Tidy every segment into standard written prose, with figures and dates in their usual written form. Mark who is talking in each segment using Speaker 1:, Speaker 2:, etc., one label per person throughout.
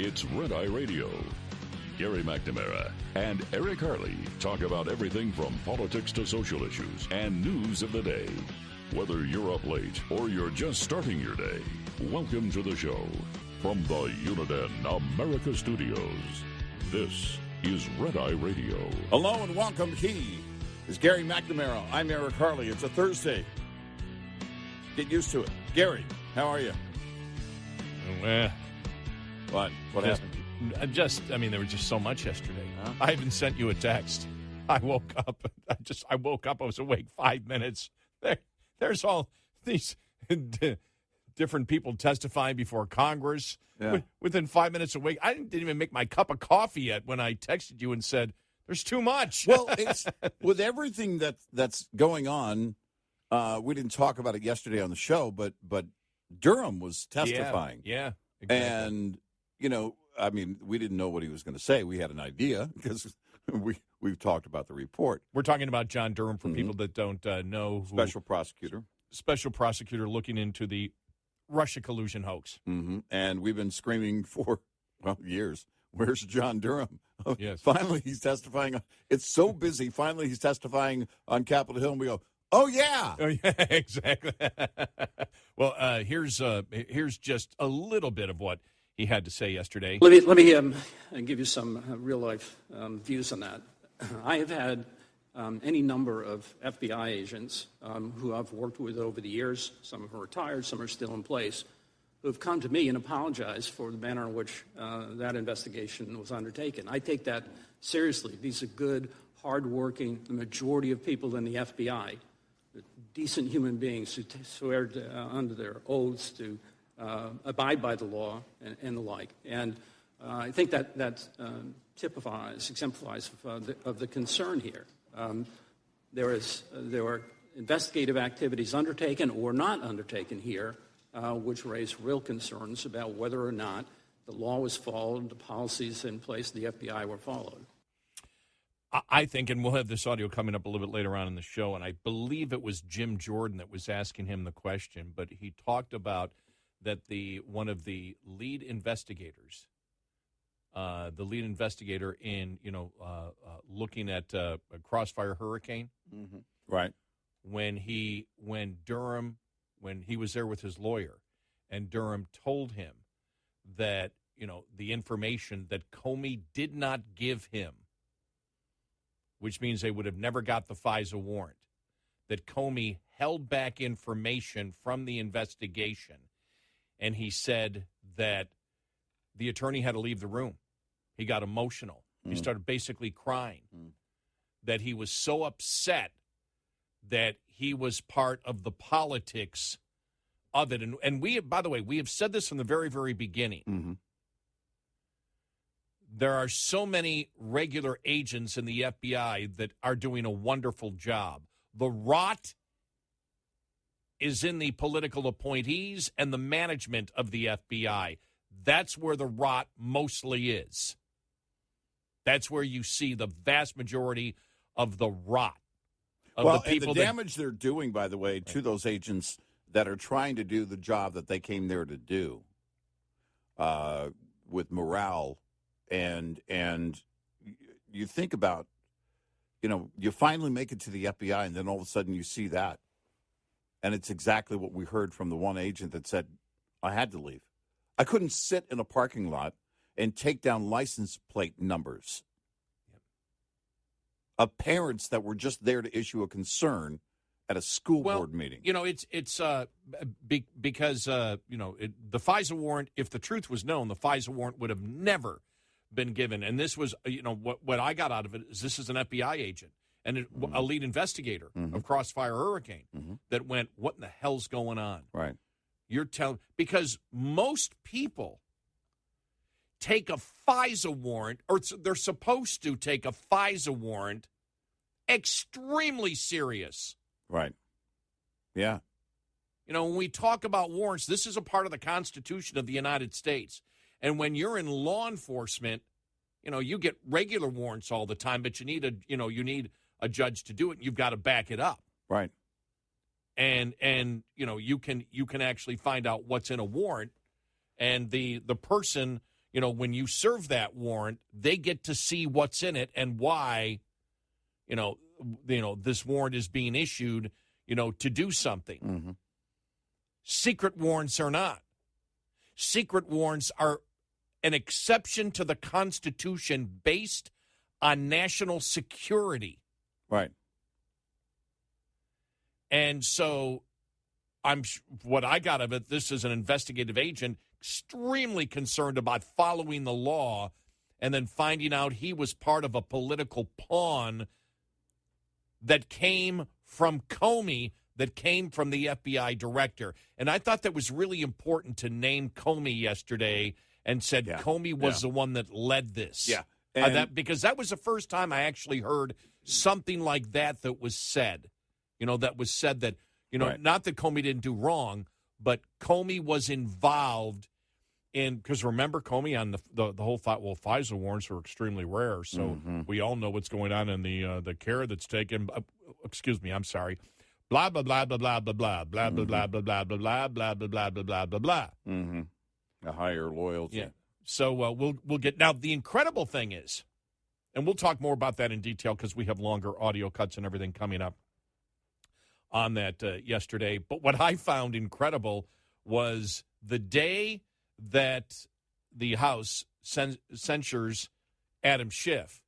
Speaker 1: It's Red Eye Radio. Gary McNamara and Eric Harley talk about everything from politics to social issues and news of the day. Whether you're up late or you're just starting your day, welcome to the show. From the Uniden America Studios, this is Red Eye Radio.
Speaker 2: Hello and welcome. He is Gary McNamara. I'm Eric Harley. It's a Thursday. Get used to it. Gary, how are you?
Speaker 3: Well,
Speaker 2: What happened?
Speaker 3: There was just so much yesterday.
Speaker 2: Huh?
Speaker 3: I even sent you a text. I woke up. I woke up. I was awake 5 minutes. There's all these different people testifying before Congress.
Speaker 2: Yeah.
Speaker 3: Within 5 minutes awake, I didn't even make my cup of coffee yet when I texted you and said, "There's too much."
Speaker 2: Well, it's with everything that's going on. We didn't talk about it yesterday on the show, but Durham was testifying.
Speaker 3: Yeah, exactly.
Speaker 2: And we didn't know what he was going to say. We had an idea because we've talked about the report.
Speaker 3: We're talking about John Durham for people that don't know.
Speaker 2: Special prosecutor
Speaker 3: looking into the Russia collusion hoax.
Speaker 2: Mm-hmm. And we've been screaming for, years. Where's John Durham?
Speaker 3: Yes.
Speaker 2: Finally, he's testifying. It's so busy. Finally, he's testifying on Capitol Hill, and we go, oh, yeah.
Speaker 3: Oh, yeah, exactly. Well, here's just a little bit of what he had to say yesterday.
Speaker 4: Let me give you some real-life views on that. I have had any number of FBI agents who I've worked with over the years. Some of them are retired, some are still in place, who have come to me and apologized for the manner in which that investigation was undertaken. I take that seriously. These are good, hardworking, the majority of people in the FBI, decent human beings who swear under their oaths to abide by the law and the like. And I think that exemplifies of the concern here. There are investigative activities undertaken or not undertaken here, which raise real concerns about whether or not the law was followed, the policies in place, the FBI were followed.
Speaker 3: I think, and we'll have this audio coming up a little bit later on in the show, and I believe it was Jim Jordan that was asking him the question, but he talked about that one of the lead investigators, in looking at a Crossfire Hurricane,
Speaker 2: mm-hmm. Right,
Speaker 3: when he was there with his lawyer, and Durham told him that the information that Comey did not give him, which means they would have never got the FISA warrant, that Comey held back information from the investigation. And he said that the attorney had to leave the room. He got emotional. He started basically crying, that he was so upset that he was part of the politics of it. And we, by the way, we have said this from the very, very beginning.
Speaker 2: Mm-hmm.
Speaker 3: There are so many regular agents in the FBI that are doing a wonderful job. The rot is in the political appointees and the management of the FBI. That's where the rot mostly is. That's where you see the vast majority of the rot. Of the people
Speaker 2: and the damage they're doing, by the way, to those agents that are trying to do the job that they came there to do with morale. And you think about, you finally make it to the FBI, and then all of a sudden you see that. And it's exactly what we heard from the one agent that said, I had to leave. I couldn't sit in a parking lot and take down license plate numbers of parents that were just there to issue a concern at a school board meeting.
Speaker 3: It's because the FISA warrant, if the truth was known, the FISA warrant would have never been given. And this was, what I got out of it is this is an FBI agent and a lead investigator of Crossfire Hurricane that went, what in the hell's going on?
Speaker 2: Right.
Speaker 3: Because most people take a FISA warrant, or they're supposed to take a FISA warrant extremely serious.
Speaker 2: Right. Yeah.
Speaker 3: When we talk about warrants, this is a part of the Constitution of the United States. And when you're in law enforcement, you get regular warrants all the time, but you need a judge to do it, and you've got to back it up.
Speaker 2: Right.
Speaker 3: And you can actually find out what's in a warrant, and the person when you serve that warrant, they get to see what's in it and why, this warrant is being issued, to do something.
Speaker 2: Mm-hmm.
Speaker 3: Secret warrants are not. Secret warrants are an exception to the Constitution based on national security.
Speaker 2: Right.
Speaker 3: And so what I got of it, this is an investigative agent extremely concerned about following the law and then finding out he was part of a political pawn that came from Comey, that came from the FBI director. And I thought that was really important to name Comey yesterday and said Comey was the one that led this.
Speaker 2: Yeah.
Speaker 3: Because that was the first time I actually heard something like that was said. That was said that,
Speaker 2: right.
Speaker 3: Not that Comey didn't do wrong, but Comey was involved in, because remember Comey on the whole thought, well, FISA warrants are extremely rare, so we all know what's going on in the care that's taken. Excuse me, I'm sorry. Blah, blah, blah, blah, blah, blah, blah, blah, blah, blah, blah, blah, blah, blah, blah, blah, blah, blah, blah, blah.
Speaker 2: A higher loyalty.
Speaker 3: Yeah. So we'll get, now the incredible thing is, and we'll talk more about that in detail because we have longer audio cuts and everything coming up on that yesterday. But what I found incredible was the day that the House censures Adam Schiff.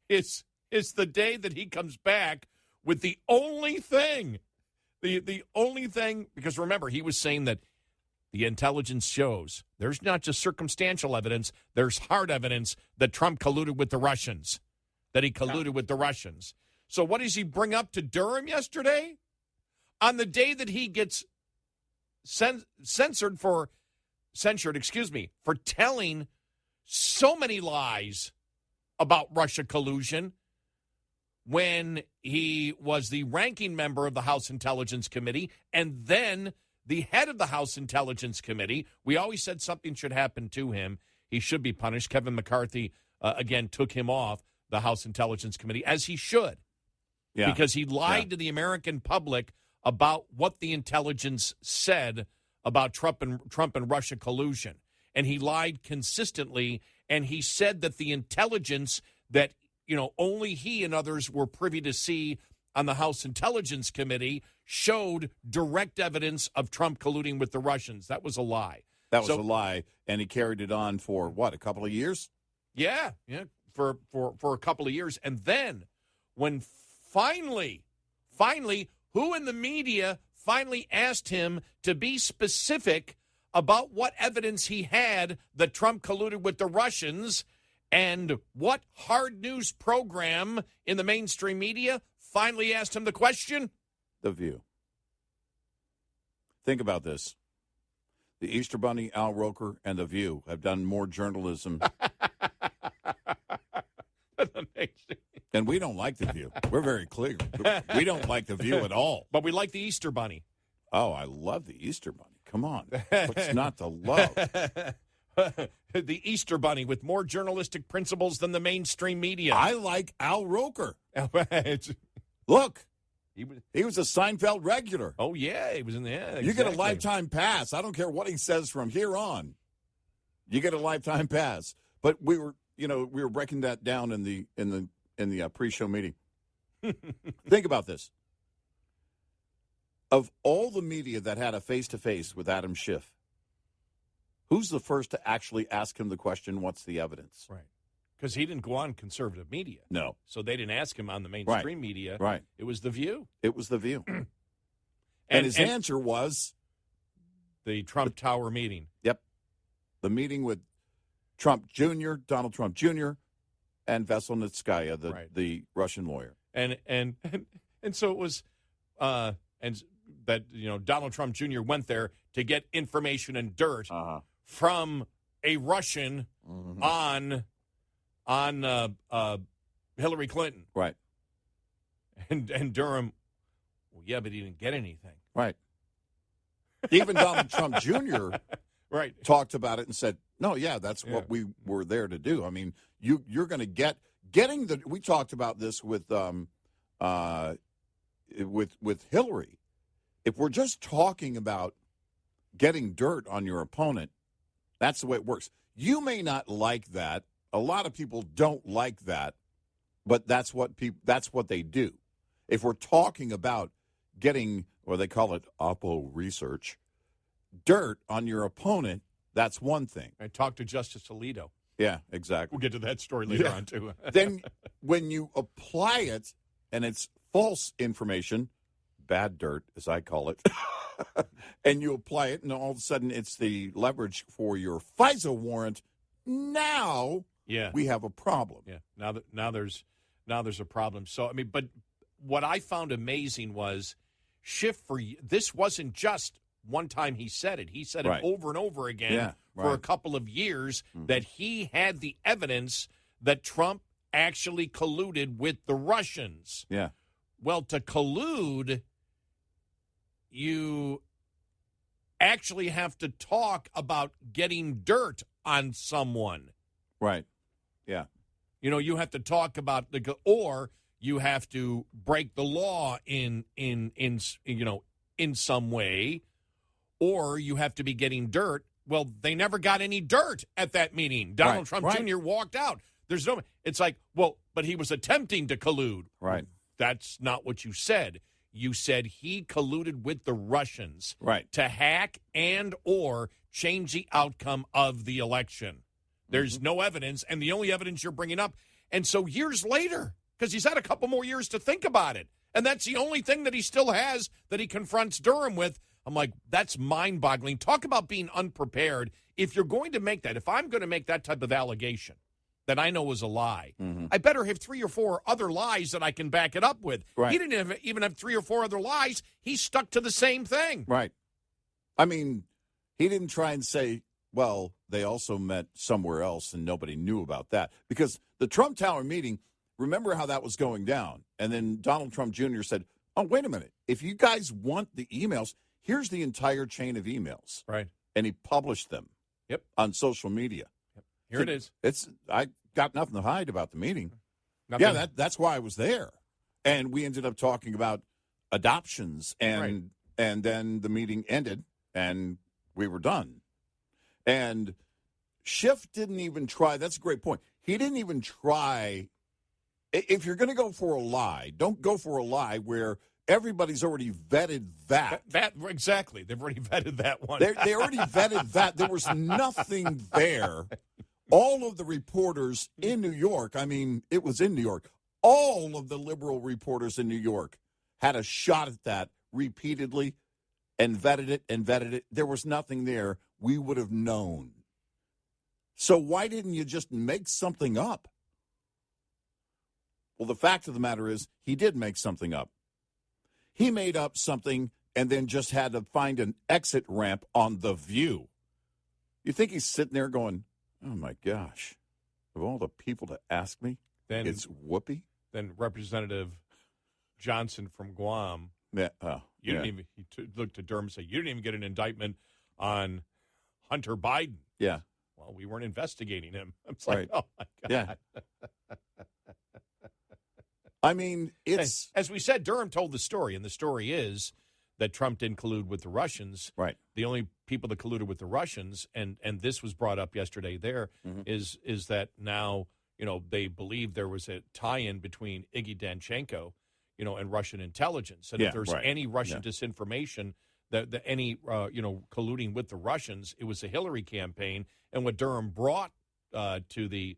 Speaker 3: It's the day that he comes back with the only thing, the only thing, because remember, he was saying that the intelligence shows there's not just circumstantial evidence, there's hard evidence that Trump colluded with the Russians, that he colluded with the Russians. So what does he bring up to Durham yesterday? On the day that he gets censured for telling so many lies about Russia collusion when he was the ranking member of the House Intelligence Committee and then the head of the House Intelligence Committee. We always said something should happen to him. He should be punished. Kevin McCarthy, again, took him off the House Intelligence Committee, as he should, because he lied to the American public about what the intelligence said about Trump and Russia collusion. And he lied consistently, and he said that the intelligence that, only he and others were privy to see on the House Intelligence Committee showed direct evidence of Trump colluding with the Russians. That was a lie.
Speaker 2: That was a lie, and he carried it on for, a couple of years?
Speaker 3: Yeah, for a couple of years. And then when finally, who in the media finally asked him to be specific about what evidence he had that Trump colluded with the Russians, and what hard news program in the mainstream media finally asked him the question?
Speaker 2: The View. Think about this. The Easter Bunny, Al Roker, and The View have done more journalism. And we don't like The View. We're very clear. We don't like The View at all.
Speaker 3: But we like the Easter Bunny.
Speaker 2: Oh, I love the Easter Bunny. Come on. What's not to love?
Speaker 3: The Easter Bunny with more journalistic principles than the mainstream media.
Speaker 2: I like Al Roker. Look, he was a Seinfeld regular.
Speaker 3: Oh, yeah, he was in there. Yeah,
Speaker 2: you get a lifetime pass. I don't care what he says from here on. You get a lifetime pass. But we were breaking that down in the pre-show meeting. Think about this. Of all the media that had a face-to-face with Adam Schiff, who's the first to actually ask him the question, what's the evidence?
Speaker 3: Right. Because he didn't go on conservative media.
Speaker 2: No.
Speaker 3: So they didn't ask him on the mainstream media.
Speaker 2: Right.
Speaker 3: It was The View.
Speaker 2: It was The View. and his answer was?
Speaker 3: The Trump Tower meeting.
Speaker 2: Yep. The meeting with Trump Jr., Donald Trump Jr., and Veselnitskaya, the Russian lawyer.
Speaker 3: And so it was, and that, Donald Trump Jr. went there to get information and dirt from a Russian on Hillary Clinton.
Speaker 2: Right.
Speaker 3: And Durham, well, yeah, but he didn't get anything.
Speaker 2: Right. Even Donald Trump Jr. talked about it and said, no, yeah, that's what we were there to do. I mean, you're going to we talked about this with Hillary. If we're just talking about getting dirt on your opponent, that's the way it works. You may not like that. A lot of people don't like that, but that's what they do. If we're talking about getting, or they call it oppo research, dirt on your opponent, that's one thing.
Speaker 3: I talked to Justice Alito.
Speaker 2: Yeah, exactly.
Speaker 3: We'll get to that story later on, too.
Speaker 2: Then when you apply it, and it's false information, bad dirt, as I call it, and you apply it, and all of a sudden it's the leverage for your FISA warrant, now we have a problem.
Speaker 3: Yeah, now there's a problem. So, I mean, but what I found amazing was Schiff, this wasn't just one time he said it. He said it over and over again for a couple of years that he had the evidence that Trump actually colluded with the Russians.
Speaker 2: Yeah.
Speaker 3: Well, to collude, you actually have to talk about getting dirt on someone.
Speaker 2: Right. Yeah.
Speaker 3: You know, you have to talk about or you have to break the law in some way, or you have to be getting dirt. Well, they never got any dirt at that meeting. Donald Trump Jr. walked out. There's no. It's like, well, but he was attempting to collude.
Speaker 2: Right.
Speaker 3: That's not what you said. You said he colluded with the Russians to hack and or change the outcome of the election. There's no evidence, and the only evidence you're bringing up. And so years later, because he's had a couple more years to think about it, and that's the only thing that he still has that he confronts Durham with, I'm like, that's mind-boggling. Talk about being unprepared. If you're going to make that, if I'm going to make that type of allegation that I know was a lie, I better have 3 or 4 other lies that I can back it up with.
Speaker 2: Right.
Speaker 3: He didn't even have 3 or 4 other lies. He stuck to the same thing.
Speaker 2: Right. I mean, he didn't try and say, well, they also met somewhere else and nobody knew about that. Because the Trump Tower meeting, remember how that was going down. And then Donald Trump Jr. said, oh, wait a minute. If you guys want the emails, here's the entire chain of emails.
Speaker 3: Right.
Speaker 2: And he published them on social media.
Speaker 3: Here it is.
Speaker 2: I got nothing to hide about the meeting.
Speaker 3: Nothing.
Speaker 2: Yeah, that's why I was there. And we ended up talking about adoptions, and then the meeting ended, and we were done. And Schiff didn't even try. That's a great point. He didn't even try. If you're going to go for a lie, don't go for a lie where everybody's already vetted that.
Speaker 3: That exactly. They've already vetted that one.
Speaker 2: They already vetted that. There was nothing there. All of the reporters in New York, I mean, it was in New York, all of the liberal reporters in New York had a shot at that repeatedly and vetted it. There was nothing there. We would have known. So why didn't you just make something up? Well, the fact of the matter is he did make something up. He made up something and then just had to find an exit ramp on The View. You think he's sitting there going, oh, my gosh, of all the people to ask me, then it's Whoopi?
Speaker 3: Then Representative Johnson from Guam,
Speaker 2: didn't
Speaker 3: even, he looked to Durham and said, you didn't even get an indictment on Hunter Biden.
Speaker 2: Yeah.
Speaker 3: Well, we weren't investigating him. I'm like, oh, my God.
Speaker 2: Yeah. I mean, it's...
Speaker 3: As we said, Durham told the story, and the story is that Trump didn't collude with the Russians.
Speaker 2: Right.
Speaker 3: The only people that colluded with the Russians, and this was brought up yesterday there, is that now, they believe there was a tie-in between Iggy Danchenko, and Russian intelligence. And if there's any Russian disinformation, that any, colluding with the Russians, it was the Hillary campaign. And what Durham brought to the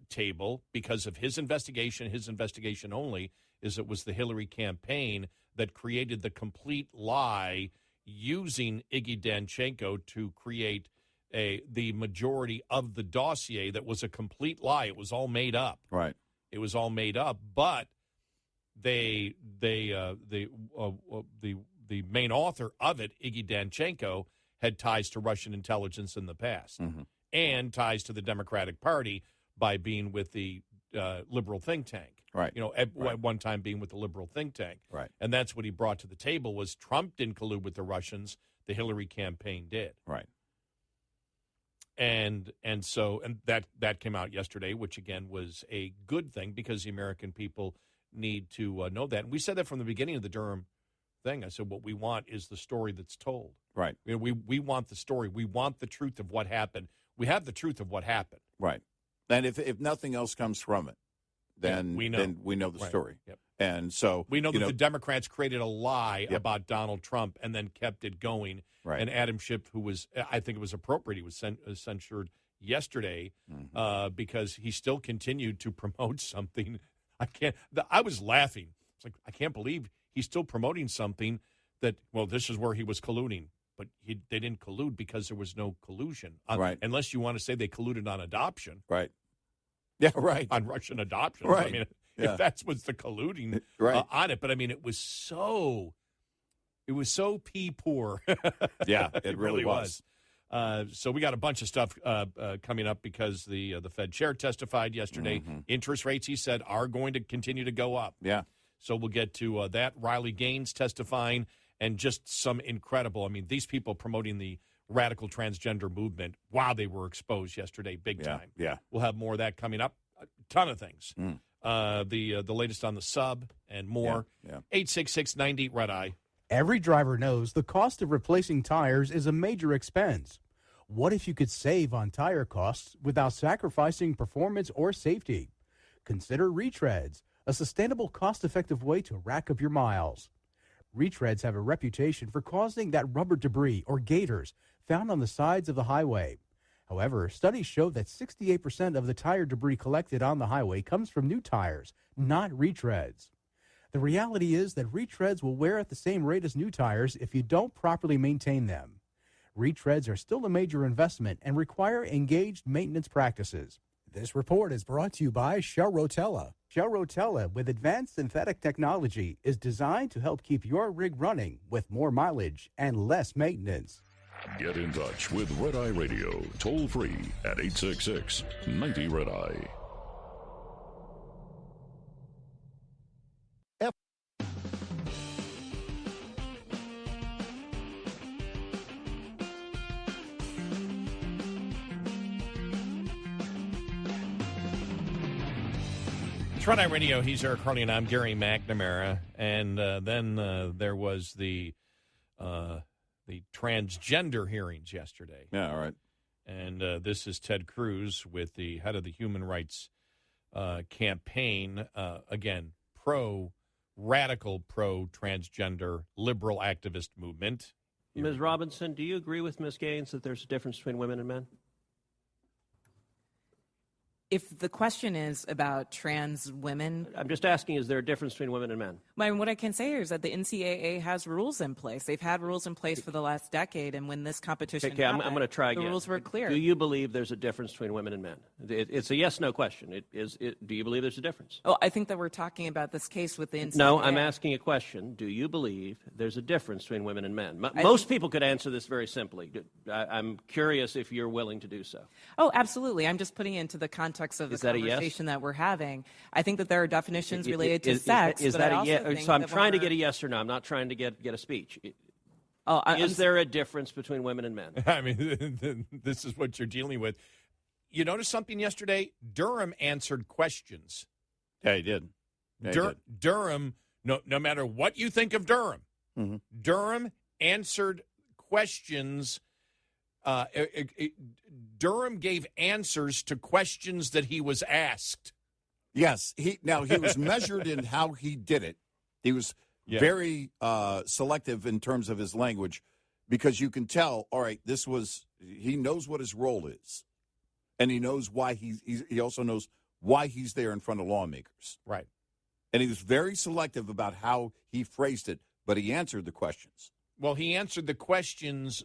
Speaker 3: table, because of his investigation only, is it was the Hillary campaign that created the complete lie using Iggy Danchenko to create the majority of the dossier that was a complete lie. It was all made up.
Speaker 2: Right.
Speaker 3: It was all made up, but the main author of it, Iggy Danchenko, had ties to Russian intelligence in the past and ties to the Democratic Party by being with the liberal think tank.
Speaker 2: Right.
Speaker 3: At one time being with the liberal think tank.
Speaker 2: Right.
Speaker 3: And that's what he brought to the table was Trump didn't collude with the Russians. The Hillary campaign did.
Speaker 2: Right.
Speaker 3: And that came out yesterday, which, again, was a good thing because the American people need to know that. And we said that from the beginning of the Durham thing. I said what we want is the story that's told.
Speaker 2: Right.
Speaker 3: We want the story. We want the truth of what happened. We have the truth of what happened.
Speaker 2: Right. And if nothing else comes from it, then we know the
Speaker 3: Right.
Speaker 2: story.
Speaker 3: Yep.
Speaker 2: And so
Speaker 3: we know that the Democrats created a lie about Donald Trump and then kept it going.
Speaker 2: Right.
Speaker 3: And Adam Schiff, who was, I think it was appropriate, he was censured yesterday because he still continued to promote something. I was laughing. It's like, I can't believe he's still promoting something that, well, this is where he was colluding. But they didn't collude because there was no collusion.
Speaker 2: Right.
Speaker 3: Unless you want to say they colluded on adoption.
Speaker 2: Right. Yeah, right.
Speaker 3: On Russian adoption.
Speaker 2: Right.
Speaker 3: I mean,
Speaker 2: Yeah.
Speaker 3: if that's what's the colluding on it. But, I mean, it was so pee poor.
Speaker 2: Yeah, it really was.
Speaker 3: So we got a bunch of stuff coming up because the Fed chair testified yesterday. Interest rates, he said, are going to continue to go up.
Speaker 2: Yeah.
Speaker 3: So we'll get to that. Riley Gaines testifying, and just some incredible, I mean, these people promoting the radical transgender movement, wow, they were exposed yesterday big time.
Speaker 2: Yeah.
Speaker 3: We'll have more of that coming up. A ton of things. The latest on the sub and more.
Speaker 2: Yeah.
Speaker 3: 866-90 Red Eye.
Speaker 5: Every driver knows the cost of replacing tires is a major expense. What if you could save on tire costs without sacrificing performance or safety? Consider retreads, a sustainable, cost-effective way to rack up your miles. Retreads have a reputation for causing that rubber debris or gators found on the sides of the highway. However, studies show that 68% of the tire debris collected on the highway comes from new tires, not retreads. The reality is that retreads will wear at the same rate as new tires if you don't properly maintain them. Retreads are still a major investment and require engaged maintenance practices. This report is brought to you by Shell Rotella. Shell Rotella, with advanced synthetic technology, is designed to help keep your rig running with more mileage and less maintenance.
Speaker 1: Get in touch with Red Eye Radio, toll free at 866-90 Red Eye.
Speaker 3: It's Red Eye Radio. He's Eric Harley, and I'm Gary McNamara. And then there was the transgender hearings yesterday.
Speaker 2: Yeah, all right.
Speaker 3: And this is Ted Cruz with the head of the Human Rights Campaign. Again, radical pro-transgender liberal activist movement.
Speaker 6: Ms. Robinson, do you agree with Ms. Gaines that there's a difference between women and men?
Speaker 7: If the question is about trans women,
Speaker 6: I'm just asking, is there a difference between women and men?
Speaker 7: what I can say here is that the NCAA has rules in place. They've had rules in place for the last decade, and when this competition happened,
Speaker 6: I'm going to try again.
Speaker 7: The rules were clear.
Speaker 6: Do you believe there's a difference between women and men? It's a yes/no question. Do you believe there's a difference?
Speaker 7: Oh, I think that we're talking about this case with the NCAA.
Speaker 6: No, I'm asking a question. Do you believe there's a difference between women and men? Most people could answer this very simply. I'm curious if you're willing to do so.
Speaker 7: Oh, absolutely. I'm just putting it into the context of the conversation that we're having. I think that there are definitions related to sex.
Speaker 6: Is
Speaker 7: but
Speaker 6: that
Speaker 7: I
Speaker 6: a
Speaker 7: also
Speaker 6: yes?
Speaker 7: think
Speaker 6: So I'm
Speaker 7: that
Speaker 6: trying to get a yes or no. I'm not trying to get a speech. Is there a difference between women and men?
Speaker 3: I mean, this is what you're dealing with. You noticed something yesterday? Durham answered questions.
Speaker 2: Yeah, he did.
Speaker 3: Durham, no matter what you think of Durham, Durham answered questions. Durham gave answers to questions that he was asked.
Speaker 2: Yes. He was measured in how he did it. He was very selective in terms of his language, because you can tell, all right, he knows what his role is. And he knows why he also knows why he's there in front of lawmakers.
Speaker 3: Right.
Speaker 2: And he was very selective about how he phrased it, but he answered the questions.
Speaker 3: Well, he answered the questions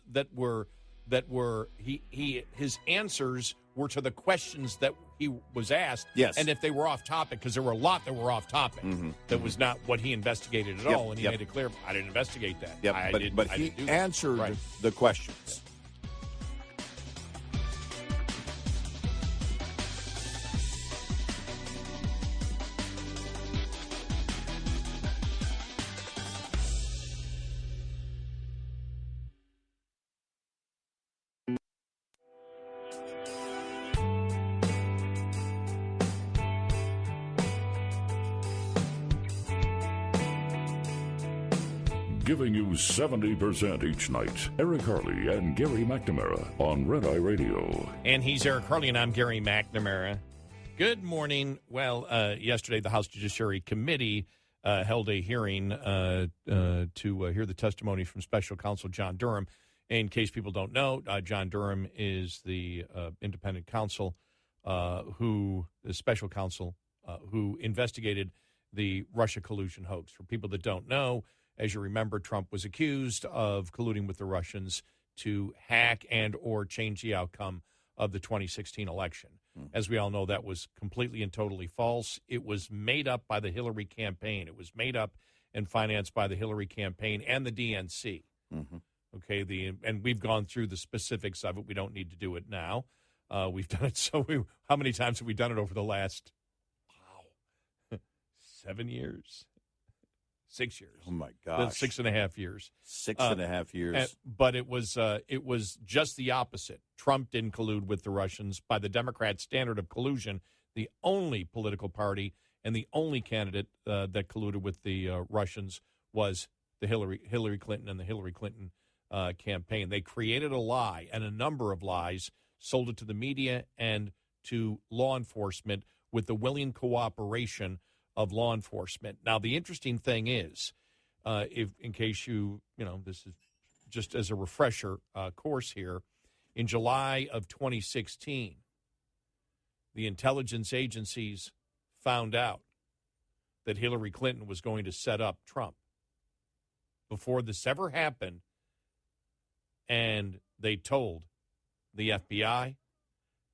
Speaker 3: his answers were to the questions that he was asked.
Speaker 2: Yes.
Speaker 3: And if they were off topic, because there were a lot that were off topic, that was not what he investigated at all. And he made it clear, I didn't investigate that.
Speaker 2: Yep. But he answered the questions.
Speaker 1: giving you 70% each night. Eric Harley and Gary McNamara on Red Eye Radio.
Speaker 3: And he's Eric Harley, and I'm Gary McNamara. Good morning. Well, yesterday the House Judiciary Committee held a hearing to hear the testimony from Special Counsel John Durham. In case people don't know, John Durham is the independent counsel the special counsel who investigated the Russia collusion hoax. For people that don't know, as you remember, Trump was accused of colluding with the Russians to hack and or change the outcome of the 2016 election. As we all know, that was completely and totally false. It was made up by the Hillary campaign. It was made up and financed by the Hillary campaign and the DNC. Mm-hmm. Okay, and we've gone through the specifics of it. We don't need to do it now. We've done it. How many times have we done it over the last 7 years? 6 years.
Speaker 2: Oh, my gosh.
Speaker 3: 6.5 years.
Speaker 2: 6.5 years.
Speaker 3: But it was just the opposite. Trump didn't collude with the Russians. By the Democrat standard of collusion, the only political party and the only candidate that colluded with the Russians was the Hillary Clinton and the Hillary Clinton campaign. They created a lie and a number of lies, sold it to the media and to law enforcement with the willing cooperation of law enforcement. Now, the interesting thing is, in case this is just as a refresher course here, in July of 2016, the intelligence agencies found out that Hillary Clinton was going to set up Trump. Before this ever happened, and they told the FBI,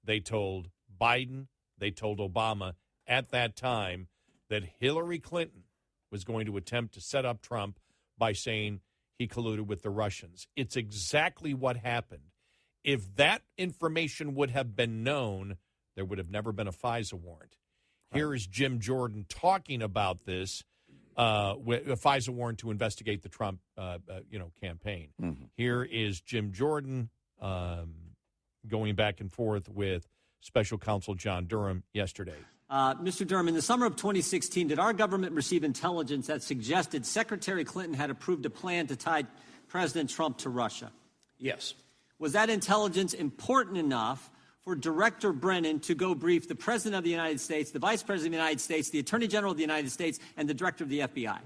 Speaker 3: they told Biden, they told Obama at that time that Hillary Clinton was going to attempt to set up Trump by saying he colluded with the Russians. It's exactly what happened. If that information would have been known, there would have never been a FISA warrant. Here is Jim Jordan talking about this, with a FISA warrant to investigate the Trump, campaign. Mm-hmm. Here is Jim Jordan going back and forth with Special Counsel John Durham yesterday.
Speaker 8: Mr. Durham, in the summer of 2016, did our government receive intelligence that suggested Secretary Clinton had approved a plan to tie President Trump to Russia?
Speaker 4: Yes.
Speaker 8: Was that intelligence important enough for Director Brennan to go brief the President of the United States, the Vice President of the United States, the Attorney General of the United States, and the Director of the FBI?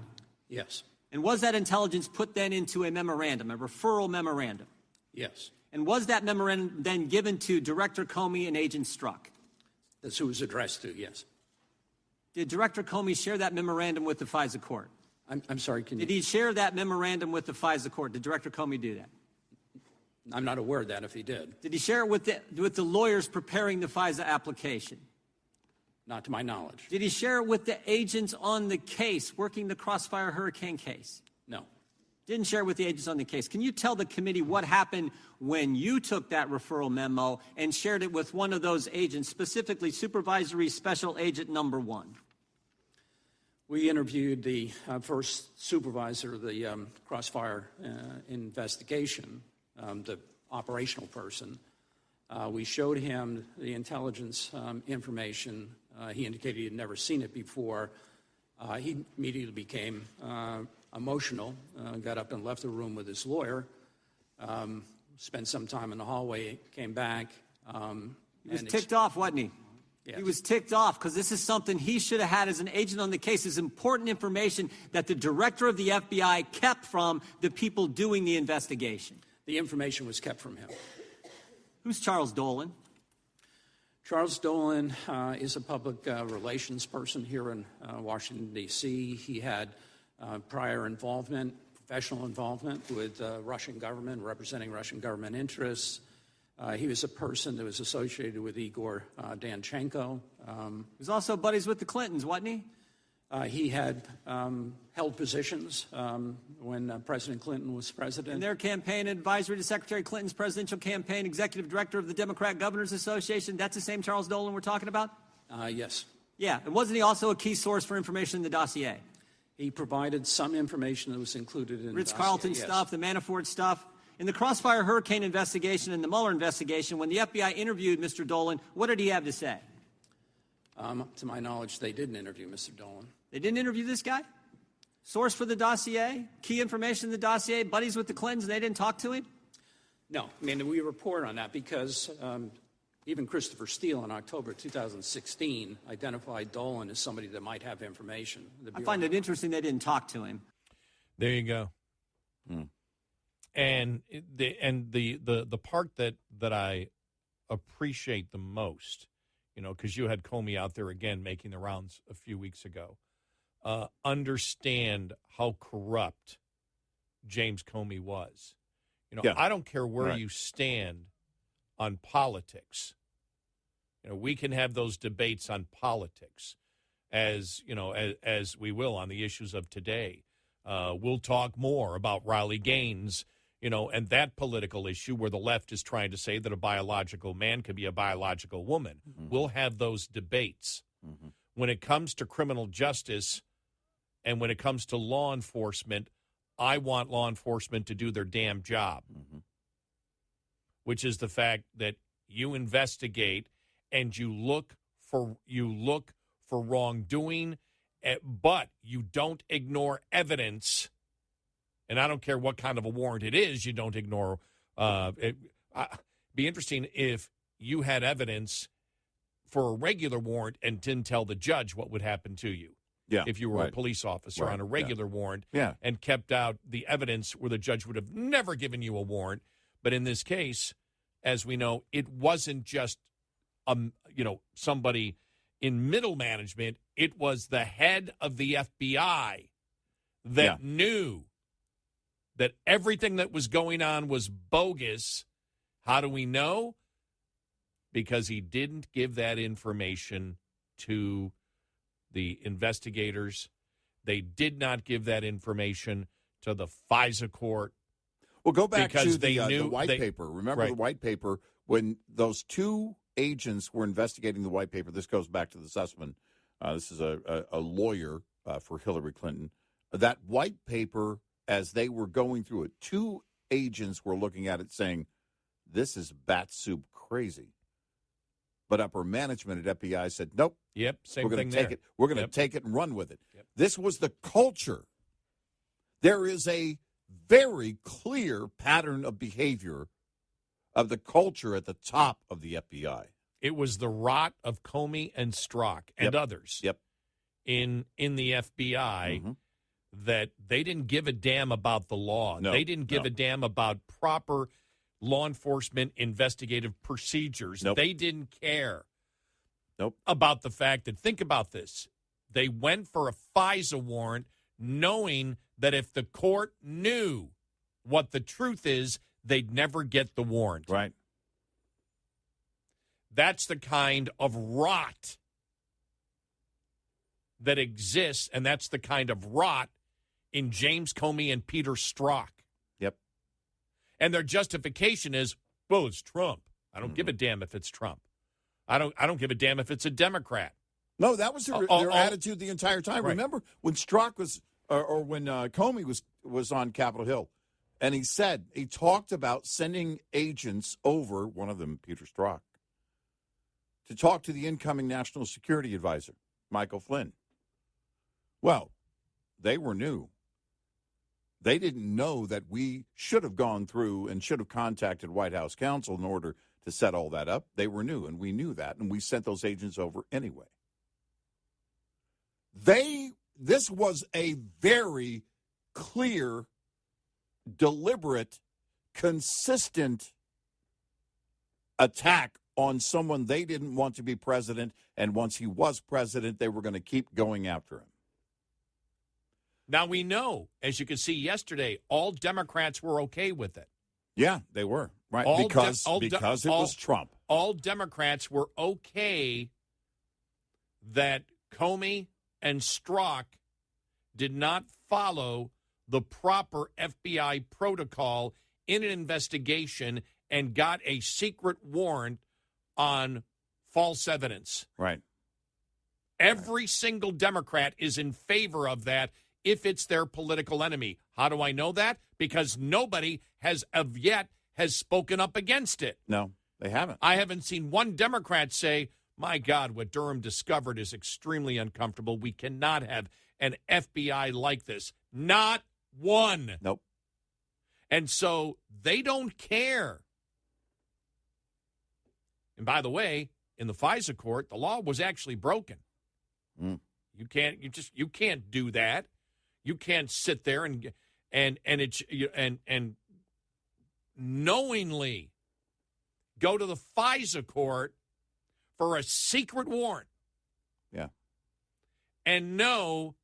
Speaker 4: Yes.
Speaker 8: And was that intelligence put then into a memorandum, a referral memorandum?
Speaker 4: Yes.
Speaker 8: And was that memorandum then given to Director Comey and Agent Strzok?
Speaker 4: That's who it was addressed to, yes.
Speaker 8: Did Director Comey share that memorandum with the FISA court?
Speaker 4: I'm sorry,
Speaker 8: Did he share that memorandum with the FISA court? Did Director Comey do that?
Speaker 4: I'm not aware of that if he did.
Speaker 8: Did he share it with the lawyers preparing the FISA application?
Speaker 4: Not to my knowledge.
Speaker 8: Did he share it with the agents on the case, working the Crossfire Hurricane case?
Speaker 4: No.
Speaker 8: Didn't share it with the agents on the case. Can you tell the committee what happened when you took that referral memo and shared it with one of those agents, specifically Supervisory Special Agent Number 1?
Speaker 4: We interviewed the first supervisor of the Crossfire investigation, the operational person. We showed him the intelligence information. He indicated he had never seen it before. He immediately became emotional, got up and left the room with his lawyer, spent some time in the hallway, came back.
Speaker 8: He was ticked off, wasn't he?
Speaker 4: Yes.
Speaker 8: He was ticked off because this is something he should have had as an agent on the case. This is important information that the director of the FBI kept from the people doing the investigation.
Speaker 4: The information was kept from him.
Speaker 8: Who's Charles Dolan?
Speaker 4: Charles Dolan is a public relations person here in Washington, D.C. He had prior involvement, professional involvement with Russian government, representing Russian government interests. He was a person that was associated with Igor Danchenko.
Speaker 8: He was also buddies with the Clintons, wasn't he?
Speaker 4: He had held positions when President Clinton was president.
Speaker 8: In their campaign advisory to Secretary Clinton's presidential campaign, executive director of the Democrat Governors Association. That's the same Charles Dolan we're talking about?
Speaker 4: Yes.
Speaker 8: Yeah, and wasn't he also a key source for information in the dossier?
Speaker 4: He provided some information that was included in
Speaker 8: Ritz-Carlton
Speaker 4: the dossier,
Speaker 8: stuff, the Manafort stuff. In the Crossfire Hurricane investigation and the Mueller investigation, when the FBI interviewed Mr. Dolan, what did he have to say?
Speaker 4: To my knowledge, they didn't interview Mr. Dolan.
Speaker 8: They didn't interview this guy? source for the dossier? Key information in the dossier? Buddies with the Clintons, and they didn't talk to him?
Speaker 4: No. I mean, we report on that because even Christopher Steele in October 2016 identified Dolan as somebody that might have information.
Speaker 8: I find it interesting they didn't talk to him.
Speaker 3: There you go. And the part that I appreciate the most, because you had Comey out there again making the rounds a few weeks ago, understand how corrupt James Comey was. I don't care where you stand on politics. We can have those debates on politics as we will on the issues of today. We'll talk more about Riley Gaines, and that political issue where the left is trying to say that a biological man could be a biological woman. Mm-hmm. We'll have those debates. Mm-hmm. When it comes to criminal justice and when it comes to law enforcement, I want law enforcement to do their damn job, which is the fact that you investigate and you look for wrongdoing, but you don't ignore evidence. And I don't care what kind of a warrant it is, you don't ignore. It'd be interesting if you had evidence for a regular warrant and didn't tell the judge what would happen to you. Yeah, if you were a police officer on a regular warrant and kept out the evidence where the judge would have never given you a warrant. But in this case, as we know, it wasn't just somebody in middle management. It was the head of the FBI that knew that everything that was going on was bogus. How do we know? Because he didn't give that information to the investigators. They did not give that information to the FISA court.
Speaker 2: Well, go back to the white paper. Remember the white paper when those two agents were investigating the white paper. This goes back to the Sussman. This is a lawyer for Hillary Clinton. That white paper, as they were going through it, two agents were looking at it saying, this is bat soup crazy. But upper management at FBI said, nope.
Speaker 3: Yep, same thing
Speaker 2: there. We're going to take it and run with it. Yep. This was the culture. There is a very clear pattern of behavior of the culture at the top of the FBI.
Speaker 3: It was the rot of Comey and Strzok and others in the FBI that they didn't give a damn about the law. No, they didn't give a damn about proper law enforcement investigative procedures. Nope. They didn't care about the fact that, think about this, they went for a FISA warrant knowing that if the court knew what the truth is, they'd never get the warrant.
Speaker 2: Right.
Speaker 3: That's the kind of rot that exists, and that's the kind of rot in James Comey and Peter Strzok.
Speaker 2: Yep.
Speaker 3: And their justification is, well, it's Trump. I don't give a damn if it's Trump. I don't give a damn if it's a Democrat.
Speaker 2: No, that was their attitude the entire time. Right. Remember when Strzok was, or when Comey was on Capitol Hill, and he talked about sending agents over, one of them, Peter Strzok, to talk to the incoming National Security Advisor, Michael Flynn. Well, they were new. They didn't know that we should have gone through and should have contacted White House counsel in order to set all that up. They were new, and we knew that, and we sent those agents over anyway. This was a very clear, deliberate, consistent attack on someone they didn't want to be president, and once he was president, they were going to keep going after him.
Speaker 3: Now we know, as you could see yesterday, all Democrats were okay with it.
Speaker 2: Yeah, they were. Right, because it was Trump.
Speaker 3: All Democrats were okay that Comey and Strzok did not follow the proper FBI protocol in an investigation and got a secret warrant on false evidence.
Speaker 2: Right.
Speaker 3: Every single Democrat is in favor of that if it's their political enemy. How do I know that? Because nobody has spoken up against it.
Speaker 2: No, they haven't.
Speaker 3: I haven't seen one Democrat say, my God, what Durham discovered is extremely uncomfortable. We cannot have an FBI like this. Not one.
Speaker 2: Nope.
Speaker 3: And so they don't care. And by the way, in the FISA court, the law was actually broken.
Speaker 2: Mm.
Speaker 3: You can't do that. You can't sit there and knowingly go to the FISA court for a secret warrant.
Speaker 2: Yeah.
Speaker 3: And know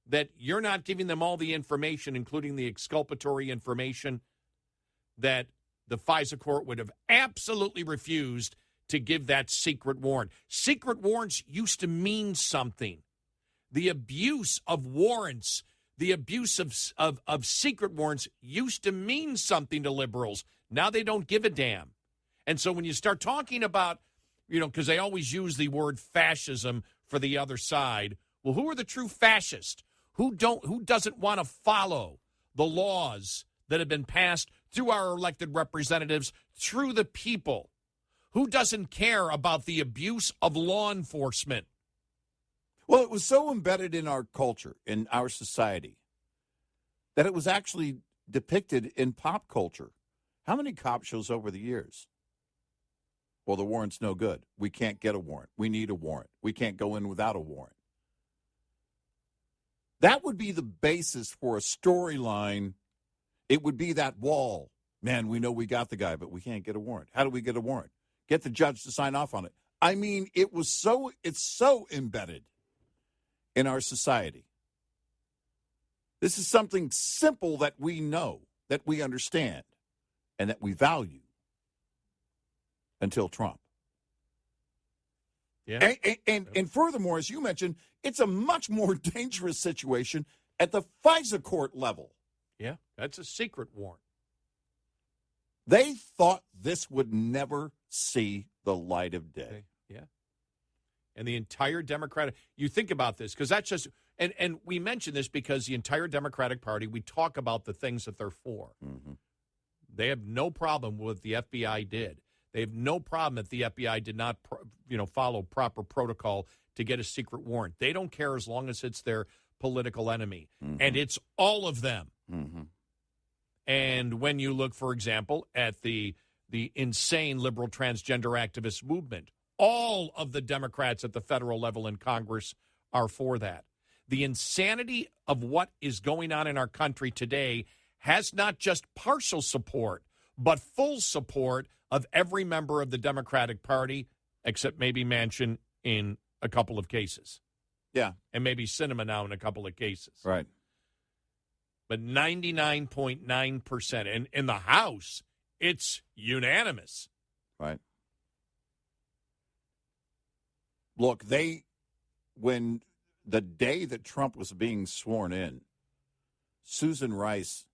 Speaker 3: that you're not giving them all the information, including the exculpatory information, that the FISA court would have absolutely refused to give that secret warrant. Secret warrants used to mean something. The abuse of warrants, the abuse of secret warrants used to mean something to liberals. Now they don't give a damn. And so when you start talking about, because they always use the word fascism for the other side, well, who are the true fascists? Who doesn't want to follow the laws that have been passed through our elected representatives, through the people? Who doesn't care about the abuse of law enforcement?
Speaker 2: Well, it was so embedded in our culture, in our society, that it was actually depicted in pop culture. How many cop shows over the years? Well, the warrant's no good. We can't get a warrant. We need a warrant. We can't go in without a warrant. That would be the basis for a storyline. It would be that wall. Man, we know we got the guy, but we can't get a warrant. How do we get a warrant? Get the judge to sign off on it. I mean, it's so embedded in our society. This is something simple that we know, that we understand, and that we value until Trump.
Speaker 3: Yeah.
Speaker 2: And furthermore, as you mentioned, it's a much more dangerous situation at the FISA court level.
Speaker 3: Yeah, that's a secret warrant.
Speaker 2: They thought this would never see the light of day.
Speaker 3: Yeah. And the entire Democratic, you think about this, because that's just, and we mention this because the entire Democratic Party, we talk about the things that they're for.
Speaker 2: Mm-hmm.
Speaker 3: They have no problem with what the FBI did. They have no problem that the FBI did not, follow proper protocol to get a secret warrant. They don't care as long as it's their political enemy. Mm-hmm. And it's all of them.
Speaker 2: Mm-hmm.
Speaker 3: And when you look, for example, at the insane liberal transgender activist movement, all of the Democrats at the federal level in Congress are for that. The insanity of what is going on in our country today has not just partial support, but full support of every member of the Democratic Party, except maybe Manchin in a couple of cases.
Speaker 2: Yeah.
Speaker 3: And maybe Sinema now in a couple of cases.
Speaker 2: Right.
Speaker 3: But 99.9%. And in the House, it's unanimous.
Speaker 2: Right. Look, when the day that Trump was being sworn in, Susan Rice,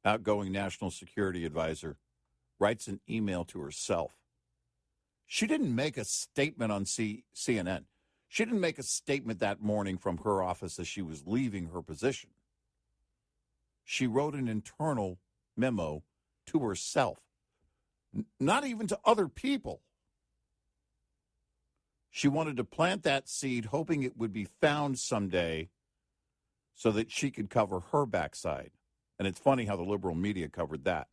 Speaker 2: outgoing national security advisor, writes an email to herself. She didn't make a statement on CNN. She didn't make a statement that morning from her office as she was leaving her position. She wrote an internal memo to herself, not even to other people. She wanted to plant that seed, hoping it would be found someday so that she could cover her backside. And it's funny how the liberal media covered that.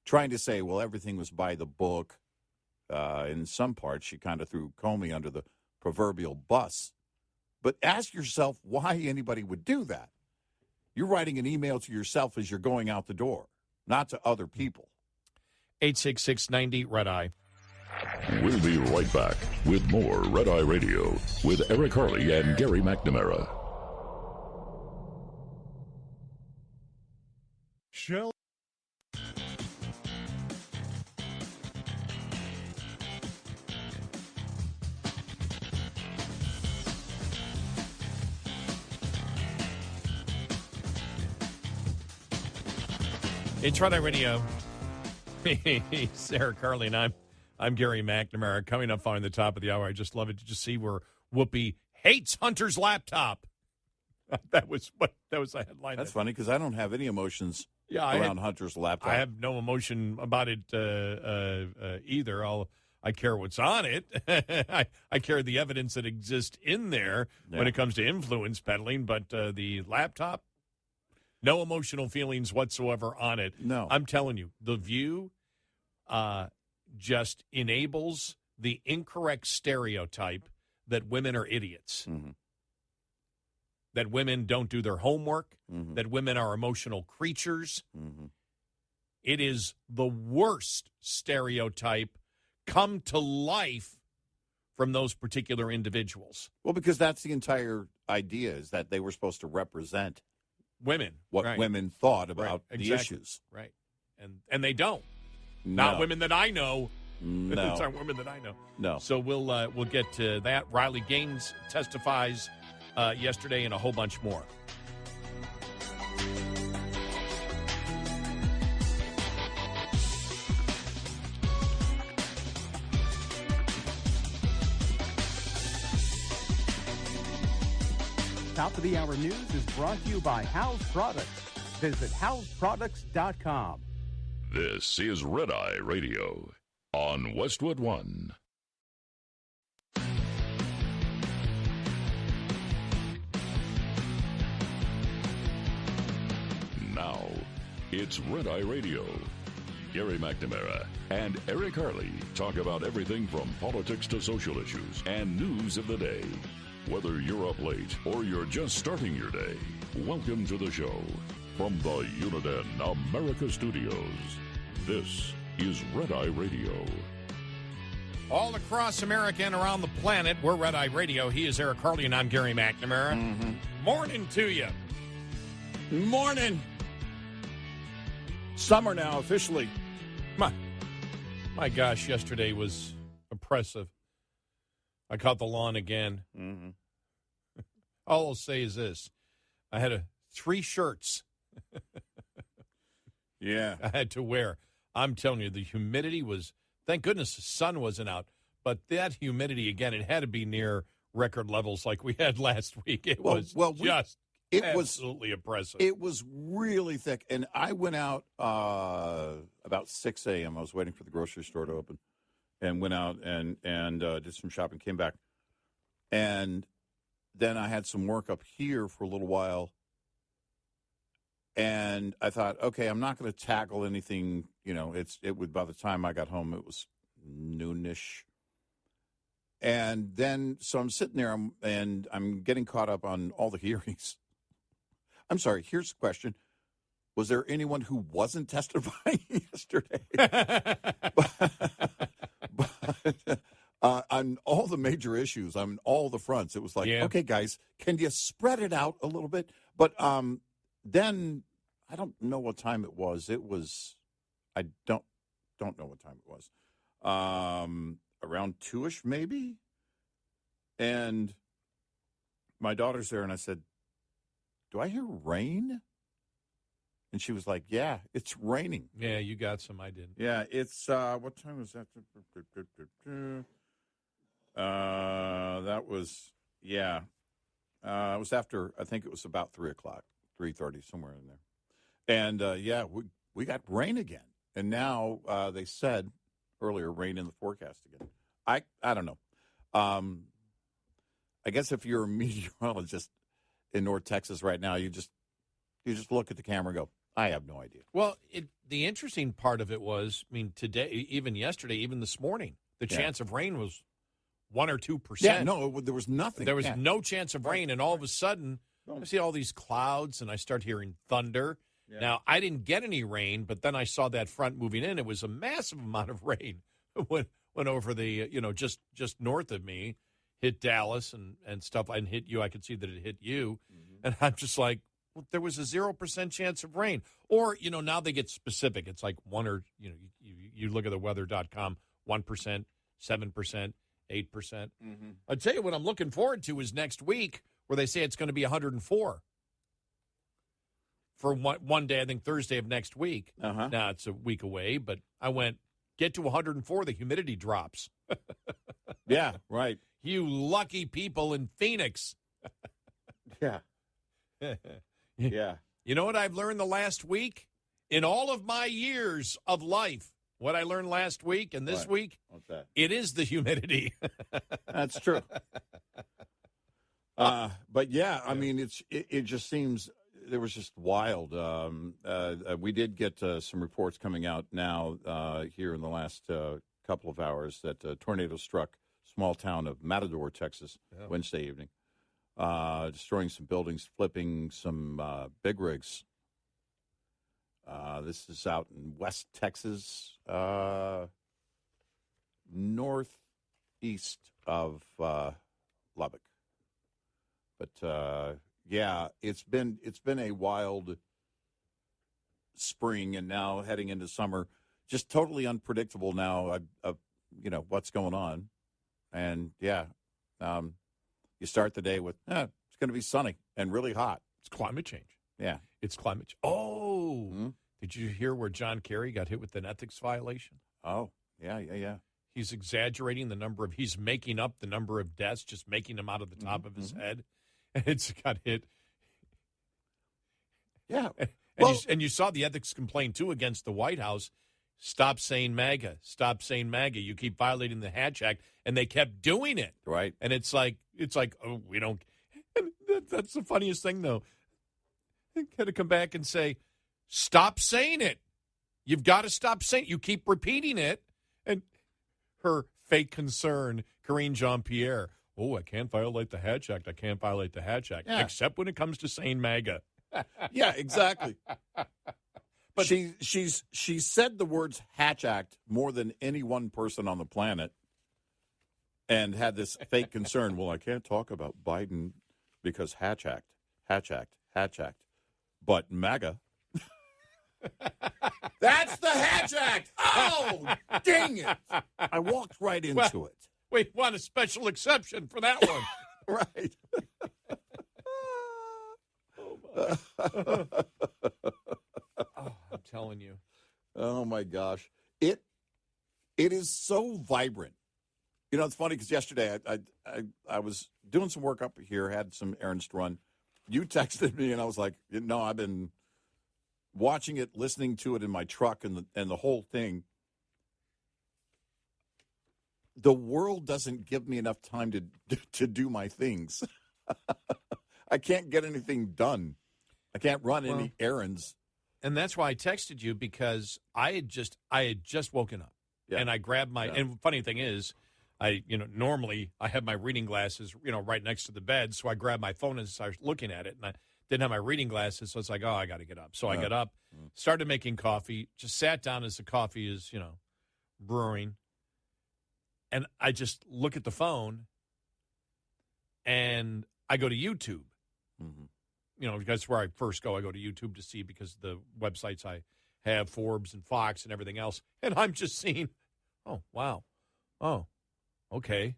Speaker 2: Trying to say, well, everything was by the book. In some parts, she kind of threw Comey under the proverbial bus. But ask yourself why anybody would do that. You're writing an email to yourself as you're going out the door, not to other people.
Speaker 3: 866-90-RED-EYE.
Speaker 1: We'll be right back with more Red Eye Radio with Eric Harley and Gary McNamara.
Speaker 9: Shell.
Speaker 3: It's Red Eye Radio. It's Eric Harley, and I'm Gary McNamara. Coming up following the top of the hour, I just love it to just see where Whoopi hates Hunter's laptop. That was a headline.
Speaker 2: That's funny because I don't have any emotions around Hunter's laptop.
Speaker 3: I have no emotion about it either. I care what's on it. I care the evidence that exists in there when it comes to influence peddling. But the laptop, no emotional feelings whatsoever on it.
Speaker 2: No.
Speaker 3: I'm telling you, The View just enables the incorrect stereotype that women are idiots, that women don't do their homework, that women are emotional creatures. It is the worst stereotype come to life from those particular individuals.
Speaker 2: Well, because that's the entire idea, is that they were supposed to represent
Speaker 3: women,
Speaker 2: what women thought about the issues.
Speaker 3: Right. And they don't.
Speaker 2: No.
Speaker 3: Not women that I know.
Speaker 2: No.
Speaker 3: Those aren't women that I know.
Speaker 2: No.
Speaker 3: So we'll get to that. Riley Gaines testifies yesterday and a whole bunch more.
Speaker 5: Top of the Hour News is brought to you by House Products. Visit houseproducts.com.
Speaker 1: This is Red Eye Radio on Westwood One. Now, it's Red Eye Radio. Gary McNamara and Eric Harley talk about everything from politics to social issues and news of the day. Whether you're up late or you're just starting your day, welcome to the show. From the Uniden America Studios, this is Red Eye Radio.
Speaker 3: All across America and around the planet, we're Red Eye Radio. He is Eric Harley, and I'm Gary McNamara. Morning to you.
Speaker 2: Morning. Summer now, officially.
Speaker 3: My gosh, yesterday was oppressive. I caught the lawn again. All I'll say is this. I had 3 shirts.
Speaker 2: Yeah.
Speaker 3: I had to wear. I'm telling you, the humidity was, thank goodness the sun wasn't out. But that humidity, again, it had to be near record levels like we had last week. It was absolutely oppressive.
Speaker 2: It was really thick. And I went out about 6 a.m. I was waiting for the grocery store to open. And went out and did some shopping, came back. And then I had some work up here for a little while. And I thought, okay, I'm not going to tackle anything. By the time I got home, it was noonish. And then, so I'm sitting there and I'm getting caught up on all the hearings. I'm sorry, here's the question. Was there anyone who wasn't testifying yesterday? But on all the major issues, on all the fronts, it was like, okay, guys, can you spread it out a little bit? But then I don't know what time it was. I don't know what time it was. Around 2-ish, maybe. And my daughter's there, and I said, "Do I hear rain?" And she was like, "Yeah, it's raining."
Speaker 3: Yeah, you got some. I didn't.
Speaker 2: Yeah, it's, what time was that? That was, it was after, I think it was about 3 o'clock, 3:30, somewhere in there. And, we got rain again. And now they said earlier, rain in the forecast again. I don't know. I guess if you're a meteorologist in North Texas right now, you just look at the camera and go, I have no idea.
Speaker 3: Well, the interesting part of it was, today, even yesterday, even this morning, the chance of rain was 1 or 2%.
Speaker 2: Yeah, no, there was nothing.
Speaker 3: There was no chance of rain, and all of a sudden, I see all these clouds, and I start hearing thunder. Yeah. Now, I didn't get any rain, but then I saw that front moving in. It was a massive amount of rain. Went over the, just north of me, hit Dallas and stuff, and hit you. I could see that it hit you. Mm-hmm. And I'm just like, well, there was a 0% chance of rain. Or, now they get specific. It's like 1 or, you look at the weather.com, 1%, 7%, 8%. Mm-hmm. I'll tell you what I'm looking forward to is next week where they say it's going to be 104 for one day, I think Thursday of next week. Uh-huh. Now, it's a week away, but I went, get to 104, the humidity drops.
Speaker 2: Yeah, right.
Speaker 3: You lucky people in Phoenix.
Speaker 2: Yeah. Yeah.
Speaker 3: You know what I've learned the last week? In all of my years of life, what I learned last week and this week?
Speaker 2: What's that?
Speaker 3: It is the humidity.
Speaker 2: That's true. But yeah, I mean, it just seems it was just wild. We did get some reports coming out now here in the last couple of hours that a tornado struck small town of Matador, Texas, Wednesday evening, destroying some buildings, flipping some big rigs. This is out in West Texas, northeast of Lubbock. But yeah, it's been a wild spring, and now heading into summer, just totally unpredictable now. What's going on, and yeah, you start the day with it's going to be sunny and really hot.
Speaker 3: It's climate change.
Speaker 2: Yeah,
Speaker 3: it's climate change. Oh, did you hear where John Kerry got hit with an ethics violation?
Speaker 2: Oh, yeah.
Speaker 3: He's exaggerating the number of. He's making up the number of deaths, just making them out of the top of his head. It's got hit.
Speaker 2: Yeah.
Speaker 3: And you saw the ethics complaint, too, against the White House. Stop saying MAGA. Stop saying MAGA. You keep violating the Hatch Act. And they kept doing it.
Speaker 2: Right.
Speaker 3: And it's like, oh, we don't. And that's the funniest thing, though. They got to come back and say, stop saying it. You've got to stop saying it. You keep repeating it. And her fake concern, Karine Jean-Pierre. Oh, I can't violate the Hatch Act. I can't violate the Hatch Act, except when it comes to saying MAGA.
Speaker 2: Yeah, exactly. But she said the words Hatch Act more than any one person on the planet, and had this fake concern. Well, I can't talk about Biden because Hatch Act, but MAGA. That's the Hatch Act. Oh, dang it! I walked right into it.
Speaker 3: We want a special exception for that one.
Speaker 2: Right.
Speaker 3: I'm telling you.
Speaker 2: Oh, my gosh. It is so vibrant. You know, it's funny because yesterday I was doing some work up here, had some errands to run. You texted me, and I was like, I've been watching it, listening to it in my truck and the whole thing. The world doesn't give me enough time to do my things. I can't get anything done. I can't run any errands.
Speaker 3: And that's why I texted you, because I had just woken up. Yeah. And I grabbed my and funny thing is, normally I have my reading glasses, right next to the bed, so I grabbed my phone and started looking at it, and I didn't have my reading glasses, so it's like, I got to get up. So I got up, started making coffee, just sat down as the coffee is, brewing. And I just look at the phone, and I go to YouTube. Mm-hmm. Because that's where I first go. I go to YouTube to see, because the websites I have, Forbes and Fox and everything else. And I'm just seeing, oh, wow. Oh, okay.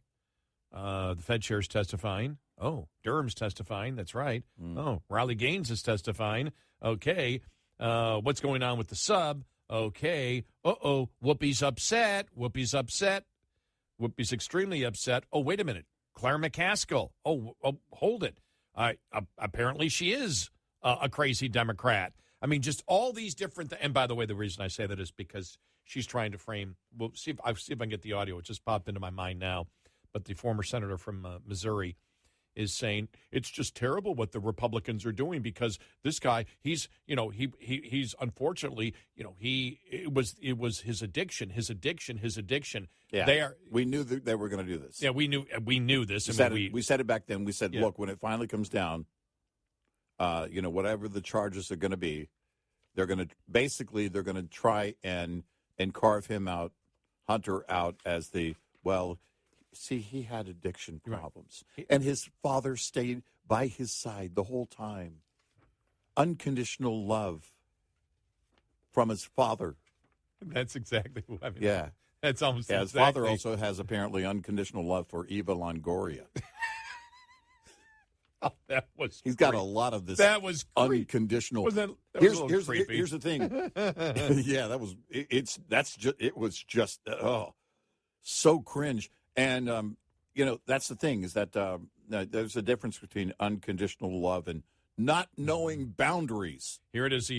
Speaker 3: The Fed Chair's testifying. Oh, Durham's testifying. That's right. Oh, Riley Gaines is testifying. Okay. What's going on with the sub? Okay. Whoopi's upset. Whoopi's extremely upset. Oh, wait a minute. Claire McCaskill. Oh, hold it. Apparently she is a crazy Democrat. I mean, just all these different and by the way, the reason I say that is because she's trying to frame. We'll see if I can get the audio. It just popped into my mind now. But the former senator from Missouri is saying it's just terrible what the Republicans are doing, because this guy, he's unfortunately, it was his addiction. Yeah,
Speaker 2: we knew that they were going to do this.
Speaker 3: Yeah, we knew this.
Speaker 2: We said it back then. We said, look, when it finally comes down, whatever the charges are going to be, they're going to try and carve him out, Hunter out as see, he had addiction problems, and his father stayed by his side the whole time. Unconditional love from his father.
Speaker 3: That's exactly what I mean.
Speaker 2: Yeah.
Speaker 3: That's almost
Speaker 2: his father also has apparently unconditional love for Eva Longoria.
Speaker 3: Oh, that was
Speaker 2: He's got a lot of this.
Speaker 3: That was
Speaker 2: unconditional.
Speaker 3: Was that
Speaker 2: here's
Speaker 3: creepy.
Speaker 2: Here's the thing. Yeah, that was it was just so cringe. And that's the thing, is that there's a difference between unconditional love and not knowing boundaries.
Speaker 3: Here it is.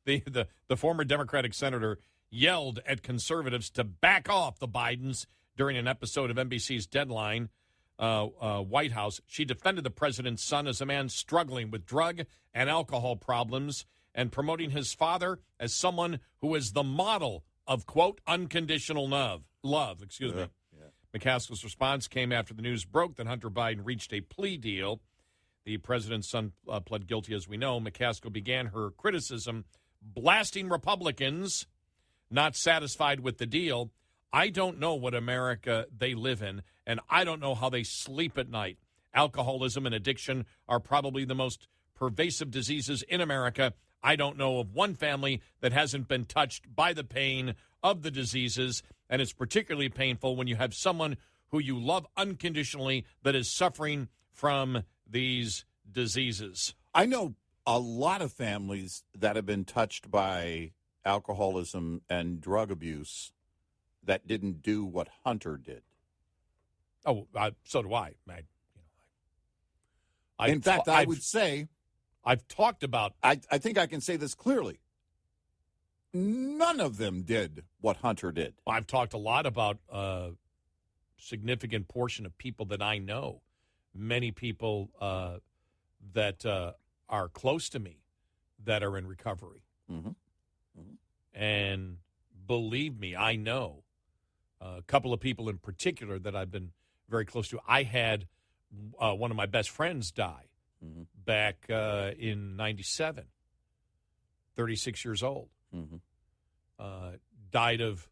Speaker 3: The former Democratic senator yelled at conservatives to back off the Bidens during an episode of NBC's Deadline White House. She defended the president's son as a man struggling with drug and alcohol problems and promoting his father as someone who is the model of, quote, unconditional love. Excuse me. Yeah. McCaskill's response came after the news broke that Hunter Biden reached a plea deal. The president's son pled guilty, as we know. McCaskill began her criticism blasting Republicans not satisfied with the deal. I don't know what America they live in, and I don't know how they sleep at night. Alcoholism and addiction are probably the most pervasive diseases in America. I don't know of one family that hasn't been touched by the pain of the diseases, and it's particularly painful when you have someone who you love unconditionally that is suffering from these diseases.
Speaker 2: I know a lot of families that have been touched by alcoholism and drug abuse that didn't do what Hunter did.
Speaker 3: Oh, so do I.
Speaker 2: In fact, I would say...
Speaker 3: I've talked about...
Speaker 2: I think I can say this clearly. None of them did what Hunter did.
Speaker 3: I've talked a lot about a significant portion of people that I know, many people that are close to me that are in recovery. Mm-hmm. Mm-hmm. And believe me, I know a couple of people in particular that I've been very close to. I had one of my best friends die. Mm-hmm. Back in 97, 36 years old. Mm-hmm. Died of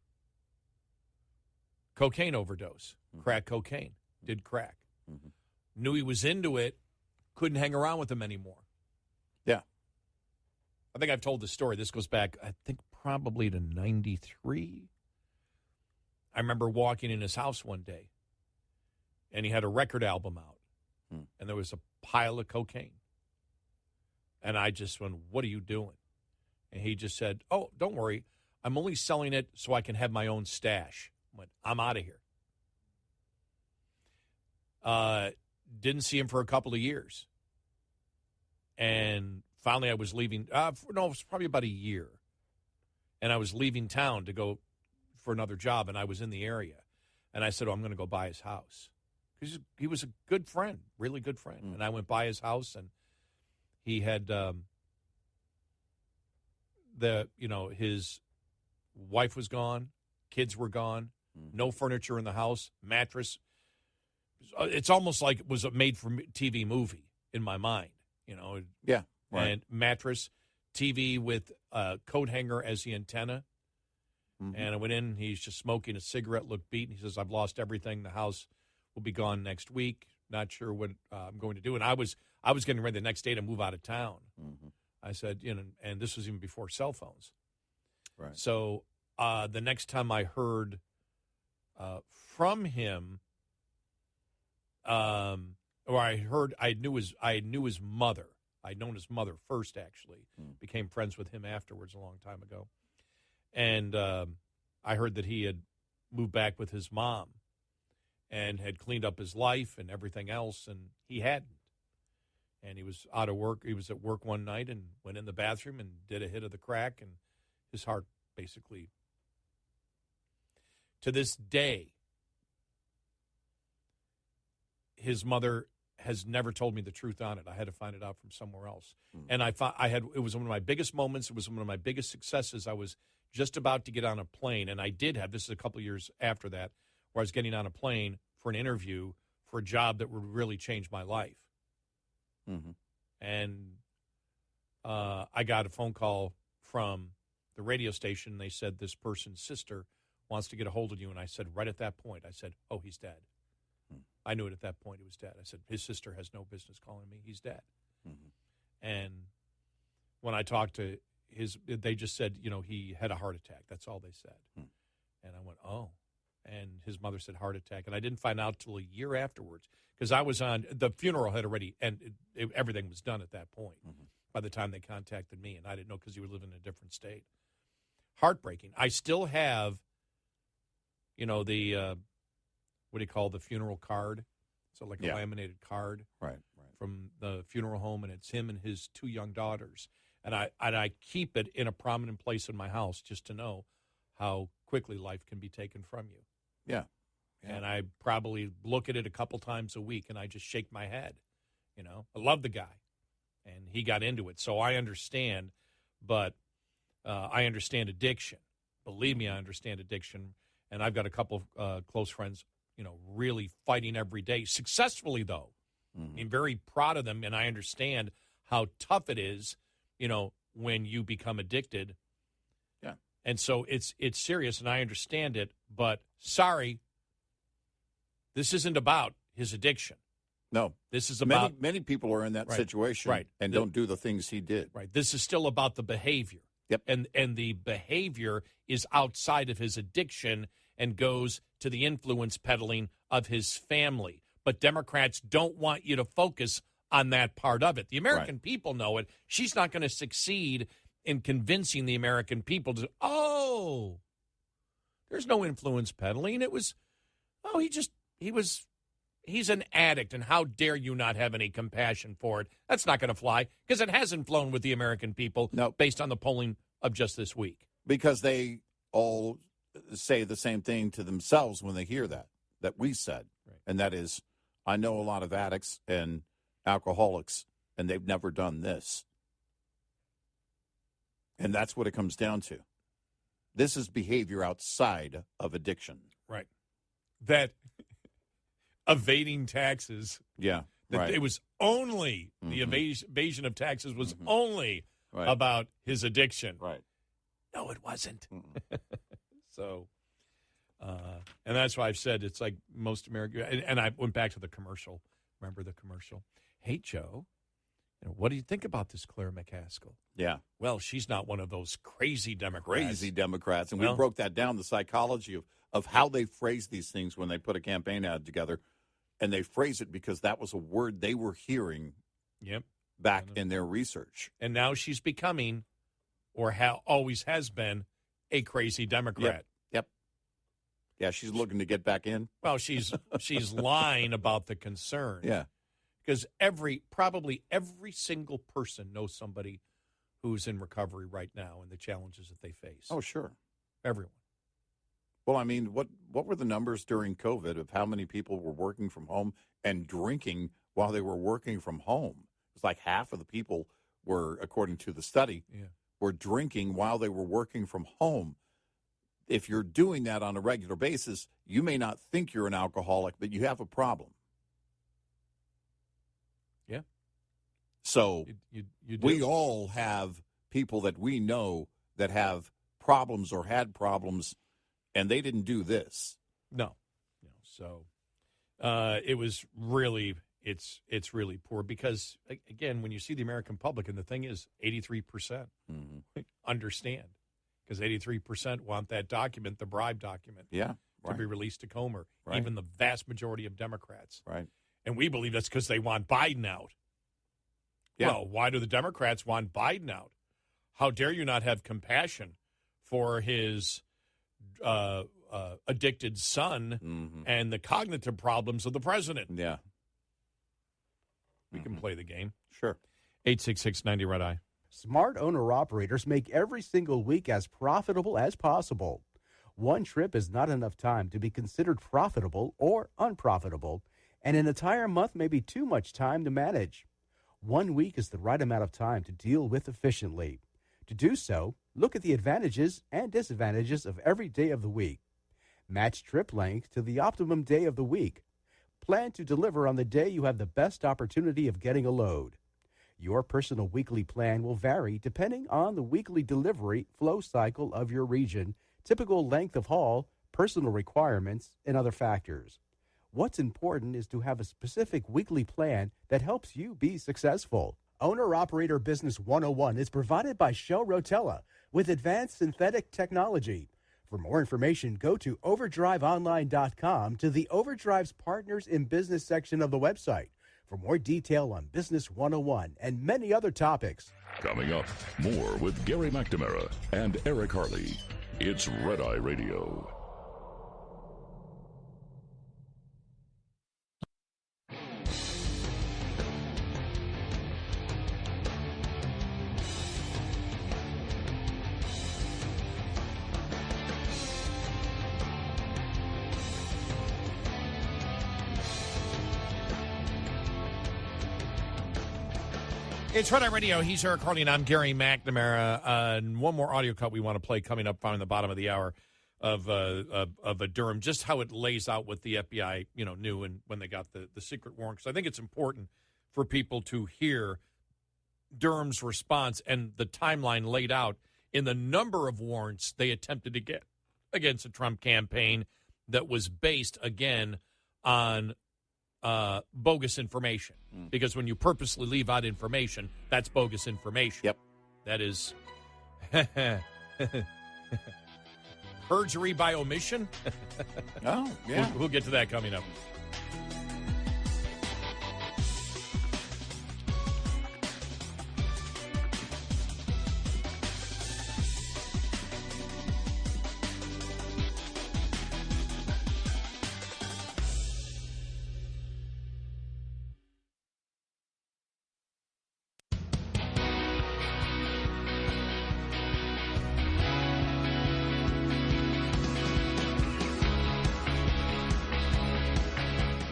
Speaker 3: cocaine overdose, crack cocaine, did crack. Mm-hmm. Knew he was into it, couldn't hang around with him anymore.
Speaker 2: Yeah.
Speaker 3: I think I've told this story. This goes back, I think, probably to 93. I remember walking in his house one day, and he had a record album out. And there was a pile of cocaine. And I just went, what are you doing? And he just said, oh, don't worry. I'm only selling it so I can have my own stash. I went, I'm out of here. Didn't see him for a couple of years. And finally I was leaving. It was probably about a year. And I was leaving town to go for another job, and I was in the area. And I said, I'm going to go by his house. He was a good friend, really good friend. And I went by his house, and he had his wife was gone, kids were gone, no furniture in the house, mattress. It's almost like it was a made-for-TV movie in my mind,
Speaker 2: Yeah, right.
Speaker 3: And mattress, TV with a coat hanger as the antenna. Mm-hmm. And I went in, he's just smoking a cigarette, looked beaten. He says, I've lost everything. The house will be gone next week. Not sure what I'm going to do. And I was getting ready the next day to move out of town. Mm-hmm. I said, and this was even before cell phones.
Speaker 2: Right.
Speaker 3: So the next time I heard from him, I knew his mother. I'd known his mother first, actually. Became friends with him afterwards a long time ago. And I heard that he had moved back with his mom and had cleaned up his life and everything else, and he hadn't. And he was out of work. He was at work one night and went in the bathroom and did a hit of the crack, and his heart basically. To this day, his mother has never told me the truth on it. I had to find it out from somewhere else. And it was one of my biggest moments. It was one of my biggest successes. I was just about to get on a plane, and I did have, this is a couple of years after that, where I was getting on a plane for an interview for a job that would really change my life. Mm-hmm. And I got a phone call from the radio station. They said, this person's sister wants to get a hold of you. And I said, right at that point, I said, oh, he's dead. I knew it at that point he was dead. I said, his sister has no business calling me. He's dead. Mm-hmm. And when I talked to they just said, he had a heart attack. That's all they said. And I went, oh. And his mother said heart attack. And I didn't find out till a year afterwards because I was on, the funeral had already, and everything was done at that point by the time they contacted me. And I didn't know because he was living in a different state. Heartbreaking. I still have, the, what do you call the funeral card? So like a laminated card
Speaker 2: right.
Speaker 3: from the funeral home, and it's him and his two young daughters. And I keep it in a prominent place in my house just to know how quickly life can be taken from you.
Speaker 2: Yeah.
Speaker 3: And I probably look at it a couple times a week, and I just shake my head. I love the guy, and he got into it. So I understand, but I understand addiction. Believe me, I understand addiction. And I've got a couple of close friends, really fighting every day, successfully, though. Mm-hmm. I'm very proud of them, and I understand how tough it is, when you become addicted.
Speaker 2: Yeah.
Speaker 3: And so it's serious, and I understand it, but sorry, this isn't about his addiction.
Speaker 2: No.
Speaker 3: This is about...
Speaker 2: Many people are in that situation and don't do the things he did.
Speaker 3: Right. This is still about the behavior.
Speaker 2: Yep.
Speaker 3: And the behavior is outside of his addiction and goes to the influence peddling of his family. But Democrats don't want you to focus on that part of it. The American people know it. She's not going to succeed in convincing the American people to, there's no influence peddling. It was, he's an addict, and how dare you not have any compassion for it? That's not going to fly, because it hasn't flown with the American people based on the polling of just this week.
Speaker 2: Because they all say the same thing to themselves when they hear that we said. Right. And that is, I know a lot of addicts and alcoholics, and they've never done this. And that's what it comes down to. This is behavior outside of addiction.
Speaker 3: Right. That evading taxes.
Speaker 2: Yeah.
Speaker 3: That it was only the evasion of taxes was only about his addiction.
Speaker 2: Right.
Speaker 3: No, it wasn't. So, and that's why I've said it's like most American. And I went back to the commercial. Remember the commercial? Hey, Joe, what do you think about this Claire McCaskill?
Speaker 2: Yeah.
Speaker 3: Well, she's not one of those crazy Democrats.
Speaker 2: And we broke that down, the psychology of how they phrase these things when they put a campaign ad together. And they phrase it because that was a word they were hearing back in their research.
Speaker 3: And now she's becoming, or always has been, a crazy Democrat.
Speaker 2: Yep. Yeah, she's looking to get back in.
Speaker 3: Well, she's lying about the concern.
Speaker 2: Yeah.
Speaker 3: Because probably every single person knows somebody who's in recovery right now and the challenges that they face.
Speaker 2: Oh, sure.
Speaker 3: Everyone.
Speaker 2: Well, I mean, what were the numbers during COVID of how many people were working from home and drinking while they were working from home? It's like half of the people were, according to the study, were drinking while they were working from home. If you're doing that on a regular basis, you may not think you're an alcoholic, but you have a problem.
Speaker 3: Yeah.
Speaker 2: So
Speaker 3: you do.
Speaker 2: We all have people that we know that have problems or had problems, and they didn't do this.
Speaker 3: No. So it was really, it's really poor because, again, when you see the American public, and the thing is 83% understand, because 83% want that document, the bribe document, to be released to Comer, even the vast majority of Democrats.
Speaker 2: Right.
Speaker 3: And we believe that's because they want Biden out. Yeah. Well, why do the Democrats want Biden out? How dare you not have compassion for his addicted son and the cognitive problems of the president?
Speaker 2: Yeah.
Speaker 3: We can play the game.
Speaker 2: Sure.
Speaker 3: 866-90 Red Eye.
Speaker 5: Smart owner-operators make every single week as profitable as possible. One trip is not enough time to be considered profitable or unprofitable, and an entire month may be too much time to manage. 1 week is the right amount of time to deal with efficiently. To do so, look at the advantages and disadvantages of every day of the week. Match trip length to the optimum day of the week. Plan to deliver on the day you have the best opportunity of getting a load. Your personal weekly plan will vary depending on the weekly delivery flow cycle of your region, typical length of haul, personal requirements, and other factors. What's important is to have a specific weekly plan that helps you be successful. Owner-Operator Business 101 is provided by Shell Rotella with advanced synthetic technology. For more information, go to overdriveonline.com to the Overdrive's Partners in Business section of the website for more detail on Business 101 and many other topics.
Speaker 1: Coming up, more with Gary McNamara and Eric Harley. It's Red Eye Radio.
Speaker 3: It's Red Eye Radio. He's Eric Harley, and I'm Gary McNamara. And one more audio cut we want to play coming up on the bottom of the hour of a Durham, just how it lays out what the FBI, knew and when they got the secret warrant. Because I think it's important for people to hear Durham's response and the timeline laid out in the number of warrants they attempted to get against the Trump campaign that was based, again, on bogus information. Because when you purposely leave out information, that's bogus information.
Speaker 2: Yep.
Speaker 3: That is perjury by omission.
Speaker 2: Oh, yeah.
Speaker 3: We'll get to that coming up.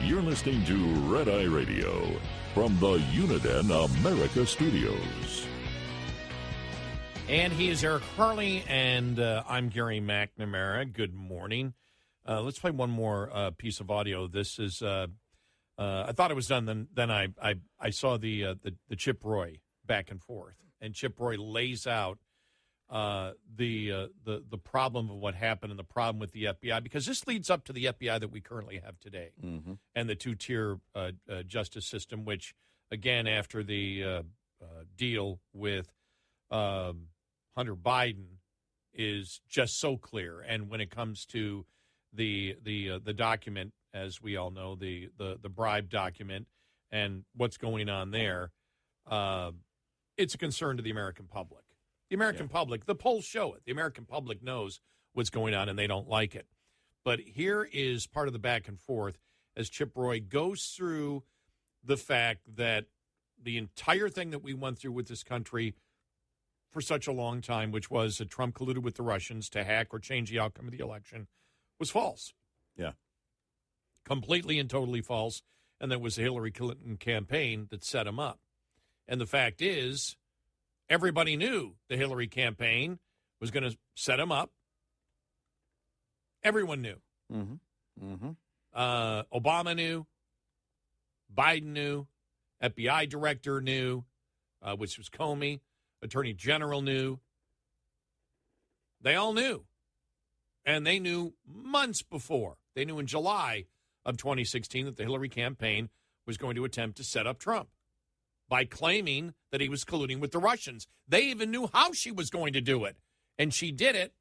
Speaker 1: You're listening to Red Eye Radio from the Uniden America Studios.
Speaker 3: And he is Eric Harley, and I'm Gary McNamara. Good morning. Let's play one more piece of audio. This is, I thought it was done, then I saw the Chip Roy back and forth. And Chip Roy lays out the problem of what happened and the problem with the FBI, because this leads up to the FBI that we currently have today, and the two-tier justice system, which, again, after the deal with Hunter Biden is just so clear. And when it comes to the document, as we all know, the bribe document and what's going on there, it's a concern to the American public. The American public, the polls show it. The American public knows what's going on, and they don't like it. But here is part of the back and forth as Chip Roy goes through the fact that the entire thing that we went through with this country for such a long time, which was that Trump colluded with the Russians to hack or change the outcome of the election, was false.
Speaker 2: Yeah.
Speaker 3: Completely and totally false. And that was the Hillary Clinton campaign that set him up. And the fact is, everybody knew the Hillary campaign was going to set him up. Everyone knew. Obama knew. Biden knew. FBI director knew, which was Comey. Attorney General knew. They all knew. And they knew months before. They knew in July of 2016 that the Hillary campaign was going to attempt to set up Trump by claiming that he was colluding with the Russians. They even knew how she was going to do it. And she did it.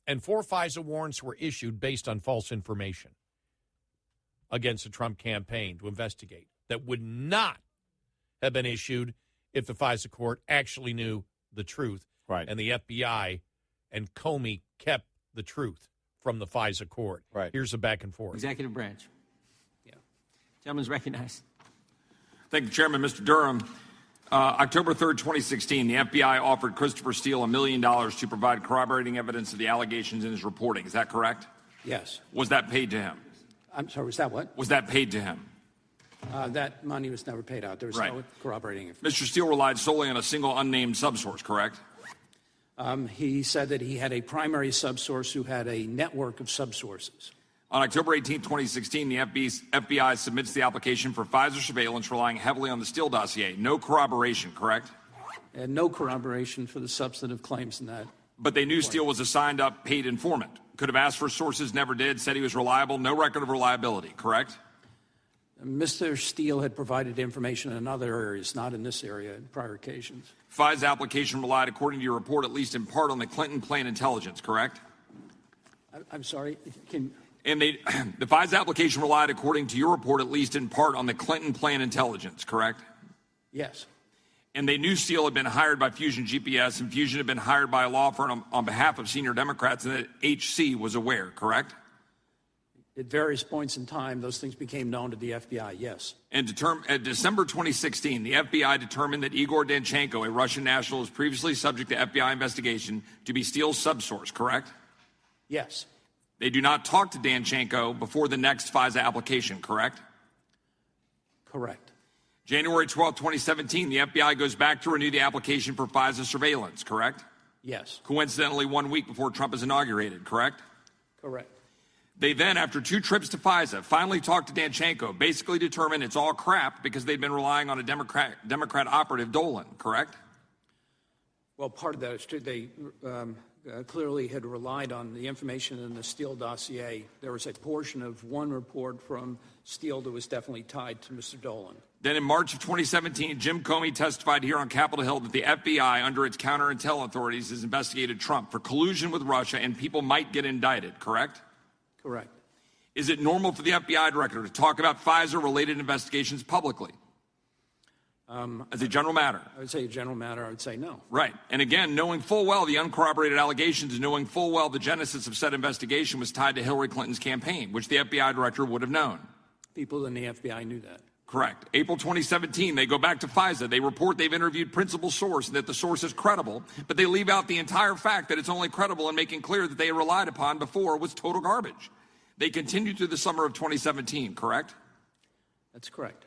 Speaker 3: And 4 FISA warrants were issued based on false information against the Trump campaign to investigate that would not have been issued if the FISA court actually knew the truth.
Speaker 2: Right.
Speaker 3: And the FBI and Comey kept the truth from the FISA court.
Speaker 2: Right.
Speaker 3: Here's the back and forth.
Speaker 8: Executive branch. Yeah. Gentleman's recognized.
Speaker 9: Thank you, Chairman. Mr. Durham, October 3rd, 2016, the FBI offered Christopher Steele $1 million to provide corroborating evidence of the allegations in his reporting. Is that correct?
Speaker 4: Yes.
Speaker 9: Was that paid to him?
Speaker 4: I'm sorry, was that what?
Speaker 9: Was that paid to him?
Speaker 4: That money was never paid out. There was no corroborating information.
Speaker 9: Mr. Steele relied solely on a single unnamed subsource, correct?
Speaker 4: He said that he had a primary subsource who had a network of subsources.
Speaker 9: On October 18, 2016, the FBI submits the application for FISA surveillance relying heavily on the Steele dossier. No corroboration, correct?
Speaker 4: And no corroboration for the substantive claims in that.
Speaker 9: But they knew Steele was a signed-up paid informant. Could have asked for sources, never did, said he was reliable. No record of reliability, correct?
Speaker 4: Mr. Steele had provided information in other areas, not in this area, in prior occasions.
Speaker 9: FISA application relied, according to your report, at least in part on the Clinton plan intelligence, correct?
Speaker 4: I'm sorry?
Speaker 9: And the FISA application relied, according to your report, at least in part on the Clinton plan intelligence, correct?
Speaker 4: Yes.
Speaker 9: And they knew Steele had been hired by Fusion GPS, and Fusion had been hired by a law firm on behalf of senior Democrats, and that HC was aware, correct?
Speaker 4: At various points in time, those things became known to the FBI, yes.
Speaker 9: And at December 2016, the FBI determined that Igor Danchenko, a Russian national, was previously subject to FBI investigation to be Steele's subsource, correct?
Speaker 4: Yes.
Speaker 9: They do not talk to Danchenko before the next FISA application, correct?
Speaker 4: Correct.
Speaker 9: January 12, 2017, the FBI goes back to renew the application for FISA surveillance, correct?
Speaker 4: Yes.
Speaker 9: Coincidentally, 1 week before Trump is inaugurated, correct?
Speaker 4: Correct.
Speaker 9: They then, after 2 trips to FISA, finally talked to Danchenko, basically determined it's all crap because they'd been relying on a Democrat operative, Dolan, correct?
Speaker 4: Well, part of that is true. They clearly had relied on the information in the Steele dossier. There was a portion of one report from Steele that was definitely tied to Mr. Dolan.
Speaker 9: Then in March of 2017, Jim Comey testified here on Capitol Hill that the FBI, under its counterintel authorities, has investigated Trump for collusion with Russia and people might get indicted, correct?
Speaker 4: Correct.
Speaker 9: Is it normal for the FBI director to talk about FISA-related investigations publicly? As a general matter?
Speaker 4: I would say a general matter. I would say no.
Speaker 9: Right. And again, knowing full well the uncorroborated allegations, knowing full well the genesis of said investigation was tied to Hillary Clinton's campaign, which the FBI director would have known.
Speaker 4: People in the FBI knew that.
Speaker 9: Correct. April 2017, they go back to FISA. They report they've interviewed principal source and that the source is credible, but they leave out the entire fact that it's only credible and making clear that they relied upon before was total garbage. They continued through the summer of 2017, correct?
Speaker 4: That's correct.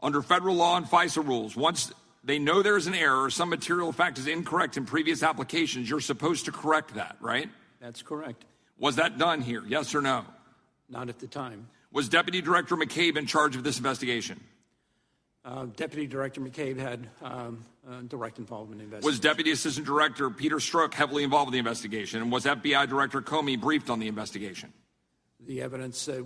Speaker 9: Under federal law and FISA rules, once they know there's an error or some material fact is incorrect in previous applications, you're supposed to correct that, right?
Speaker 4: That's correct.
Speaker 9: Was that done here, yes or no?
Speaker 4: Not at the time.
Speaker 9: Was Deputy Director McCabe in charge of this investigation?
Speaker 4: Deputy Director McCabe had direct involvement in the investigation.
Speaker 9: Was Deputy Assistant Director Peter Strzok heavily involved in the investigation? And was FBI Director Comey briefed on the investigation?
Speaker 4: The evidence that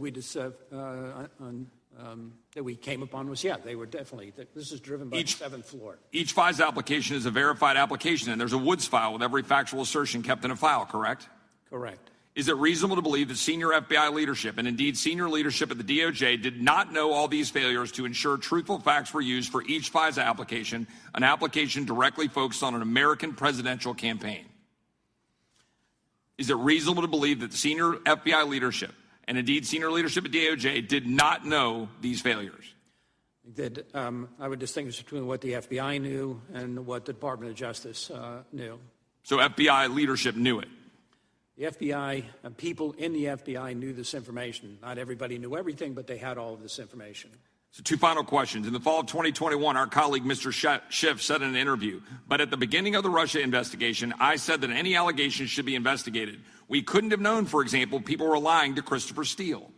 Speaker 4: we came upon was, they were definitely. This is driven by the 7th floor.
Speaker 9: Each FISA application is a verified application, and there's a Woods file with every factual assertion kept in a file, correct?
Speaker 4: Correct.
Speaker 9: Is it reasonable to believe that senior FBI leadership, and indeed senior leadership at the DOJ, did not know all these failures to ensure truthful facts were used for each FISA application, an application directly focused on an American presidential campaign? Is it reasonable to believe that the senior FBI leadership, and indeed senior leadership at DOJ, did not know these failures?
Speaker 4: I would distinguish between what the FBI knew and what the Department of Justice knew.
Speaker 9: So FBI leadership knew it?
Speaker 4: The FBI, people in the FBI knew this information. Not everybody knew everything, but they had all of this information.
Speaker 9: So 2 final questions. In the fall of 2021, our colleague, Mr. Schiff, said in an interview, but at the beginning of the Russia investigation, I said that any allegations should be investigated. We couldn't have known, for example, people were lying to Christopher Steele.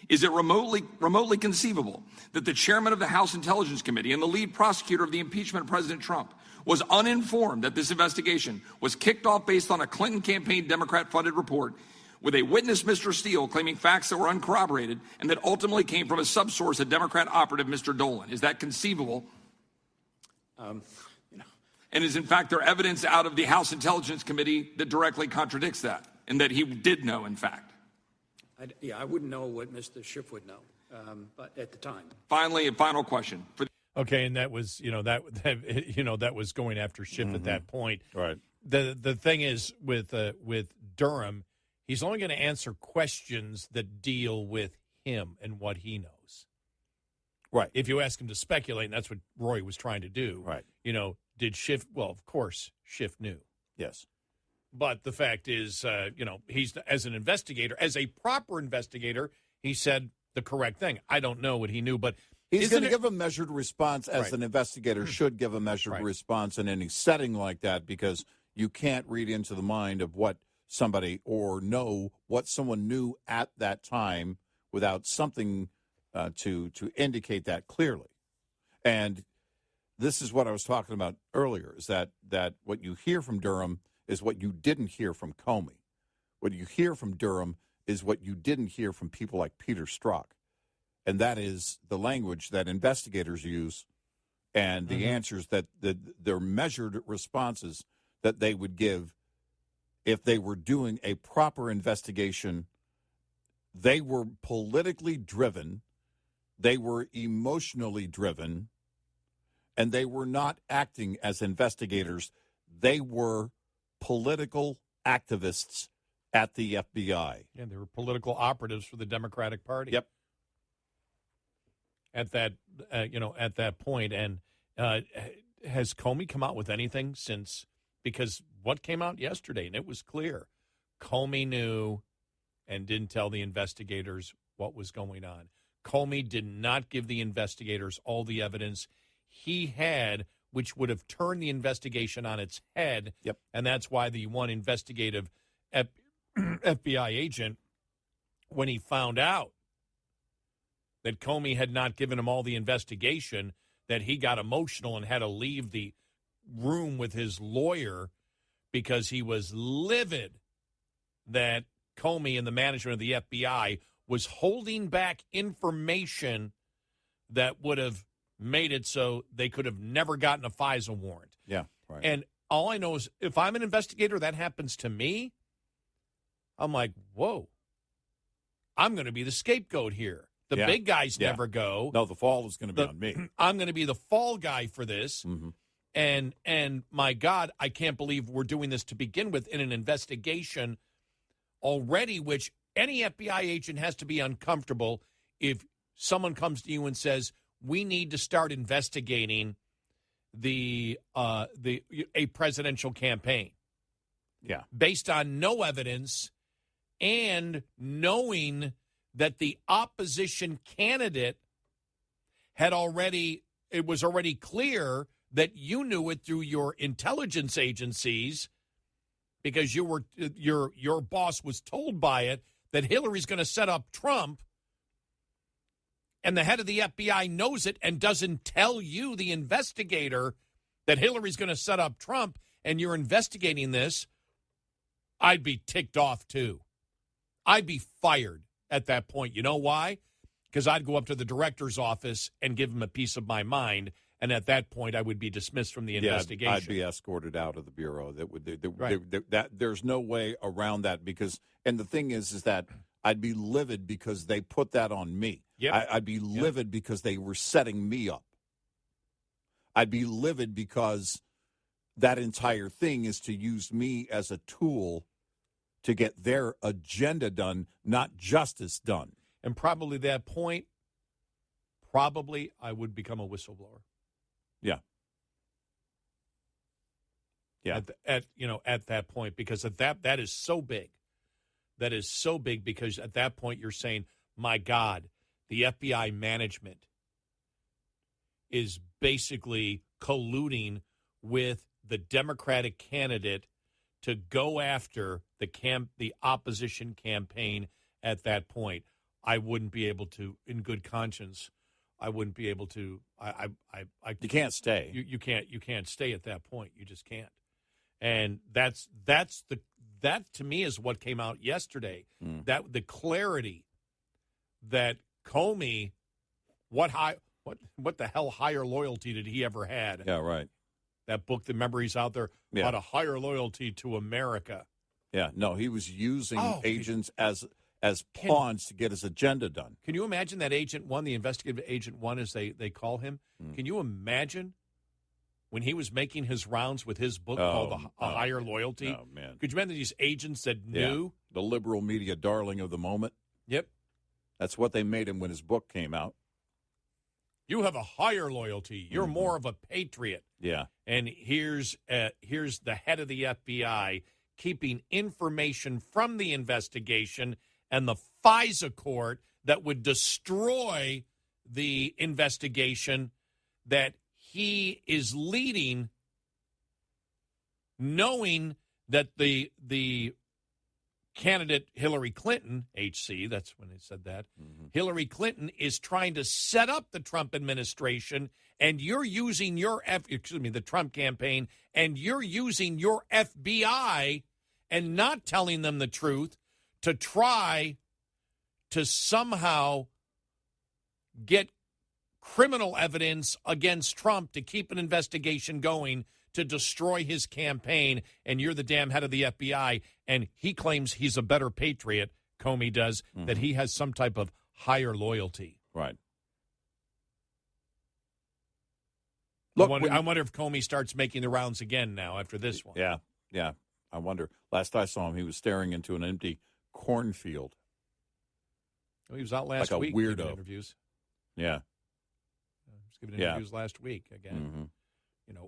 Speaker 9: Is it remotely conceivable that the chairman of the House Intelligence Committee and the lead prosecutor of the impeachment of President Trump was uninformed that this investigation was kicked off based on a Clinton campaign Democrat-funded report with a witness, Mr. Steele, claiming facts that were uncorroborated and that ultimately came from a subsource, a Democrat operative, Mr. Dolan? Is that conceivable? And is, in fact, there evidence out of the House Intelligence Committee that directly contradicts that and that he did know, in fact?
Speaker 4: I wouldn't know what Mr. Schiff would know, but at the time.
Speaker 9: Finally, a final question.
Speaker 3: Okay, and that was, that was going after Schiff at that point.
Speaker 2: Right.
Speaker 3: The thing is with Durham, he's only going to answer questions that deal with him and what he knows.
Speaker 2: Right.
Speaker 3: If you ask him to speculate, and that's what Roy was trying to do.
Speaker 2: Right.
Speaker 3: Did Schiff? Well, of course, Schiff knew.
Speaker 2: Yes.
Speaker 3: But the fact is, he's, as an investigator, as a proper investigator, he said the correct thing. I don't know what he knew, but
Speaker 2: he's going to give a measured response, as an investigator should give a measured response in any setting like that, because you can't read into the mind of what somebody or know what someone knew at that time without something to indicate that clearly. And this is what I was talking about earlier, is that what you hear from Durham is what you didn't hear from Comey. What you hear from Durham is what you didn't hear from people like Peter Strzok. And that is the language that investigators use and the answers that their measured responses that they would give if they were doing a proper investigation. They were politically driven, they were emotionally driven, and they were not acting as investigators. They were political activists at the FBI.
Speaker 3: Yeah, they were political operatives for the Democratic Party.
Speaker 2: Yep.
Speaker 3: At that point. And has Comey come out with anything since? Because what came out yesterday, and it was clear, Comey knew and didn't tell the investigators what was going on. Comey did not give the investigators all the evidence he had, which would have turned the investigation on its head.
Speaker 2: Yep.
Speaker 3: And that's why the one investigative FBI agent, when he found out that Comey had not given him all the investigation, that he got emotional and had to leave the room with his lawyer because he was livid that Comey and the management of the FBI was holding back information that would have made it so they could have never gotten a FISA warrant.
Speaker 2: Yeah, right.
Speaker 3: And all I know is if I'm an investigator, that happens to me, I'm like, whoa, I'm going to be the scapegoat here. The big guys never go.
Speaker 2: No, the fall is going to be on me.
Speaker 3: I'm going to be the fall guy for this.
Speaker 2: Mm-hmm.
Speaker 3: And my God, I can't believe we're doing this to begin with in an investigation already, which any FBI agent has to be uncomfortable if someone comes to you and says, we need to start investigating a presidential campaign.
Speaker 2: Yeah.
Speaker 3: Based on no evidence and knowing that the opposition candidate it was already clear that you knew it through your intelligence agencies because your boss was told by it that Hillary's going to set up Trump, and the head of the FBI knows it and doesn't tell you, the investigator, that Hillary's going to set up Trump, and you're investigating this, I'd be ticked off too. I'd be fired at that point. You know why? Because I'd go up to the director's office and give him a piece of my mind, and at that point I would be dismissed from the investigation.
Speaker 2: I'd be escorted out of the bureau.
Speaker 3: Right.
Speaker 2: There's no way around that because, and the thing is that I'd be livid because they put that on me.
Speaker 3: Yep.
Speaker 2: I'd be livid because they were setting me up. I'd be livid because that entire thing is to use me as a tool to get their agenda done, not justice done.
Speaker 3: And probably that point, I would become a whistleblower.
Speaker 2: Yeah. Yeah.
Speaker 3: At that point, because that is so big. That is so big because at that point you're saying, my God, the FBI management is basically colluding with the Democratic candidate to go after the opposition campaign. At that point, I wouldn't be able to, in good conscience, I wouldn't be able to.
Speaker 2: You can't stay.
Speaker 3: You can't stay at that point. You just can't. And that to me is what came out yesterday. That the clarity that Comey, what the hell higher loyalty did he ever had?
Speaker 2: Yeah, right.
Speaker 3: That book, the memories out there, about a higher loyalty to America.
Speaker 2: Yeah, no, he was using agents as pawns to get his agenda done.
Speaker 3: Can you imagine that Agent 1, the investigative Agent 1, as they call him? Can you imagine when he was making his rounds with his book called A Higher Loyalty?
Speaker 2: Oh, man.
Speaker 3: Could you imagine these agents that knew?
Speaker 2: The liberal media darling of the moment.
Speaker 3: Yep.
Speaker 2: That's what they made him when his book came out.
Speaker 3: You have a higher loyalty. You're more of a patriot.
Speaker 2: Yeah.
Speaker 3: And here's the head of the FBI keeping information from the investigation and the FISA court that would destroy the investigation that he is leading, knowing that the candidate Hillary Clinton, HC, that's when he said that, Hillary Clinton is trying to set up the Trump administration, and you're using the Trump campaign, and you're using your FBI and not telling them the truth to try to somehow get criminal evidence against Trump to keep an investigation going to destroy his campaign, and you're the damn head of the FBI, and he claims he's a better patriot, Comey does, that he has some type of higher loyalty.
Speaker 2: Right.
Speaker 3: Look, I wonder if Comey starts making the rounds again now after this one.
Speaker 2: Yeah. I wonder. Last I saw him, he was staring into an empty cornfield.
Speaker 3: Well, he was out last
Speaker 2: like
Speaker 3: week
Speaker 2: a weirdo.
Speaker 3: giving interviews.
Speaker 2: Yeah.
Speaker 3: He was giving interviews last week again.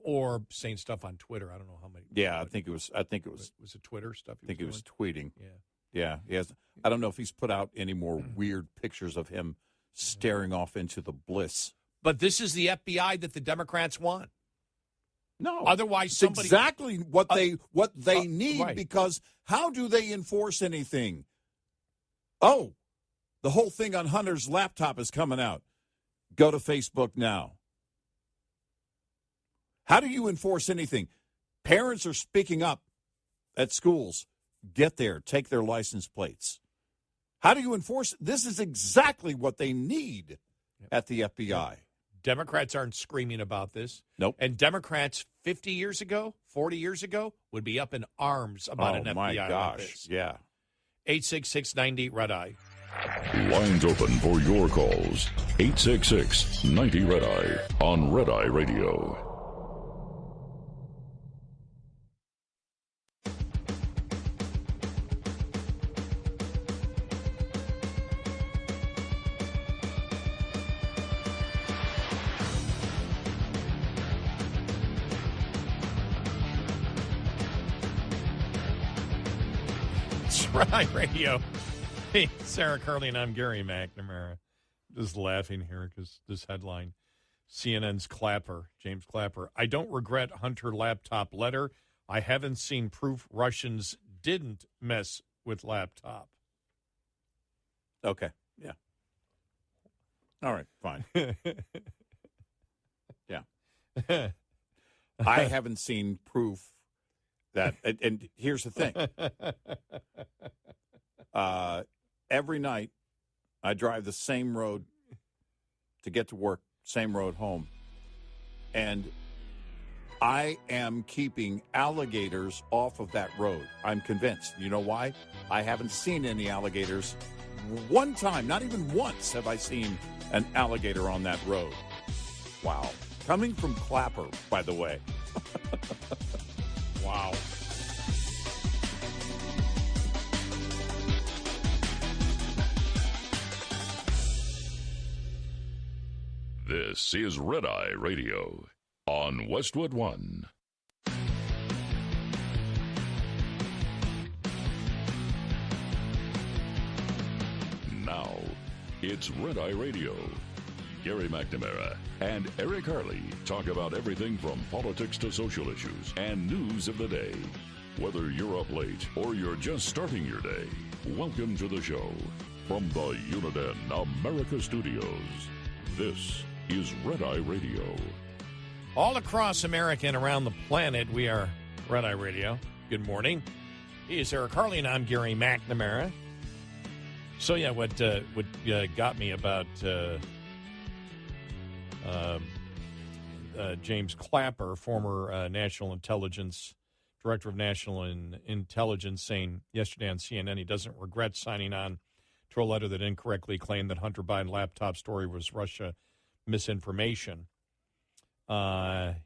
Speaker 3: Or saying stuff on Twitter. I don't know how many.
Speaker 2: Yeah, I think it was.
Speaker 3: Was it Twitter stuff?
Speaker 2: I think it was tweeting.
Speaker 3: Yeah.
Speaker 2: He has. I don't know if he's put out any more weird pictures of him staring off into the bliss.
Speaker 3: But this is the FBI that the Democrats want.
Speaker 2: No.
Speaker 3: Otherwise,
Speaker 2: it's
Speaker 3: somebody
Speaker 2: exactly what they need,
Speaker 3: right.
Speaker 2: because how do they enforce anything? Oh, the whole thing on Hunter's laptop is coming out. Go to Facebook now. How do you enforce anything? Parents are speaking up at schools. Get there. Take their license plates. How do you enforce? This is exactly what they need at the FBI.
Speaker 3: Democrats aren't screaming about this.
Speaker 2: Nope.
Speaker 3: And Democrats 50 years ago, 40 years ago, would be up in arms about an FBI
Speaker 2: my gosh.
Speaker 3: like this.
Speaker 2: Yeah.
Speaker 3: 866-90-RED-EYE.
Speaker 1: Lines open for your calls. 866-90-RED-EYE on Red Eye Radio.
Speaker 3: It's Red Eye Radio. Hey, Sarah Carly and I'm Gary McNamara. Just laughing here because this headline, CNN's Clapper, James Clapper. I don't regret Hunter laptop letter. I haven't seen proof Russians didn't mess with laptop.
Speaker 2: Okay. Yeah. All right. Fine. Yeah. I haven't seen proof that, and here's the thing. Every night I drive the same road to get to work, same road home. And I am keeping alligators off of that road. I'm convinced. You know why? I haven't seen any alligators. One time, not even once, have I seen an alligator on that road. Wow. Coming from Clapper, by the way.
Speaker 3: Wow.
Speaker 1: This is Red Eye Radio on Westwood One. Now, it's Red Eye Radio. Gary McNamara and Eric Harley talk about everything from politics to social issues and news of the day. Whether you're up late or you're just starting your day, welcome to the show. From the Uniden America Studios, this is Red Eye Radio.
Speaker 3: All across America and around the planet, we are Red Eye Radio. Good morning. He is Eric Harley, and I'm Gary McNamara. So, yeah, what got me about James Clapper, former National Intelligence, Director of National Intelligence, saying yesterday on CNN he doesn't regret signing on to a letter that incorrectly claimed that Hunter Biden laptop story was Russia misinformation.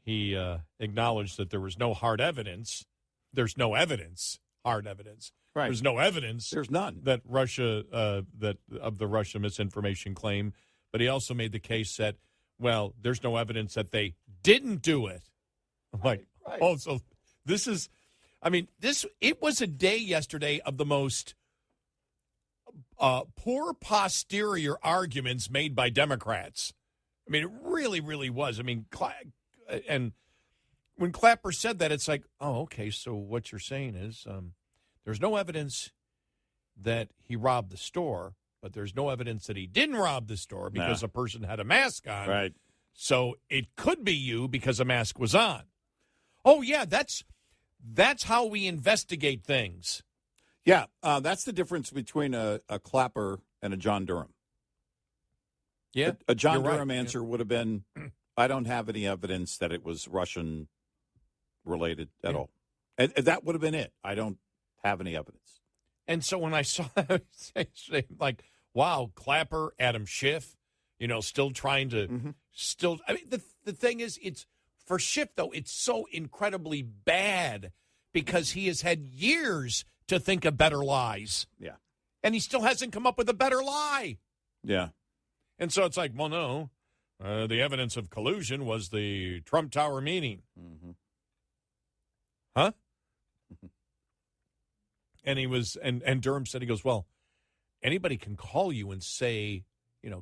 Speaker 3: He acknowledged that there was no hard evidence. There's no evidence, hard evidence.
Speaker 2: Right.
Speaker 3: There's no evidence.
Speaker 2: There's none.
Speaker 3: That Russia, that of the Russia misinformation claim. But he also made the case that, well, there's no evidence that they didn't do it. Like,
Speaker 2: right.
Speaker 3: Oh, so this is, I mean, it was a day yesterday of the most poor posterior arguments made by Democrats. I mean, it really, really was. I mean, and when Clapper said that, it's like, oh, okay, so what you're saying is there's no evidence that he robbed the store, but there's no evidence that he didn't rob the store because a person had a mask on.
Speaker 2: Right.
Speaker 3: So it could be you because a mask was on. Oh, yeah, that's how we investigate things.
Speaker 2: Yeah, that's the difference between a Clapper and a John Durham.
Speaker 3: Yeah,
Speaker 2: a John Durham answer would have been, I don't have any evidence that it was Russian related at all. And that would have been it. I don't have any evidence.
Speaker 3: And so when I saw that, like, wow, Clapper, Adam Schiff, still trying to I mean, the thing is, it's for Schiff, though, it's so incredibly bad because he has had years to think of better lies.
Speaker 2: Yeah.
Speaker 3: And he still hasn't come up with a better lie.
Speaker 2: Yeah.
Speaker 3: And so it's like, well, no, the evidence of collusion was the Trump Tower meeting.
Speaker 2: Mm-hmm.
Speaker 3: Huh? And he was, and Durham said, he goes, well, anybody can call you and say,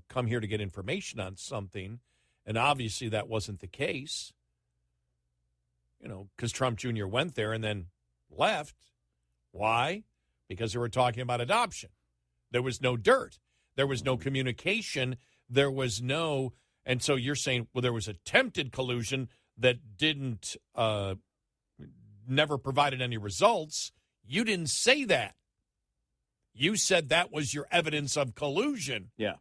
Speaker 3: come here to get information on something. And obviously that wasn't the case, because Trump Jr. went there and then left. Why? Because they were talking about adoption. There was no dirt. There was no communication. There was no, and so you're saying, well, there was attempted collusion that didn't, never provided any results. You didn't say that. You said that was your evidence of collusion.
Speaker 2: Yeah.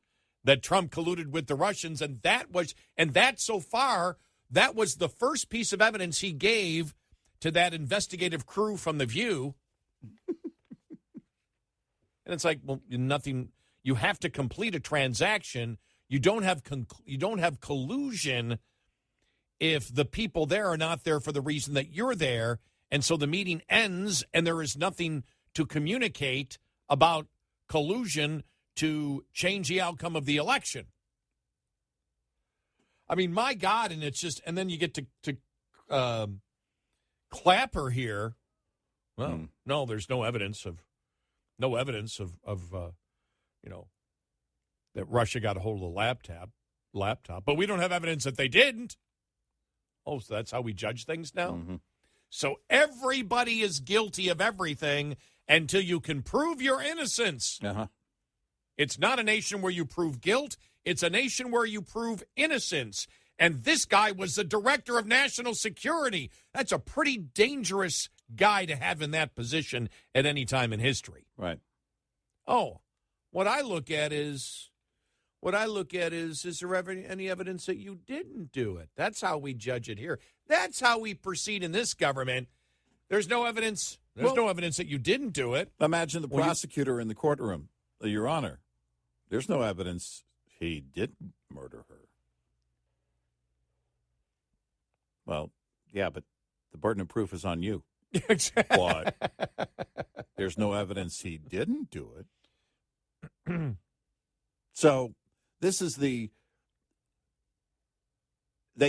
Speaker 3: That Trump colluded with the Russians, and that so far, that was the first piece of evidence he gave to that investigative crew from The View. And it's like, well, nothing. You have to complete a transaction. You don't have collusion if the people there are not there for the reason that you're there, and so the meeting ends and there is nothing to communicate about collusion to change the outcome of the election. I mean, my God, and it's just, and then you get to Clapper here. Well, no, there's no evidence of that Russia got a hold of the laptop, but we don't have evidence that they didn't. Oh, so that's how we judge things now? Mm-hmm. So everybody is guilty of everything until you can prove your innocence.
Speaker 2: Uh-huh.
Speaker 3: It's not a nation where you prove guilt. It's a nation where you prove innocence. And this guy was the director of national security. That's a pretty dangerous guy to have in that position at any time in history.
Speaker 2: Right.
Speaker 3: Oh, what I look at is there ever any evidence that you didn't do it? That's how we judge it here. That's how we proceed in this government. There's no evidence. There's no evidence that you didn't do it.
Speaker 2: Imagine the prosecutor in the courtroom. Your Honor, there's no evidence he didn't murder her. Well, yeah, but the burden of proof is on you. But there's no evidence he didn't do it. So this is they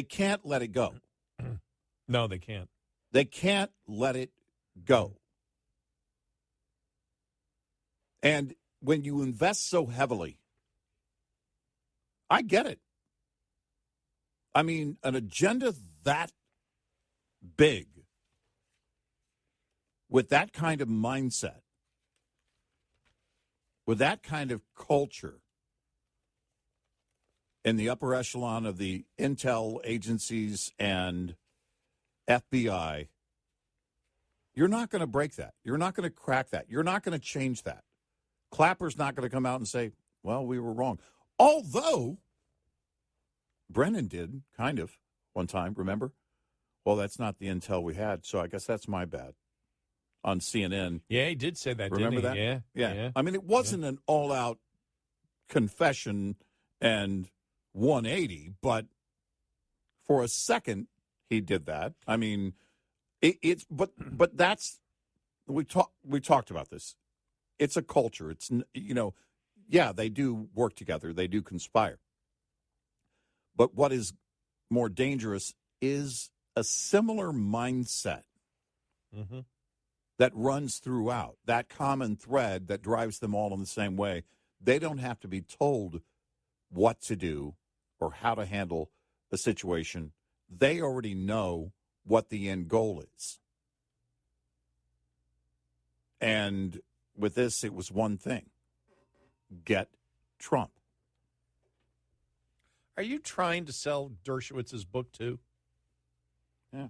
Speaker 2: can't let it go.
Speaker 3: No, they can't.
Speaker 2: They can't let it go. And when you invest so heavily, I get it. I mean, an agenda that big with that kind of mindset, with that kind of culture in the upper echelon of the intel agencies and FBI, you're not going to break that. You're not going to crack that. You're not going to change that. Clapper's not going to come out and say, well, we were wrong. Although Brennan did, kind of, one time, remember? Well, that's not the intel we had, so I guess that's my bad. On CNN.
Speaker 3: Yeah, he did say that,
Speaker 2: remember
Speaker 3: didn't he?
Speaker 2: That?
Speaker 3: Yeah.
Speaker 2: I mean, it wasn't an all-out confession and 180, but for a second he did that. I mean, but that's we talked about this. It's a culture. It's they do work together. They do conspire. But what is more dangerous is a similar mindset that runs throughout, that common thread that drives them all in the same way. They don't have to be told what to do or how to handle the situation. They already know what the end goal is. And with this, it was one thing. Get Trump.
Speaker 3: Are you trying to sell Dershowitz's book, too?
Speaker 2: Yeah.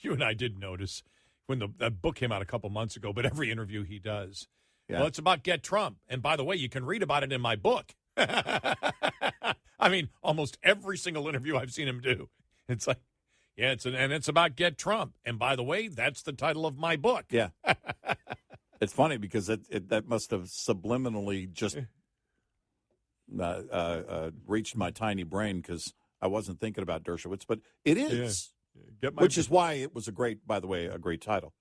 Speaker 3: You and I did notice when that book came out a couple months ago, but every interview he does. Yeah. Well, it's about Get Trump. And by the way, you can read about it in my book. I mean, almost every single interview I've seen him do. It's like, yeah, it's about Get Trump. And by the way, that's the title of my book.
Speaker 2: Yeah. It's funny because that must have subliminally just reached my tiny brain because I wasn't thinking about Dershowitz, but it is. Yeah. Which is why it was a great title.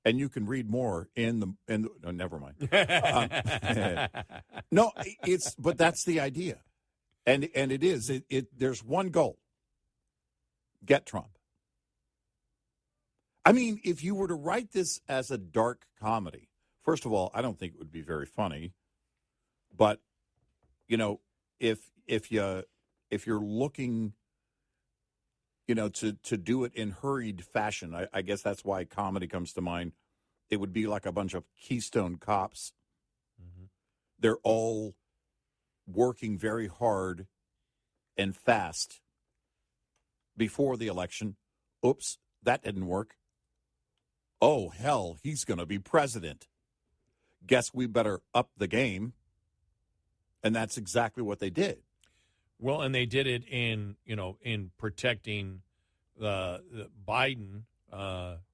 Speaker 2: And you can read more in the no, never mind. No, but that's the idea. And it is. There's one goal. Get Trump. I mean, if you were to write this as a dark comedy, first of all, I don't think it would be very funny. But, if you're looking, to do it in hurried fashion, I guess that's why comedy comes to mind. It would be like a bunch of Keystone cops. Mm-hmm. They're all working very hard and fast before the election. Oops, that didn't work. Oh, hell, he's going to be president. Guess we better up the game. And that's exactly what they did.
Speaker 3: Well, and they did it in protecting the Biden,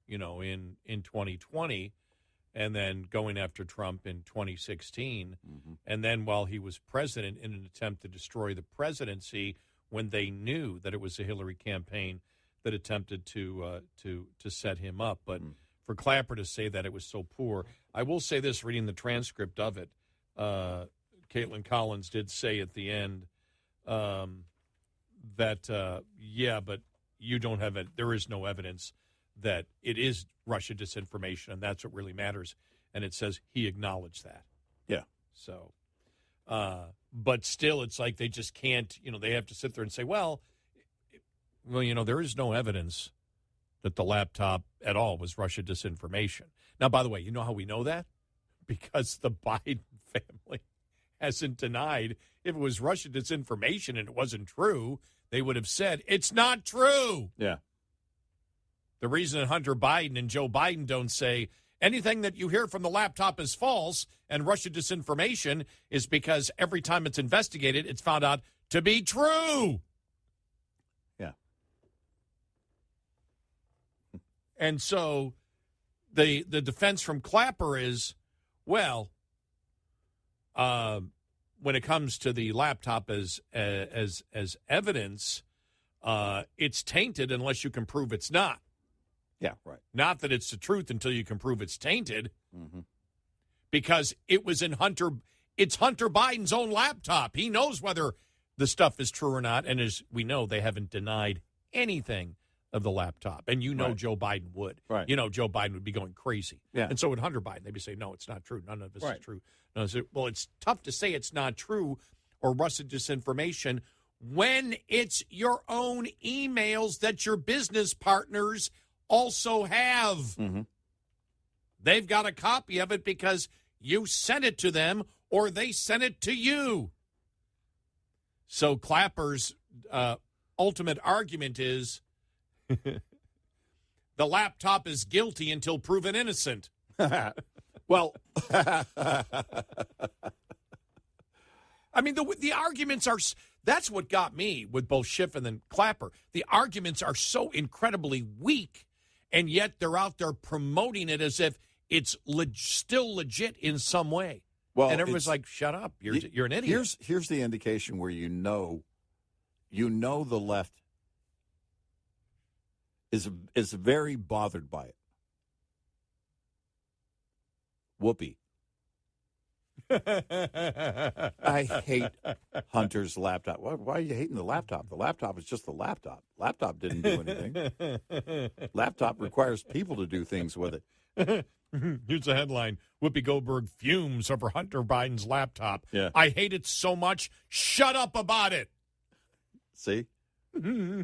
Speaker 3: in 2020, and then going after Trump in 2016. Mm-hmm. And then while he was president, in an attempt to destroy the presidency, when they knew that it was a Hillary campaign that attempted to set him up. But for Clapper to say that it was so poor, I will say this, reading the transcript of it, Caitlin Collins did say at the end that, but you don't have it. There is no evidence that it is Russia disinformation, and that's what really matters. And it says he acknowledged that.
Speaker 2: Yeah.
Speaker 3: So, but still, it's like they just can't, they have to sit there and say, well, there is no evidence that the laptop at all was Russia disinformation. Now, by the way, you know how we know that? Because the Biden family hasn't denied if it was Russia disinformation and it wasn't true, they would have said, it's not true.
Speaker 2: Yeah.
Speaker 3: The reason Hunter Biden and Joe Biden don't say anything that you hear from the laptop is false and Russia disinformation is because every time it's investigated, it's found out to be true.
Speaker 2: Yeah.
Speaker 3: And so the defense from Clapper is, well, when it comes to the laptop as evidence, it's tainted unless you can prove it's not.
Speaker 2: Yeah, right.
Speaker 3: Not that it's the truth until you can prove it's tainted, because it was it's Hunter Biden's own laptop. He knows whether the stuff is true or not, and as we know, they haven't denied anything of the laptop. And
Speaker 2: right.
Speaker 3: Joe Biden would.
Speaker 2: Right.
Speaker 3: Joe Biden would be going crazy.
Speaker 2: Yeah.
Speaker 3: And so would Hunter Biden. They'd be saying, no, it's not true. None of this
Speaker 2: right.
Speaker 3: is true. Well, it's tough to say it's not true or Russia disinformation when it's your own emails that your business partners also have.
Speaker 2: Mm-hmm.
Speaker 3: They've got a copy of it because you sent it to them or they sent it to you. So Clapper's ultimate argument is the laptop is guilty until proven innocent.
Speaker 2: Well,
Speaker 3: I mean, the arguments are, that's what got me with both Schiff and then Clapper. The arguments are so incredibly weak, and yet they're out there promoting it as if it's still legit in some way.
Speaker 2: Well,
Speaker 3: and everyone's like, shut up, you're an idiot.
Speaker 2: Here's the indication where you know the left is very bothered by it. Whoopi. I hate Hunter's laptop. Why are you hating the laptop? The laptop is just the laptop. Laptop didn't do anything. Laptop requires people to do things with it.
Speaker 3: Here's a headline. Whoopi Goldberg fumes over Hunter Biden's laptop.
Speaker 2: Yeah.
Speaker 3: I hate it so much. Shut up about it.
Speaker 2: See?
Speaker 3: The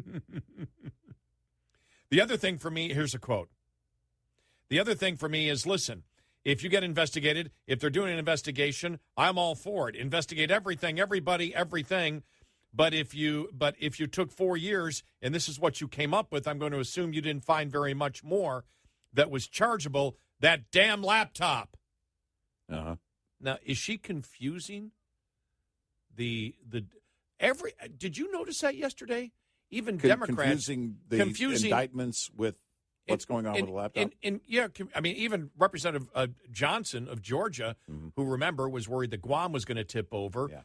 Speaker 3: other thing for me, here's a quote. The other thing for me is, listen, if you get investigated, if they're doing an investigation, I'm all for it. Investigate everything, everybody, everything. But if you took 4 years and this is what you came up with, I'm going to assume you didn't find very much more that was chargeable. That damn laptop.
Speaker 2: Uh-huh.
Speaker 3: Now, is she confusing did you notice that yesterday? Even Democrats
Speaker 2: confusing indictments with what's going on with the laptop.
Speaker 3: Even Representative Johnson of Georgia, who remember was worried that Guam was going to tip over,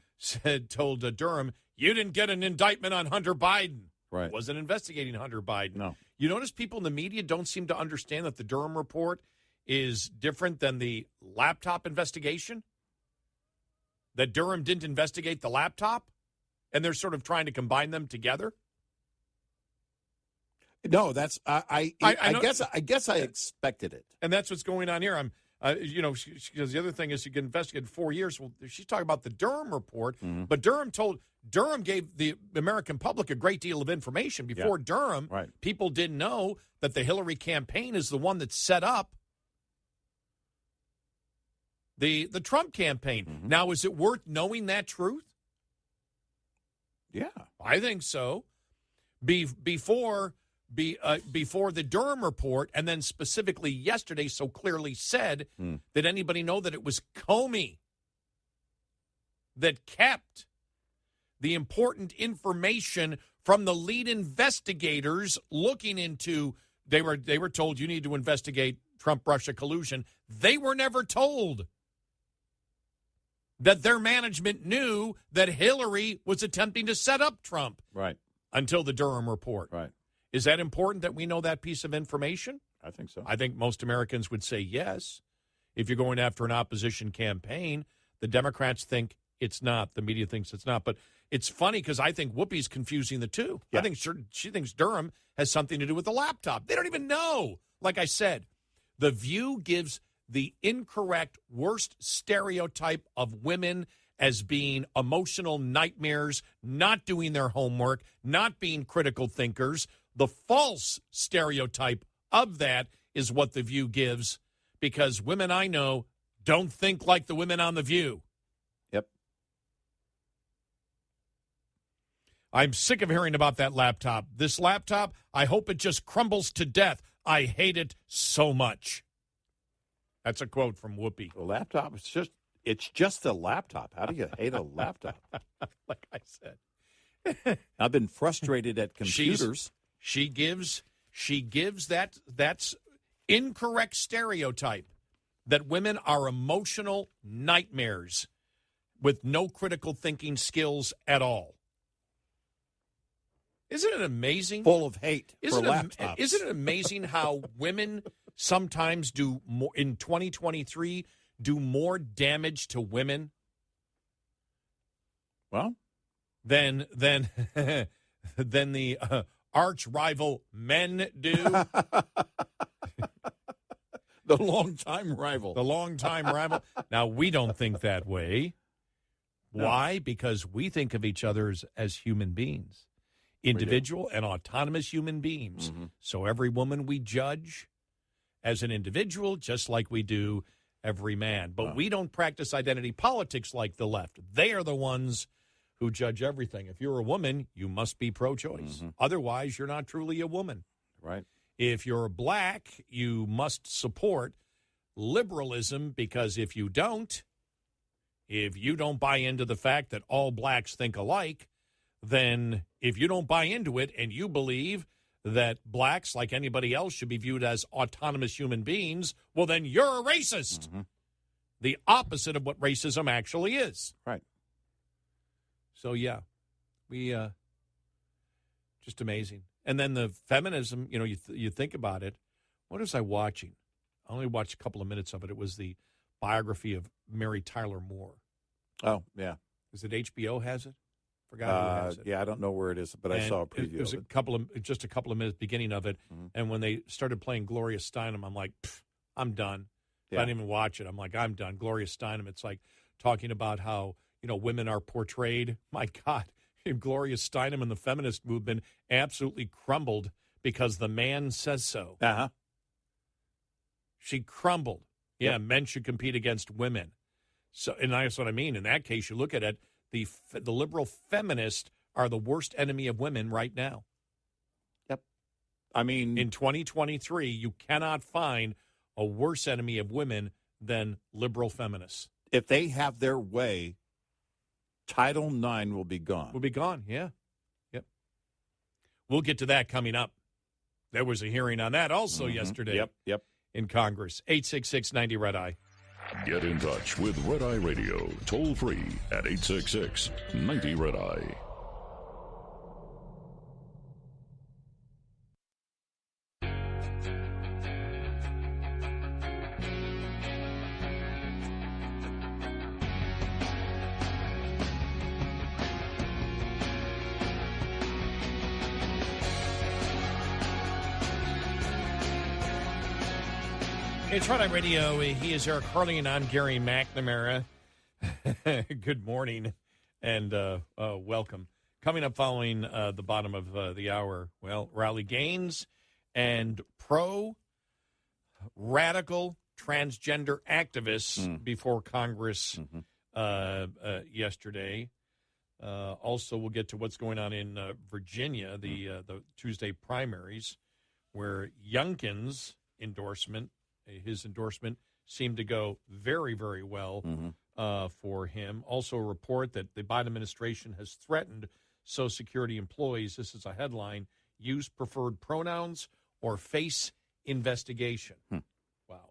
Speaker 3: told Durham, "You didn't get an indictment on Hunter Biden."
Speaker 2: Right.
Speaker 3: Wasn't investigating Hunter Biden.
Speaker 2: No.
Speaker 3: You notice people in the media don't seem to understand that the Durham report is different than the laptop investigation? That Durham didn't investigate the laptop? And they're sort of trying to combine them together?
Speaker 2: No, that's I guess I expected it.
Speaker 3: And that's what's going on here. Because the other thing is you can investigate 4 years. Well, she's talking about the Durham report, but Durham gave the American public a great deal of information. Before Durham, people didn't know that the Hillary campaign is the one that set up the Trump campaign. Now, is it worth knowing that truth?
Speaker 2: Yeah.
Speaker 3: I think so. Before the Durham report, and then specifically yesterday so clearly said, did anybody know that it was Comey that kept the important information from the lead investigators looking into, they were told you need to investigate Trump-Russia collusion. They were never told that their management knew that Hillary was attempting to set up Trump.
Speaker 2: Right.
Speaker 3: Until the Durham report.
Speaker 2: Right.
Speaker 3: Is that important that we know that piece of information?
Speaker 2: I think so.
Speaker 3: I think most Americans would say yes. If you're going after an opposition campaign, the Democrats think it's not. The media thinks it's not. But it's funny because I think Whoopi's confusing the two. Yeah. I think she thinks Durham has something to do with the laptop. They don't even know. Like I said, The View gives the incorrect, worst stereotype of women as being emotional nightmares, not doing their homework, not being critical thinkers. The false stereotype of that is what The View gives, because women I know don't think like the women on The View.
Speaker 2: Yep.
Speaker 3: I'm sick of hearing about that laptop. This laptop, I hope it just crumbles to death. I hate it so much. That's a quote from Whoopi.
Speaker 2: The laptop is it's just a laptop. How do you hate a laptop?
Speaker 3: Like I said.
Speaker 2: I've been frustrated at computers.
Speaker 3: She gives that's incorrect stereotype that women are emotional nightmares with no critical thinking skills at all. Isn't it amazing?
Speaker 2: Full of hate for laptops.
Speaker 3: Isn't it amazing how women sometimes do more in 2023? Do more damage to women than the arch rival men do.
Speaker 2: The longtime rival.
Speaker 3: The longtime rival. Now, we don't think that way.
Speaker 2: No.
Speaker 3: Why? Because we think of each other as human beings, individual and autonomous human beings. So every woman we judge as an individual, just like we do every man. But we don't practice identity politics like the left. They are the ones who judge everything. If you're a woman, you must be pro-choice. Otherwise, you're not truly a woman.
Speaker 2: Right.
Speaker 3: If you're black, you must support liberalism, because if you don't buy into the fact that all blacks think alike, then if you don't buy into it and you believe that blacks, like anybody else, should be viewed as autonomous human beings, well, then you're a racist. The opposite of what racism actually is.
Speaker 2: Right.
Speaker 3: So, yeah, we just amazing. And then the feminism, you think about it. What was I watching? I only watched a couple of minutes of it. It was the biography of Mary Tyler Moore.
Speaker 2: Oh, yeah.
Speaker 3: Is it HBO has it? Forgot who has it.
Speaker 2: Yeah, I don't know where it is, but I saw a preview.
Speaker 3: It was just a couple of minutes beginning of it, and when they started playing Gloria Steinem, I'm like, I'm done. Yeah. I didn't even watch it. I'm like, I'm done. Gloria Steinem. It's like talking about how women are portrayed. My God, Gloria Steinem and the feminist movement absolutely crumbled because the man says so. She crumbled. Yeah, men should compete against women. So, and that's what I mean. In that case, you look at it. The liberal feminists are the worst enemy of women right now.
Speaker 2: Yep. I mean,
Speaker 3: in 2023, you cannot find a worse enemy of women than liberal feminists.
Speaker 2: If they have their way, Title IX will be gone.
Speaker 3: Will be gone, yeah. Yep. We'll get to that coming up. There was a hearing on that also yesterday.
Speaker 2: Yep.
Speaker 3: In Congress. 866-90-RED-EYE.
Speaker 1: Get in touch with Red Eye Radio, toll free at 866-90-RED-EYE.
Speaker 3: It's Red Eye Radio. He is Eric Harley, and I'm Gary McNamara. Good morning and welcome. Coming up following the bottom of the hour, well, Riley Gaines and pro-radical transgender activists before Congress yesterday. Also, we'll get to what's going on in Virginia, the Tuesday primaries, where Youngkin's endorsement seemed to go very, very well for him. Also, a report that the Biden administration has threatened Social Security employees, this is a headline, use preferred pronouns or face investigation. Wow.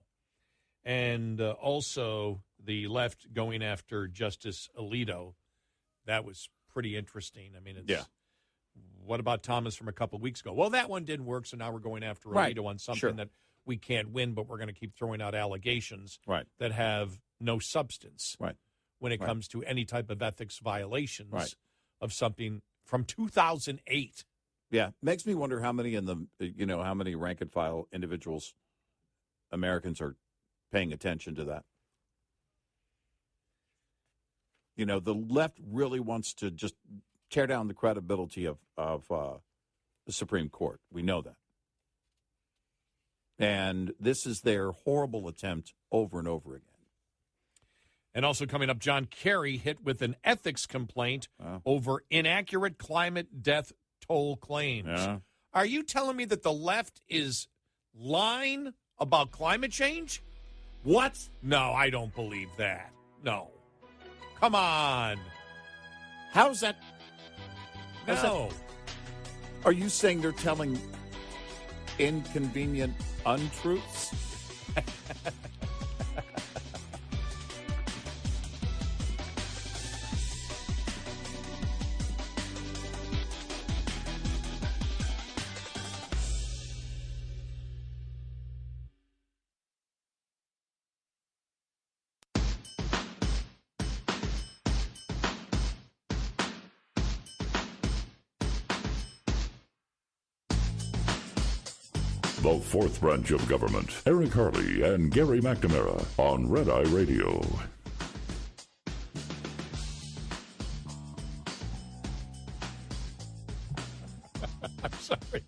Speaker 3: And also the left going after Justice Alito. That was pretty interesting. I mean, what about Thomas from a couple of weeks ago? Well, that one didn't work, so now we're going after Alito on something that we can't win, but we're going to keep throwing out allegations that have no substance when it comes to any type of ethics violations of something from 2008.
Speaker 2: Yeah, makes me wonder how many how many rank and file individuals, Americans, are paying attention to that. You know, the left really wants to just tear down the credibility of the Supreme Court. We know that. And this is their horrible attempt over and over again.
Speaker 3: And also coming up, John Kerry hit with an ethics complaint over inaccurate climate death toll claims. Yeah. Are you telling me that the left is lying about climate change? What? No, I don't believe that. No. Come on.
Speaker 2: How's that?
Speaker 3: No.
Speaker 2: Are you saying they're telling inconvenient untruths?
Speaker 1: The fourth branch of government. Eric Harley and Gary McNamara on Red Eye Radio.
Speaker 3: I'm sorry.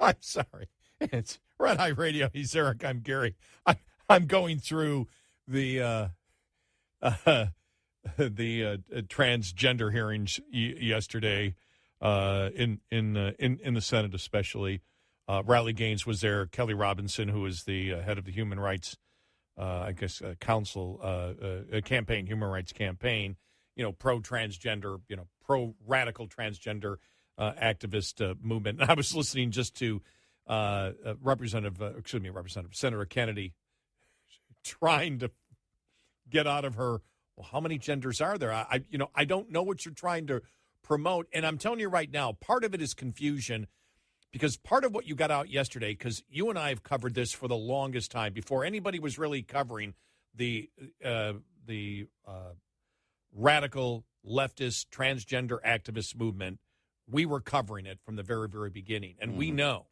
Speaker 3: I'm sorry. It's Red Eye Radio. He's Eric. I'm Gary. I'm going through the transgender hearings yesterday in the Senate, especially. Riley Gaines was there. Kelly Robinson, who is the head of the Human Rights, Council campaign, Human Rights campaign, pro-transgender, pro-radical transgender activist movement. And I was listening just to Senator Kennedy trying to get out of her, well, how many genders are there? I don't know what you're trying to promote. And I'm telling you right now, part of it is confusion. Because part of what you got out yesterday, because you and I have covered this for the longest time, before anybody was really covering the radical leftist transgender activist movement, we were covering it from the very, very beginning. And we know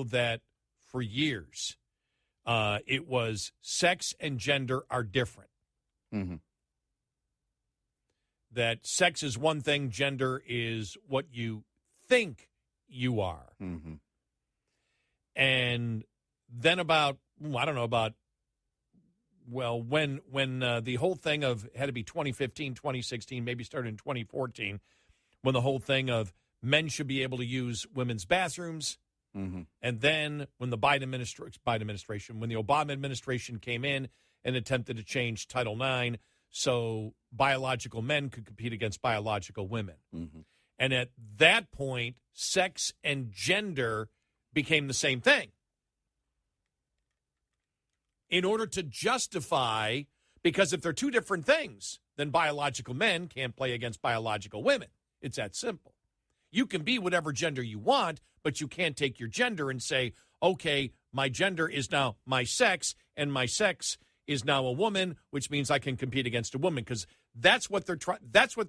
Speaker 3: that for years it was sex and gender are different. That sex is one thing, gender is what you think you are. And then when the whole thing of had to be 2015, 2016, maybe started in 2014, when the whole thing of men should be able to use women's bathrooms. And then when the when the Obama administration came in and attempted to change Title IX so biological men could compete against biological women. And at that point, sex and gender became the same thing. In order to justify, because if they're two different things, then biological men can't play against biological women. It's that simple. You can be whatever gender you want, but you can't take your gender and say, okay, my gender is now my sex, and my sex is now a woman, which means I can compete against a woman. Because that's what they're trying. That's what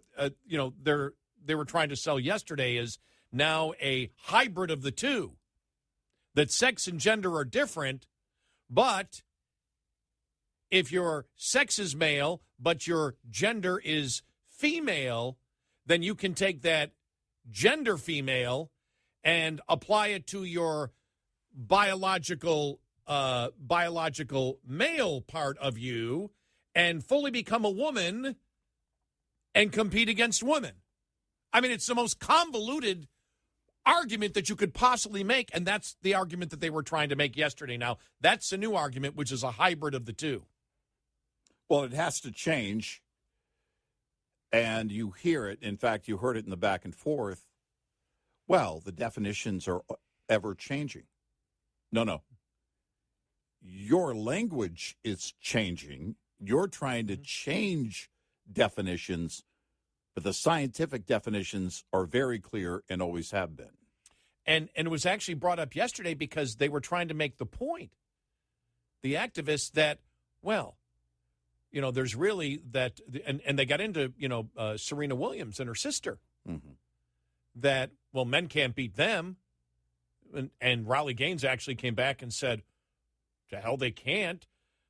Speaker 3: they were trying to sell yesterday is now a hybrid of the two. that sex and gender are different, but if your sex is male but your gender is female, then you can take that gender female and apply it to your biological male part of you and fully become a woman and compete against women. I mean, it's the most convoluted argument that you could possibly make, and that's the argument that they were trying to make yesterday. Now, that's a new argument, which is a hybrid of the two.
Speaker 2: Well, it has to change, and you hear it. In fact, you heard it in the back and forth. Well, the definitions are ever changing. No. Your language is changing. You're trying to change definitions, but the scientific definitions are very clear and always have been.
Speaker 3: And it was actually brought up yesterday because they were trying to make the point, the activists, that, well, you know, there's really that, and they got into, Serena Williams and her sister, that, well, men can't beat them. And Riley Gaines actually came back and said, to hell they can't.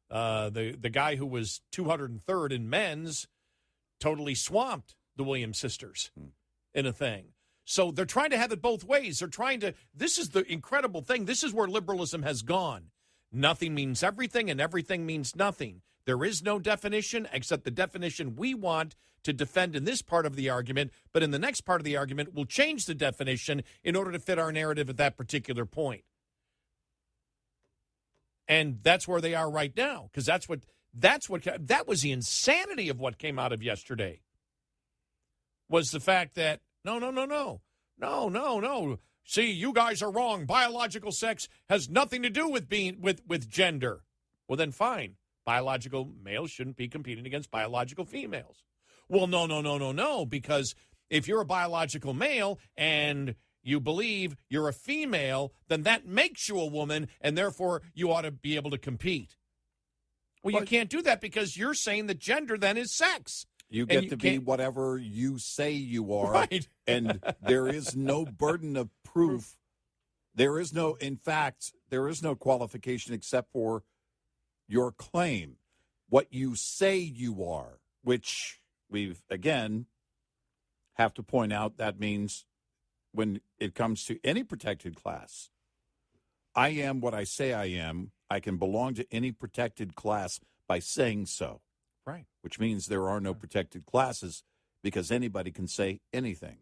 Speaker 3: The guy who was 203rd in men's totally swamped the Williams sisters in a thing. So they're trying to have it both ways. They're trying to, this is the incredible thing. This is where liberalism has gone. Nothing means everything and everything means nothing. There is no definition except the definition we want to defend in this part of the argument, but in the next part of the argument, we'll change the definition in order to fit our narrative at that particular point. And that's where they are right now, because that was the insanity of what came out of yesterday, was the fact that, no. See, you guys are wrong. Biological sex has nothing to do with being with gender. Well, then fine. Biological males shouldn't be competing against biological females. Well, no, because if you're a biological male and you believe you're a female, then that makes you a woman, and therefore you ought to be able to compete. Well, you can't do that because you're saying that gender then is sex.
Speaker 2: You get to be whatever you say you are,
Speaker 3: right.
Speaker 2: And there is no burden of proof. There is no qualification except for your claim, what you say you are, which we've, again, have to point out that means when it comes to any protected class, I am what I say I am. I can belong to any protected class by saying so.
Speaker 3: Right.
Speaker 2: Which means there are no protected classes because anybody can say anything.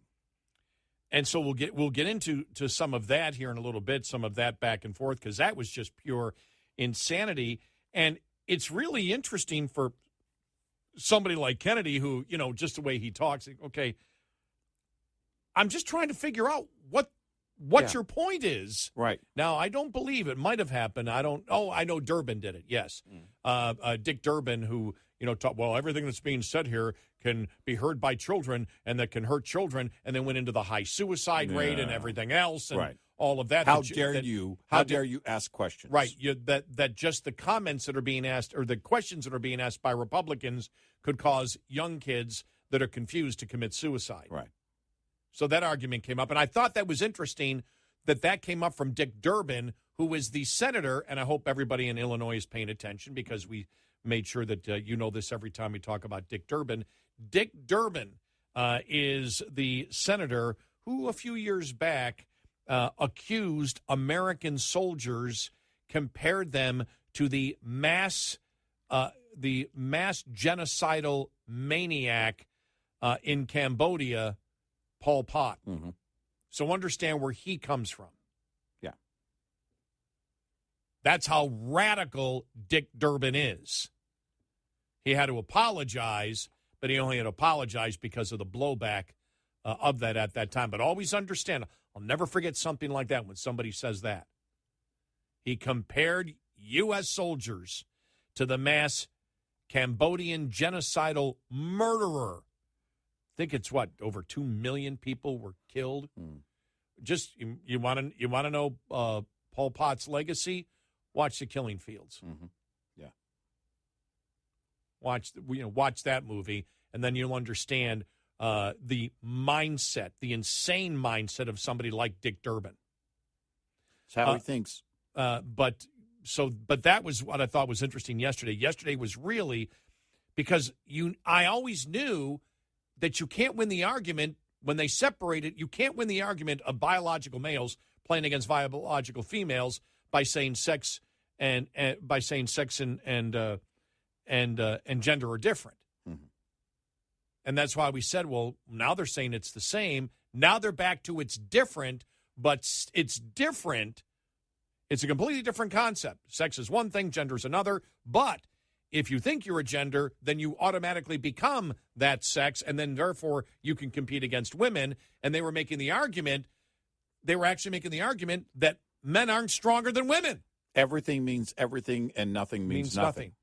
Speaker 3: And so we'll get into some of that here in a little bit, some of that back and forth, because that was just pure insanity. And it's really interesting for somebody like Kennedy who, just the way he talks, okay, I'm just trying to figure out what your point is.
Speaker 2: Right.
Speaker 3: Now, I don't believe it might have happened. I know Durbin did it, yes. Dick Durbin, who, everything that's being said here can be heard by children and that can hurt children, and then went into the high suicide rate and everything else and all of that.
Speaker 2: How dare you ask questions?
Speaker 3: Right. That just the comments that are being asked or the questions that are being asked by Republicans could cause young kids that are confused to commit suicide.
Speaker 2: Right.
Speaker 3: So that argument came up, and I thought that was interesting that came up from Dick Durbin, who is the senator, and I hope everybody in Illinois is paying attention because we made sure that this every time we talk about Dick Durbin. Dick Durbin is the senator who a few years back accused American soldiers, compared them to the mass genocidal maniac in Cambodia, Pol Pot.
Speaker 2: Mm-hmm.
Speaker 3: So understand where he comes from.
Speaker 2: Yeah.
Speaker 3: That's how radical Dick Durbin is. He had to apologize, but he only had to apologize because of the blowback of that at that time. But always understand, I'll never forget something like that when somebody says that. He compared U.S. soldiers to the mass Cambodian genocidal murderer. I think it's over 2 million people were killed. Just you want to know Pol Pot's legacy? Watch The Killing Fields.
Speaker 2: Mm-hmm. Yeah.
Speaker 3: Watch that movie, and then you'll understand the mindset, the insane mindset of somebody like Dick Durbin.
Speaker 2: It's how he thinks.
Speaker 3: But that was what I thought was interesting yesterday. Yesterday was really because I always knew that you can't win the argument when they separate it. You can't win the argument of biological males playing against biological females by saying sex and gender are different. Mm-hmm. And that's why we said, well, now they're saying it's the same. Now they're back to it's different, but it's different. It's a completely different concept. Sex is one thing, gender is another. But if you think you're a gender, then you automatically become that sex, and then therefore you can compete against women. And they were making the argument, that men aren't stronger than women.
Speaker 2: Everything means everything, and nothing means nothing.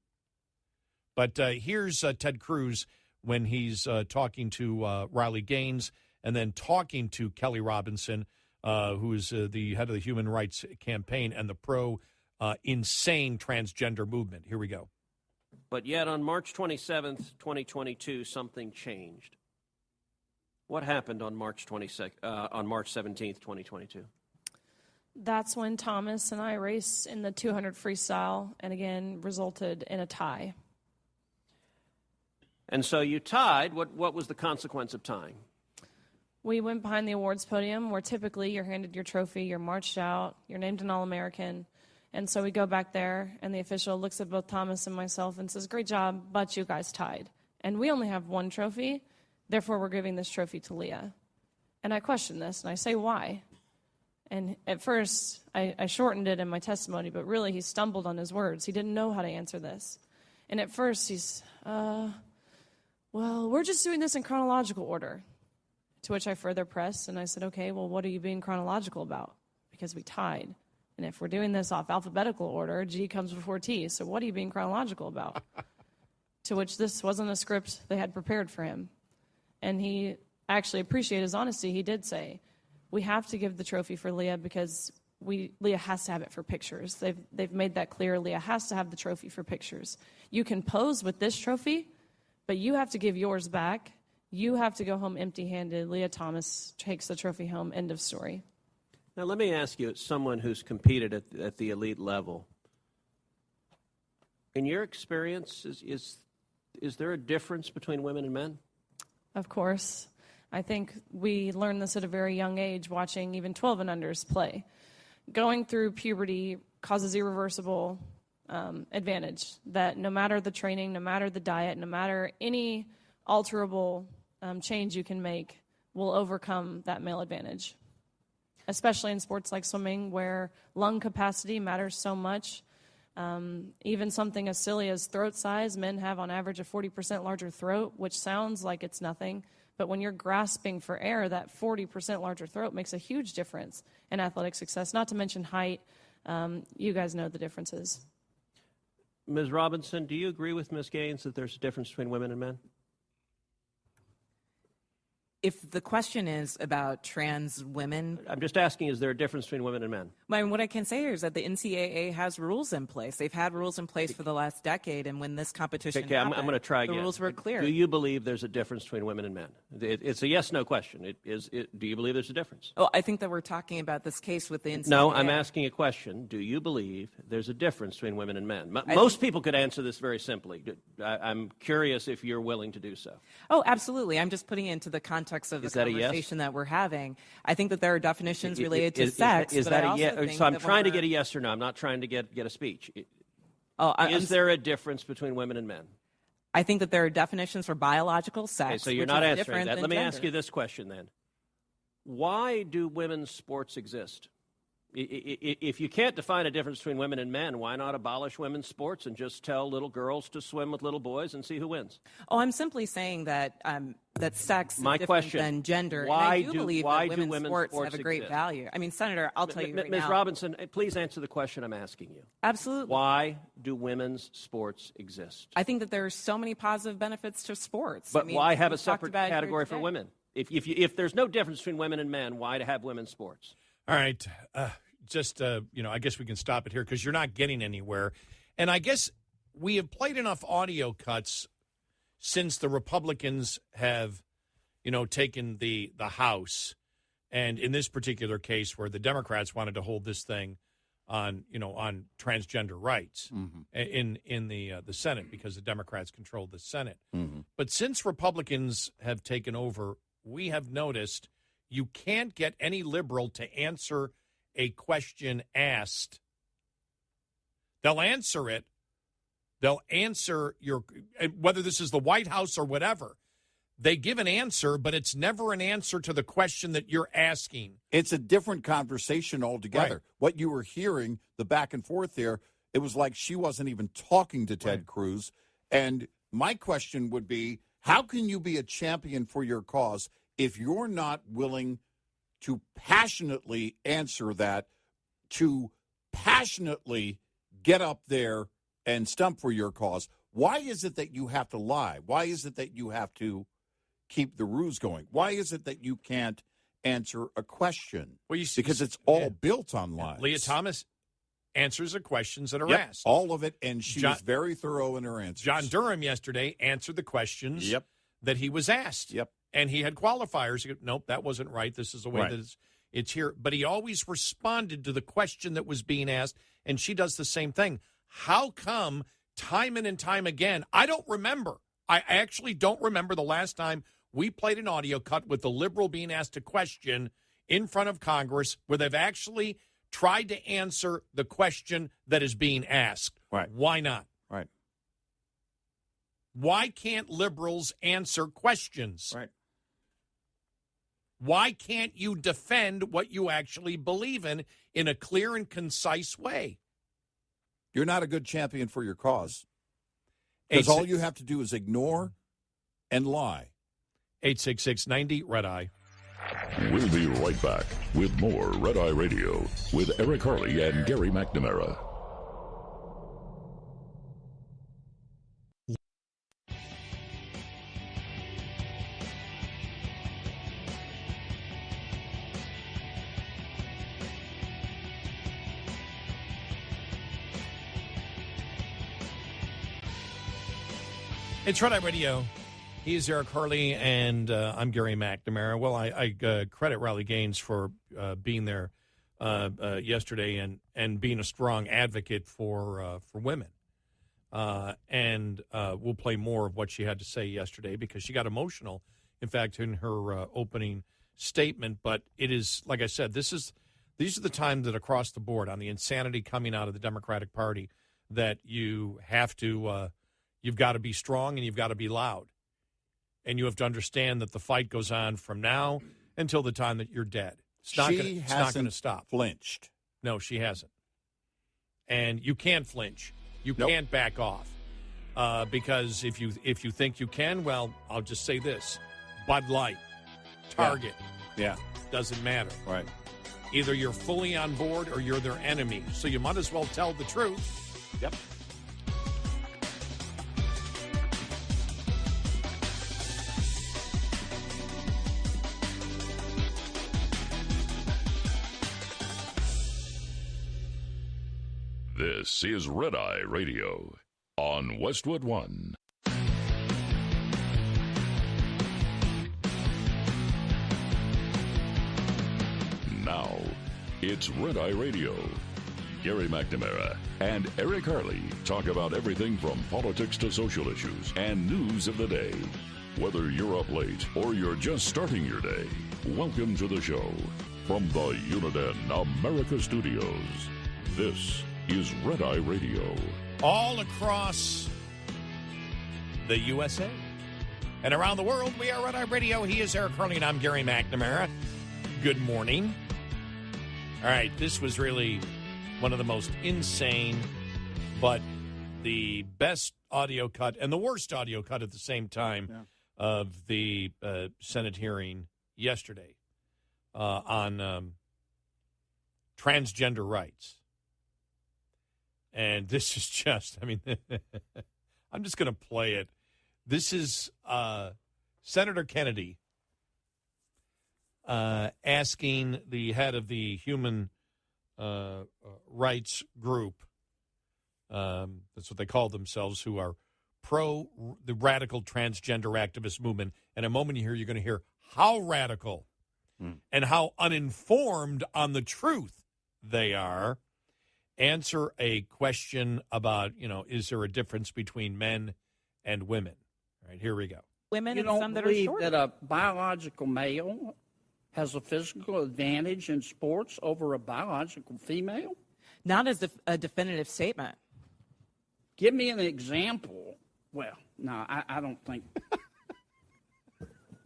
Speaker 3: But here's Ted Cruz when he's talking to Riley Gaines and then talking to Kelly Robinson, who is the head of the Human Rights Campaign and the pro-insane transgender movement. Here we go.
Speaker 6: But yet on March 27th, 2022, something changed. What happened on March 17th, 2022?
Speaker 10: That's when Thomas and I raced in the 200 freestyle and again resulted in a tie.
Speaker 6: And so you tied. What was the consequence of tying?
Speaker 10: We went behind the awards podium where typically you're handed your trophy, you're marched out, you're named an All-American. And so we go back there and the official looks at both Thomas and myself and says, great job, but you guys tied. And we only have one trophy, therefore we're giving this trophy to Leah. And I question this and I say, why? And at first, I shortened it in my testimony, but really he stumbled on his words. He didn't know how to answer this. And at first he's, well, we're just doing this in chronological order. To which I further pressed, and I said, okay, well, what are you being chronological about? Because we tied. And if we're doing this off alphabetical order, G comes before T. So what are you being chronological about? To which this wasn't a script they had prepared for him. And he actually appreciated his honesty. He did say, we have to give the trophy for Leah because Leah has to have it for pictures. They've made that clear. Leah has to have the trophy for pictures. You can pose with this trophy, but you have to give yours back. You have to go home empty-handed. Leah Thomas takes the trophy home. End of story.
Speaker 6: Now, let me ask you, as someone who's competed at the elite level, in your experience, is there a difference between women and men?
Speaker 10: Of course. I think we learned this at a very young age, watching even 12 and unders play. Going through puberty causes irreversible advantage, that no matter the training, no matter the diet, no matter any alterable change you can make will overcome that male advantage, especially in sports like swimming where lung capacity matters so much. Even something as silly as throat size, men have on average a 40% larger throat, which sounds like it's nothing, but when you're grasping for air, that 40% larger throat makes a huge difference in athletic success, not to mention height. You guys know the differences.
Speaker 6: Ms. Robinson, do you agree with Ms. Gaines that there's a difference between women and men?
Speaker 7: If the question is about trans women...
Speaker 6: I'm just asking, is there a difference between women and men?
Speaker 7: What I can say here is that the NCAA has rules in place. They've had rules in place for the last decade, and when this competition happened,
Speaker 6: I'm going to try again.
Speaker 7: The rules were clear.
Speaker 6: Do you believe there's a difference between women and men? It's a yes-no question. Do you believe there's a difference?
Speaker 7: Oh, I think that we're talking about this case with the NCAA.
Speaker 6: No, I'm asking a question. Do you believe there's a difference between women and men? Most people could answer this very simply. I'm curious if you're willing to do so.
Speaker 7: Oh, absolutely. I'm just putting it into the context of the conversation that we're having. I think that there are definitions related to sex.
Speaker 6: Is that a yes? So I'm trying to get a yes or no. I'm not trying to get a speech. Is there a difference between women and men?
Speaker 7: I think that there are definitions for biological sex.
Speaker 6: Okay, so you're not answering that. Let me ask you this question then. Why do women's sports exist? If you can't define a difference between women and men, why not abolish women's sports and just tell little girls to swim with little boys and see who wins?
Speaker 7: Oh, I'm simply saying that that sex is different than gender.
Speaker 6: Why
Speaker 7: and I do believe that women's sports have a great
Speaker 6: exist?
Speaker 7: Value. I mean, Senator, I'll tell you right now.
Speaker 6: Ms. Robinson, please answer the question I'm asking you.
Speaker 7: Absolutely.
Speaker 6: Why do women's sports exist?
Speaker 7: I think that there are so many positive benefits to sports.
Speaker 6: But why have a separate category for women? If there's no difference between women and men, why to have women's sports?
Speaker 3: All right. I guess we can stop it here because you're not getting anywhere. And I guess we have played enough audio cuts since the Republicans have, taken the House And in this particular case, where the Democrats wanted to hold this thing on transgender rights in the Senate, because the Democrats controlled the Senate. But since Republicans have taken over, we have noticed you can't get any liberal to answer a question asked. They'll answer it. They'll answer whether this is the White House or whatever. They give an answer, but it's never an answer to the question that you're asking.
Speaker 2: It's a different conversation altogether.
Speaker 3: Right.
Speaker 2: What you were hearing, the back and forth there, it was like she wasn't even talking to Ted Cruz. And my question would be, how can you be a champion for your cause if you're not willing to passionately answer that, to passionately get up there and stump for your cause? Why is it that you have to lie? Why is it that you have to keep the ruse going? Why is it that you can't answer a question?
Speaker 3: Well,
Speaker 2: because it's all built on lies.
Speaker 3: Leah Thomas answers the questions that are asked.
Speaker 2: All of it, and she was very thorough in her answers.
Speaker 3: John Durham yesterday answered the questions that he was asked. And he had qualifiers. He goes, nope, that wasn't right. This is the way that it's here. But he always responded to the question that was being asked, and she does the same thing. How come time and time again, I don't remember. I actually don't remember the last time we played an audio cut with the liberal being asked a question in front of Congress where they've actually tried to answer the question that is being asked.
Speaker 2: Right.
Speaker 3: Why not?
Speaker 2: Right.
Speaker 3: Why can't liberals answer questions?
Speaker 2: Right.
Speaker 3: Why can't you defend what you actually believe in a clear and concise way?
Speaker 2: You're not a good champion for your cause. Because all you have to do is ignore and lie.
Speaker 3: 866-90 Red Eye.
Speaker 1: We'll be right back with more Red Eye Radio with Eric Harley and Gary McNamara.
Speaker 3: It's Red Eye Radio. He's Eric Harley, and I'm Gary McNamara. Well, I credit Riley Gaines for being there yesterday and being a strong advocate for women. And we'll play more of what she had to say yesterday because she got emotional, in fact, in her opening statement. But it is, like I said, these are the times that across the board on the insanity coming out of the Democratic Party that you have to you've got to be strong and you've got to be loud. And you have to understand that the fight goes on from now until the time that you're dead. It's not going to stop.
Speaker 2: Flinched.
Speaker 3: No, she hasn't. And you can't flinch. You can't back off. Because if you think you can, well, I'll just say this. Bud Light, Target.
Speaker 2: Yeah.
Speaker 3: Doesn't matter.
Speaker 2: Right.
Speaker 3: Either you're fully on board or you're their enemy. So you might as well tell the truth.
Speaker 2: Yep.
Speaker 1: This is Red Eye Radio on Westwood One. Now, it's Red Eye Radio. Gary McNamara and Eric Harley talk about everything from politics to social issues and news of the day. Whether you're up late or you're just starting your day, welcome to the show. From the Uniden America Studios, this is Red Eye Radio.
Speaker 3: All across the USA and around the world, we are Red Eye Radio. He is Eric Harley, and I'm Gary McNamara. Good morning. All right, this was really one of the most insane, but the best audio cut and the worst audio cut at the same time of the Senate hearing yesterday on transgender rights. And this is just, I mean, I'm just going to play it. This is Senator Kennedy asking the head of the Human Rights Group, that's what they call themselves, who are pro the radical transgender activist movement. In a moment here, you're going to hear how radical and how uninformed on the truth they are. Answer a question about, is there a difference between men and women? All right, here we go.
Speaker 7: Women
Speaker 11: and some that are shorter. You don't believe that a biological male has a physical advantage in sports over a biological female?
Speaker 7: Not as a definitive statement.
Speaker 11: Give me an example. Well, no, I don't think.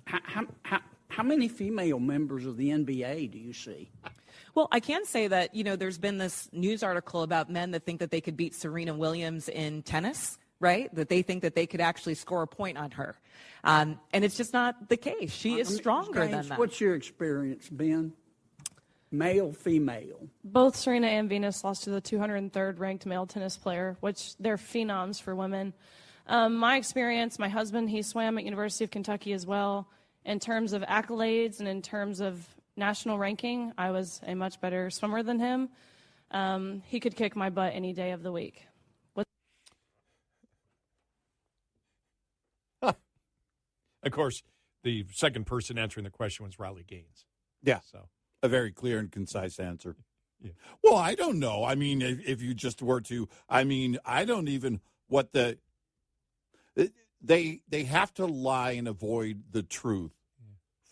Speaker 11: How many female members of the NBA do you see?
Speaker 7: Well, I can say that, there's been this news article about men that think that they could beat Serena Williams in tennis, right? That they think that they could actually score a point on her. And it's just not the case. She is stronger than that.
Speaker 11: What's your experience, Ben? Male, female?
Speaker 10: Both Serena and Venus lost to the 203rd ranked male tennis player, which they're phenoms for women. My experience, my husband, he swam at University of Kentucky as well. In terms of accolades and in terms of national ranking, I was a much better swimmer than him. He could kick my butt any day of the week.
Speaker 3: Of course, the second person answering the question was Riley Gaines.
Speaker 2: Yeah,
Speaker 3: so
Speaker 2: a very clear and concise answer.
Speaker 3: Yeah.
Speaker 2: Well, I don't know. I mean, if you just were to, I don't even what they have to lie and avoid the truth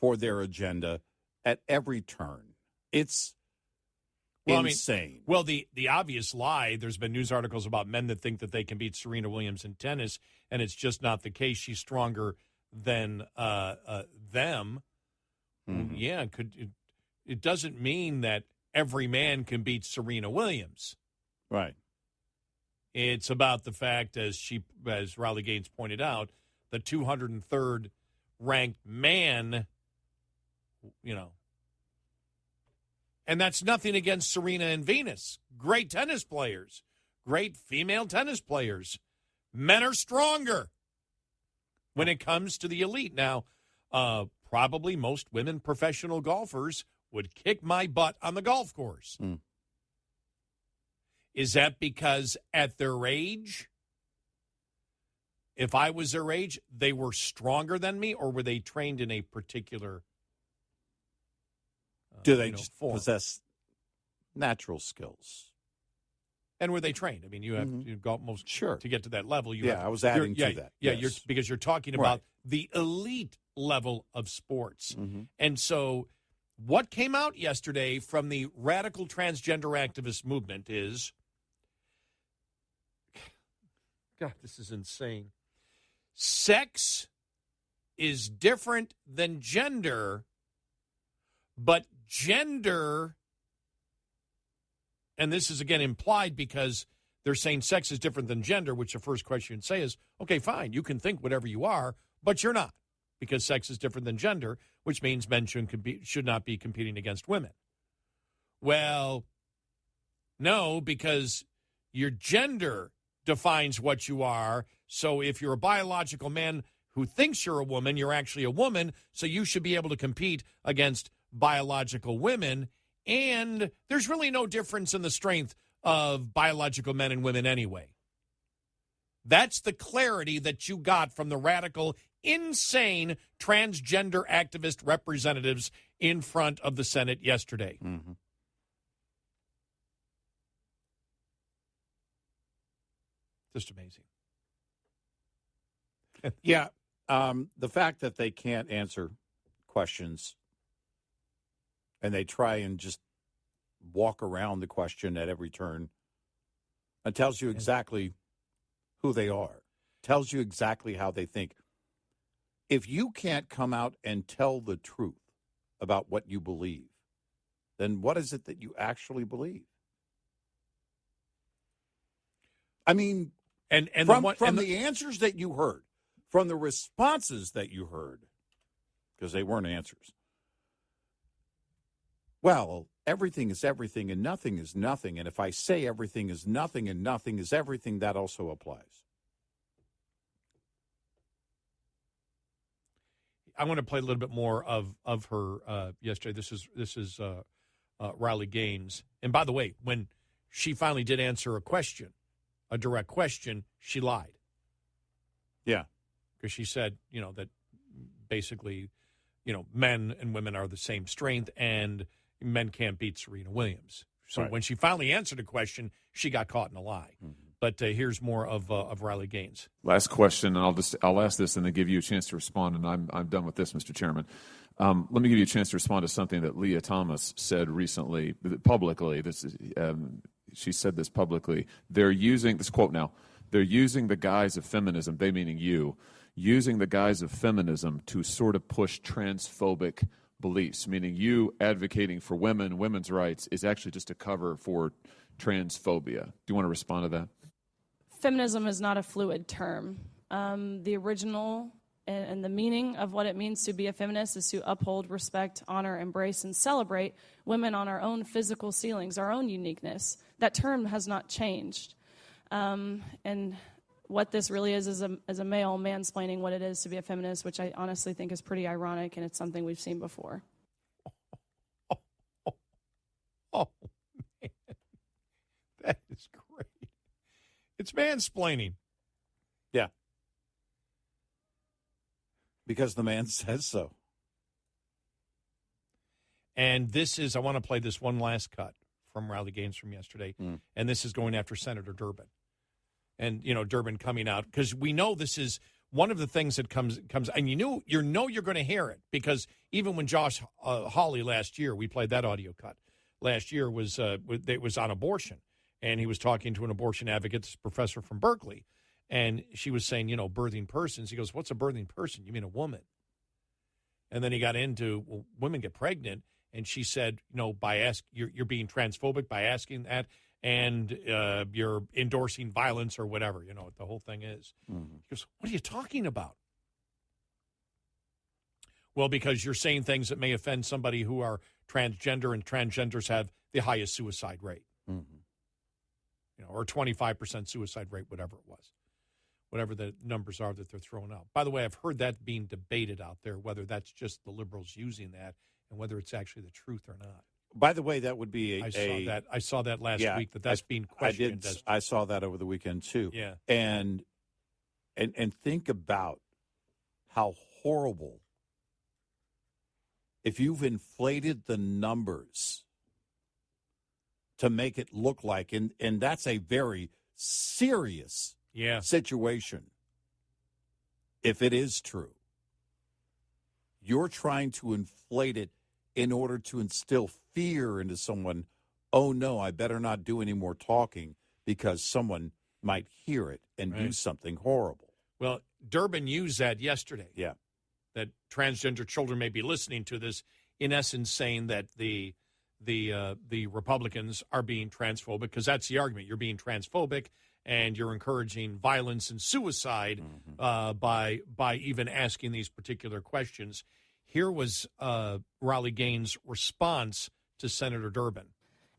Speaker 2: for their agenda at every turn. It's insane.
Speaker 3: The obvious lie, there's been news articles about men that think that they can beat Serena Williams in tennis, and it's just not the case. She's stronger than them.
Speaker 2: Mm-hmm.
Speaker 3: Yeah, it doesn't mean that every man can beat Serena Williams.
Speaker 2: Right.
Speaker 3: It's about the fact, as Riley Gaines pointed out, the 203rd ranked man, and that's nothing against Serena and Venus. Great tennis players, great female tennis players. Men are stronger when it comes to the elite. Now, probably most women professional golfers would kick my butt on the golf course.
Speaker 2: Mm.
Speaker 3: Is that because at their age, if I was their age, they were stronger than me, or were they trained in a particular
Speaker 2: do they just
Speaker 3: form?
Speaker 2: Possess natural skills?
Speaker 3: And were they trained? I mean, you have to go most
Speaker 2: sure
Speaker 3: to get to that level.
Speaker 2: I was adding to that.
Speaker 3: Yeah,
Speaker 2: yes.
Speaker 3: because you're talking about the elite level of sports.
Speaker 2: Mm-hmm.
Speaker 3: And so what came out yesterday from the radical transgender activist movement is, God, this is insane. Sex is different than gender, but gender, and this is again implied because they're saying sex is different than gender, which the first question you'd say is, okay, fine, you can think whatever you are, but you're not, because sex is different than gender, which means men should not be competing against women. Well, no, because your gender defines what you are. So if you're a biological man who thinks you're a woman, you're actually a woman, so you should be able to compete against biological women. And there's really no difference in the strength of biological men and women anyway. That's the clarity that you got from the radical, insane transgender activist representatives in front of the Senate yesterday.
Speaker 2: Mm-hmm.
Speaker 3: Just amazing.
Speaker 2: Yeah. The fact that they can't answer questions and they try and just walk around the question at every turn, it tells you exactly who they are, tells you exactly how they think. If you can't come out and tell the truth about what you believe, then what is it that you actually believe? I mean, from the answers that you heard, from the responses that you heard, because they weren't answers. Well, everything is everything and nothing is nothing. And if I say everything is nothing and nothing is everything, that also applies.
Speaker 3: I want to play a little bit more of her yesterday. This is Riley Gaines. And by the way, when she finally did answer a direct question, she lied.
Speaker 2: Yeah.
Speaker 3: Because she said, that basically, men and women are the same strength, and men can't beat Serena Williams. So
Speaker 2: Right.
Speaker 3: when she finally answered a question, she got caught in a lie. Mm-hmm. But here's more of Riley Gaines.
Speaker 12: Last question, and I'll ask this and then give you a chance to respond, and I'm done with this, Mr. Chairman. Let me give you a chance to respond to something that Leah Thomas said recently, publicly. She said this publicly. They're using, this quote now, they're using the guise of feminism, they meaning you, using the guise of feminism to sort of push transphobic beliefs, meaning you advocating for women's rights is actually just a cover for transphobia. Do you want to respond to that?
Speaker 10: Feminism is not a fluid term. The original and the meaning of what it means to be a feminist is to uphold, respect, honor, embrace, and celebrate women on our own physical ceilings, our own uniqueness. That term has not changed. And what this really is a male mansplaining what it is to be a feminist, which I honestly think is pretty ironic, and it's something we've seen before.
Speaker 3: Oh, man. That is great. It's mansplaining.
Speaker 2: Yeah. Because the man says so.
Speaker 3: And this is, I want to play this one last cut from Riley Gaines from yesterday, and this is going after Senator Durbin. And, Durbin coming out, because we know this is one of the things that comes, and you're going to hear it, because even when Josh Hawley last year, we played that audio cut, last year it was on abortion, and he was talking to an abortion advocate, this professor from Berkeley, and she was saying, birthing persons. He goes, what's a birthing person? You mean a woman? And then he got into, well, women get pregnant, and she said, you're being transphobic by asking that, and you're endorsing violence or whatever, what the whole thing is. Mm-hmm. He goes, what are you talking about? Well, because you're saying things that may offend somebody who are transgender, and transgenders have the highest suicide rate. Mm-hmm. Or 25% suicide rate, whatever it was. Whatever the numbers are that they're throwing out. By the way, I've heard that being debated out there, whether that's just the liberals using that and whether it's actually the truth or not.
Speaker 2: By the way, that would be
Speaker 3: I saw that last week that's being questioned.
Speaker 2: I saw that over the weekend too.
Speaker 3: Yeah.
Speaker 2: And think about how horrible, if you've inflated the numbers to make it look like, and that's a very serious situation. If it is true, you're trying to inflate it in order to instill fear into someone. Oh, no, I better not do any more talking because someone might hear it and do something horrible.
Speaker 3: Well, Durbin used that yesterday.
Speaker 2: Yeah.
Speaker 3: That transgender children may be listening to this, in essence saying that the Republicans are being transphobic, because that's the argument. You're being transphobic, and you're encouraging violence and suicide by even asking these particular questions. Here was Riley Gaines' response to Senator Durbin.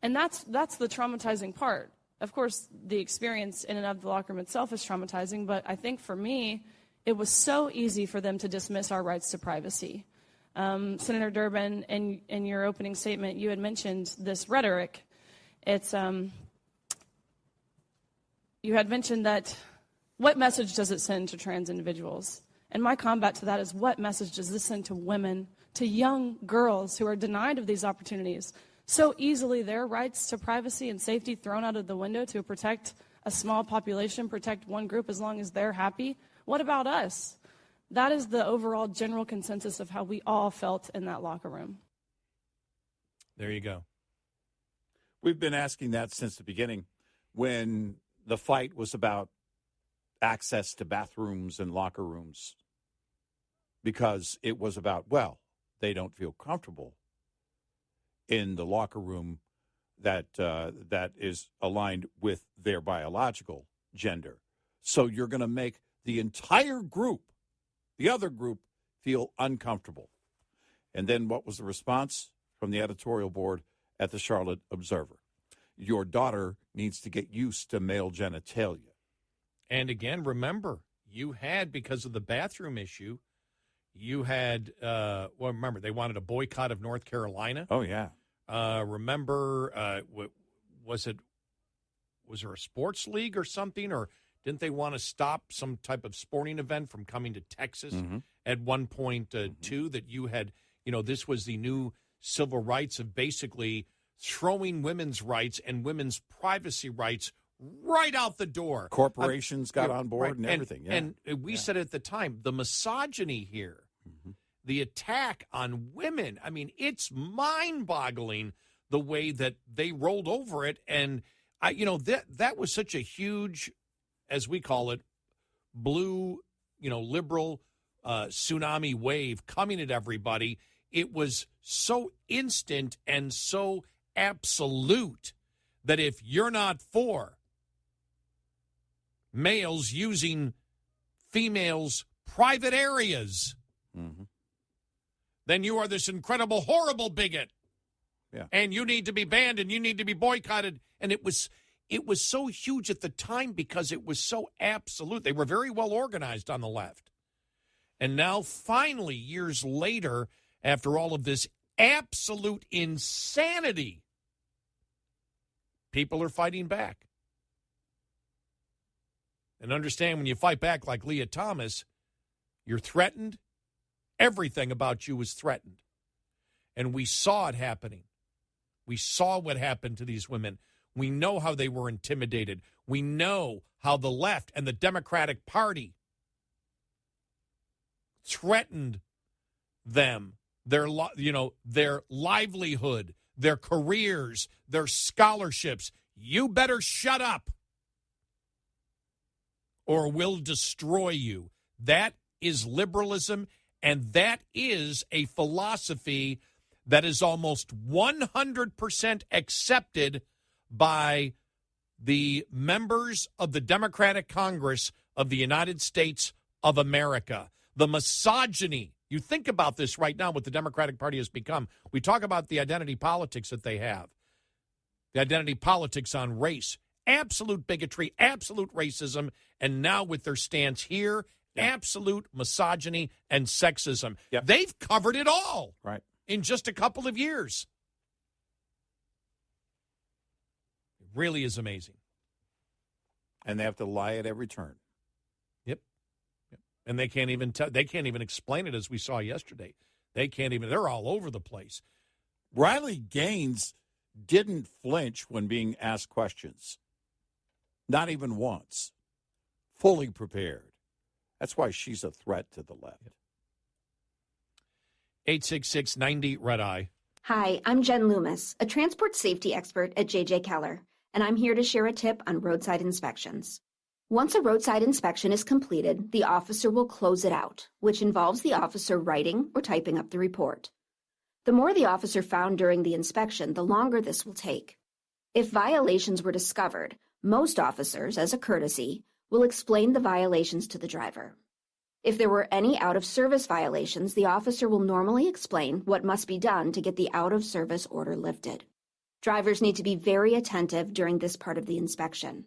Speaker 10: And that's the traumatizing part. Of course, the experience in and of the locker room itself is traumatizing, but I think for me, it was so easy for them to dismiss our rights to privacy. Senator Durbin, in your opening statement, you had mentioned this rhetoric. It's you had mentioned that what message does it send to trans individuals? And my combat to that is, what message does this send to women, to young girls who are denied of these opportunities? So easily their rights to privacy and safety thrown out of the window to protect a small population, protect one group as long as they're happy. What about us? That is the overall general consensus of how we all felt in that locker room.
Speaker 3: There you go.
Speaker 2: We've been asking that since the beginning, when the fight was about access to bathrooms and locker rooms, because it was about, well, they don't feel comfortable in the locker room that is aligned with their biological gender. So you're going to make the entire group, the other group, feel uncomfortable. And then what was the response from the editorial board at the Charlotte Observer? Your daughter needs to get used to male genitalia.
Speaker 3: And again, remember, you had, because of the bathroom issue, you had, remember, they wanted a boycott of North Carolina.
Speaker 2: Oh, yeah.
Speaker 3: Remember, was there a sports league or something? Or Didn't they want to stop some type of sporting event from coming to Texas at one point, too, that you had, this was the new civil rights of basically throwing women's rights and women's privacy rights right out the door.
Speaker 2: Corporations got on board and everything. Yeah.
Speaker 3: And we said at the time, the misogyny here, the attack on women, I mean, it's mind-boggling the way that they rolled over it. And, that was such a huge, as we call it, blue, liberal tsunami wave coming at everybody. It was so instant and so absolute that if you're not for males using females' private areas, then you are this incredible, horrible bigot.
Speaker 2: Yeah.
Speaker 3: And you need to be banned and you need to be boycotted. And it was so huge at the time because it was so absolute. They were very well organized on the left. And now, finally, years later, after all of this absolute insanity, people are fighting back. And understand, when you fight back like Leah Thomas, you're threatened. Everything about you is threatened. And we saw it happening. We saw what happened to these women. We know how they were intimidated. We know how the left and the Democratic Party threatened them, their livelihood, their careers, their scholarships. You better shut up or we'll destroy you. That is liberalism, and that is a philosophy that is almost 100% accepted by the members of the Democratic Congress of the United States of America. The misogyny, you think about this right now, what the Democratic Party has become. We talk about the identity politics that they have, the identity politics on race, absolute bigotry, absolute racism, and now with their stance here, absolute misogyny and sexism.
Speaker 2: Yep.
Speaker 3: They've covered it all
Speaker 2: in
Speaker 3: just a couple of years. It really is amazing.
Speaker 2: And they have to lie at every turn.
Speaker 3: Yep. And they can't even they can't even explain it, as we saw yesterday. They're all over the place.
Speaker 2: Riley Gaines didn't flinch when being asked questions. Not even once. Fully prepared. That's why she's a threat to the left.
Speaker 3: 866-90-RED-EYE.
Speaker 13: Hi, I'm Jen Loomis, a transport safety expert at J.J. Keller, and I'm here to share a tip on roadside inspections. Once a roadside inspection is completed, the officer will close it out, which involves the officer writing or typing up the report. The more the officer found during the inspection, the longer this will take. If violations were discovered, most officers, as a courtesy, will explain the violations to the driver. If there were any out-of-service violations, the officer will normally explain what must be done to get the out-of-service order lifted. Drivers need to be very attentive during this part of the inspection.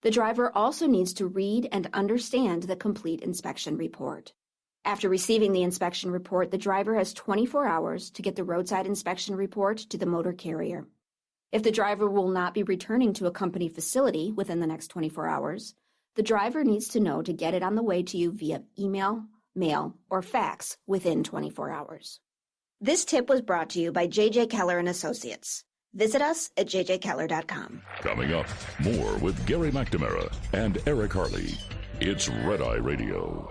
Speaker 13: The driver also needs to read and understand the complete inspection report. After receiving the inspection report, the driver has 24 hours to get the roadside inspection report to the motor carrier. If the driver will not be returning to a company facility within the next 24 hours, the driver needs to know to get it on the way to you via email, mail, or fax within 24 hours. This tip was brought to you by J.J. Keller & Associates. Visit us at jjkeller.com.
Speaker 1: Coming up, more with Gary McNamara and Eric Harley. It's Red Eye Radio.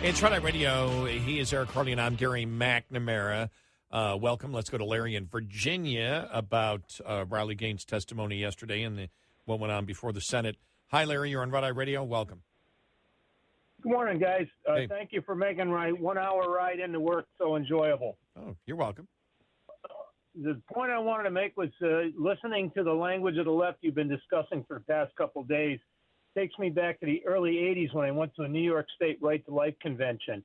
Speaker 3: It's Red Eye Radio. He is Eric Harley, and I'm Gary McNamara. Welcome. Let's go to Larry in Virginia about Riley Gaines' testimony yesterday and what went on before the Senate. Hi, Larry. You're on Red Eye Radio. Welcome.
Speaker 14: Good morning, guys.
Speaker 3: Hey.
Speaker 14: Thank you for making my 1 hour ride into work so enjoyable.
Speaker 3: Oh, you're welcome.
Speaker 14: The point I wanted to make was listening to the language of the left you've been discussing for the past couple of days takes me back to the early 80s when I went to a New York State Right to Life convention.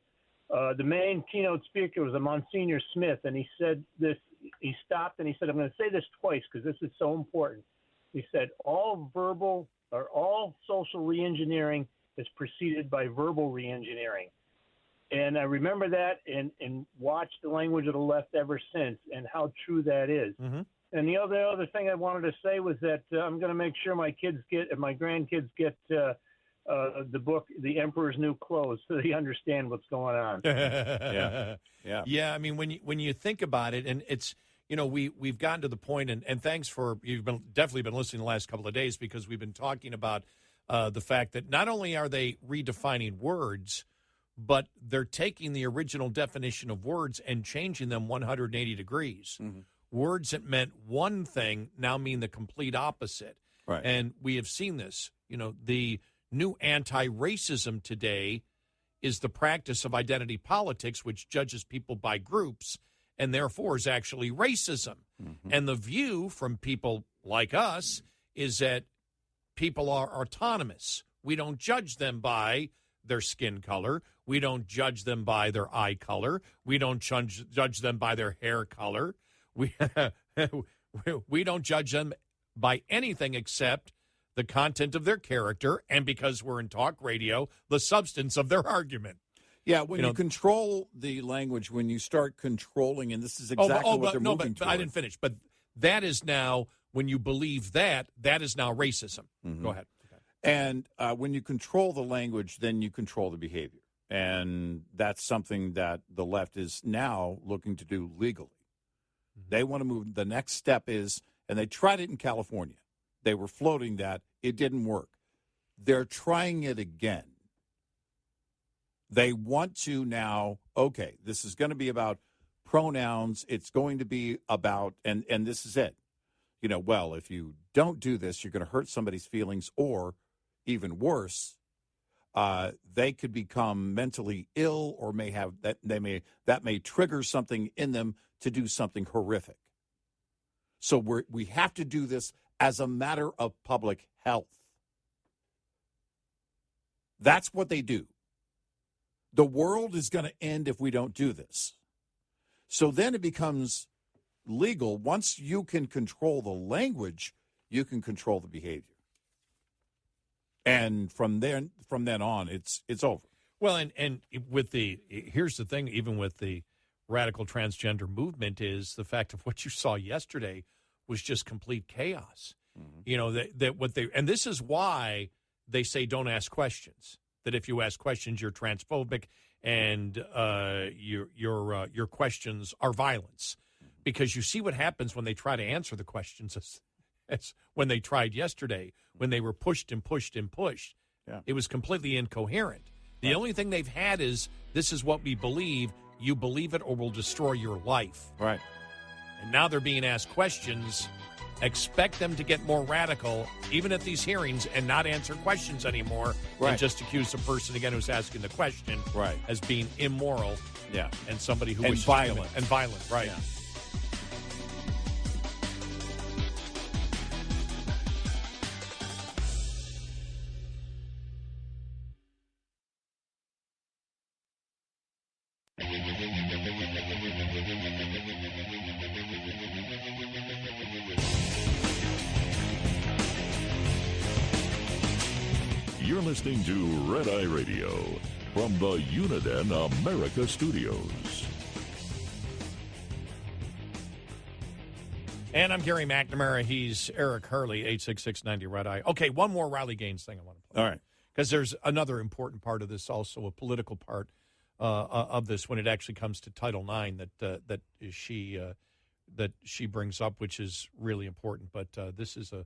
Speaker 14: The main keynote speaker was a Monsignor Smith, and he said this he stopped and he said, I'm going to say this twice because this is so important. He said, all social reengineering is preceded by verbal reengineering. And I remember that and watched the language of the left ever since and how true that is.
Speaker 3: Mm-hmm.
Speaker 14: And the other thing I wanted to say was that I'm going to make sure my grandkids get the book, The Emperor's New Clothes, so they understand what's going on.
Speaker 3: Yeah. I mean, when you think about it, and it's, we've gotten to the point, and thanks for, you've definitely been listening the last couple of days, because we've been talking about the fact that not only are they redefining words, but they're taking the original definition of words and changing them 180 degrees. Mm-hmm. Words that meant one thing now mean the complete opposite.
Speaker 2: Right.
Speaker 3: And we have seen this. The new anti-racism today is the practice of identity politics, which judges people by groups and therefore is actually racism. Mm-hmm. And the view from people like us is that people are autonomous. We don't judge them by their skin color. We don't judge them by their eye color. We don't judge them by their hair color. We don't judge them by anything except the content of their character, and because we're in talk radio, the substance of their argument.
Speaker 2: Yeah, when you control the language, when you start controlling, and this is exactly what they're moving toward.
Speaker 3: I didn't finish. But that is now, when you believe that is now racism. Mm-hmm. Go ahead. Okay.
Speaker 2: And when you control the language, then you control the behavior. And that's something that the left is now looking to do legally. Mm-hmm. They want to move. The next step is, and they tried it in California. They were floating that. It didn't work. They're trying it again. They want to now, okay, this is going to be about pronouns. It's going to be about, and this is it. Well, if you don't do this, you're going to hurt somebody's feelings, or even worse, they could become mentally ill, or may have that may trigger something in them to do something horrific. So we have to do this as a matter of public health. That's what they do. The world is going to end if we don't do this. So then it becomes legal. Once you can control the language, you can control the behavior. And from then on, it's over.
Speaker 3: Well, and here's the thing, even with the radical transgender movement, is the fact of what you saw yesterday was just complete chaos. Mm-hmm. And this is why they say don't ask questions. That if you ask questions, you're transphobic, and your questions are violence, because you see what happens when they try to answer the questions. As when they tried yesterday, when they were pushed and pushed and pushed, It was completely incoherent. The only thing they've had is, this is what we believe. You believe it, or we'll destroy your life.
Speaker 2: Right.
Speaker 3: And now they're being asked questions. Expect them to get more radical, even at these hearings, and not answer questions anymore, and just accuse the person again who's asking the question as being immoral, and somebody who is violent. And violent, right. Yeah.
Speaker 1: You're listening to Red Eye Radio from the Uniden America Studios.
Speaker 3: And I'm Gary McNamara. He's Eric Hurley, 866-90 Red Eye. Okay, one more Riley Gaines thing I want to play.
Speaker 2: All right.
Speaker 3: Because there's another important part of this, also a political part of this, when it actually comes to Title IX that she brings up, which is really important. But this is a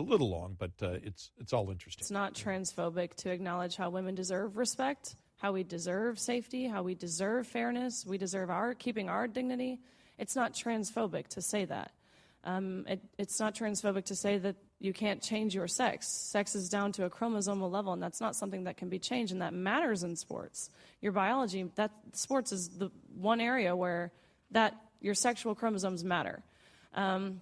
Speaker 3: little long, but it's all interesting.
Speaker 10: It's not transphobic to acknowledge how women deserve respect, how we deserve safety, how we deserve fairness, we deserve keeping our dignity. It's not transphobic to say that. It's not transphobic to say that you can't change your sex. Sex is down to a chromosomal level, and that's not something that can be changed, and that matters in sports. Your biology, sports is the one area where your sexual chromosomes matter. And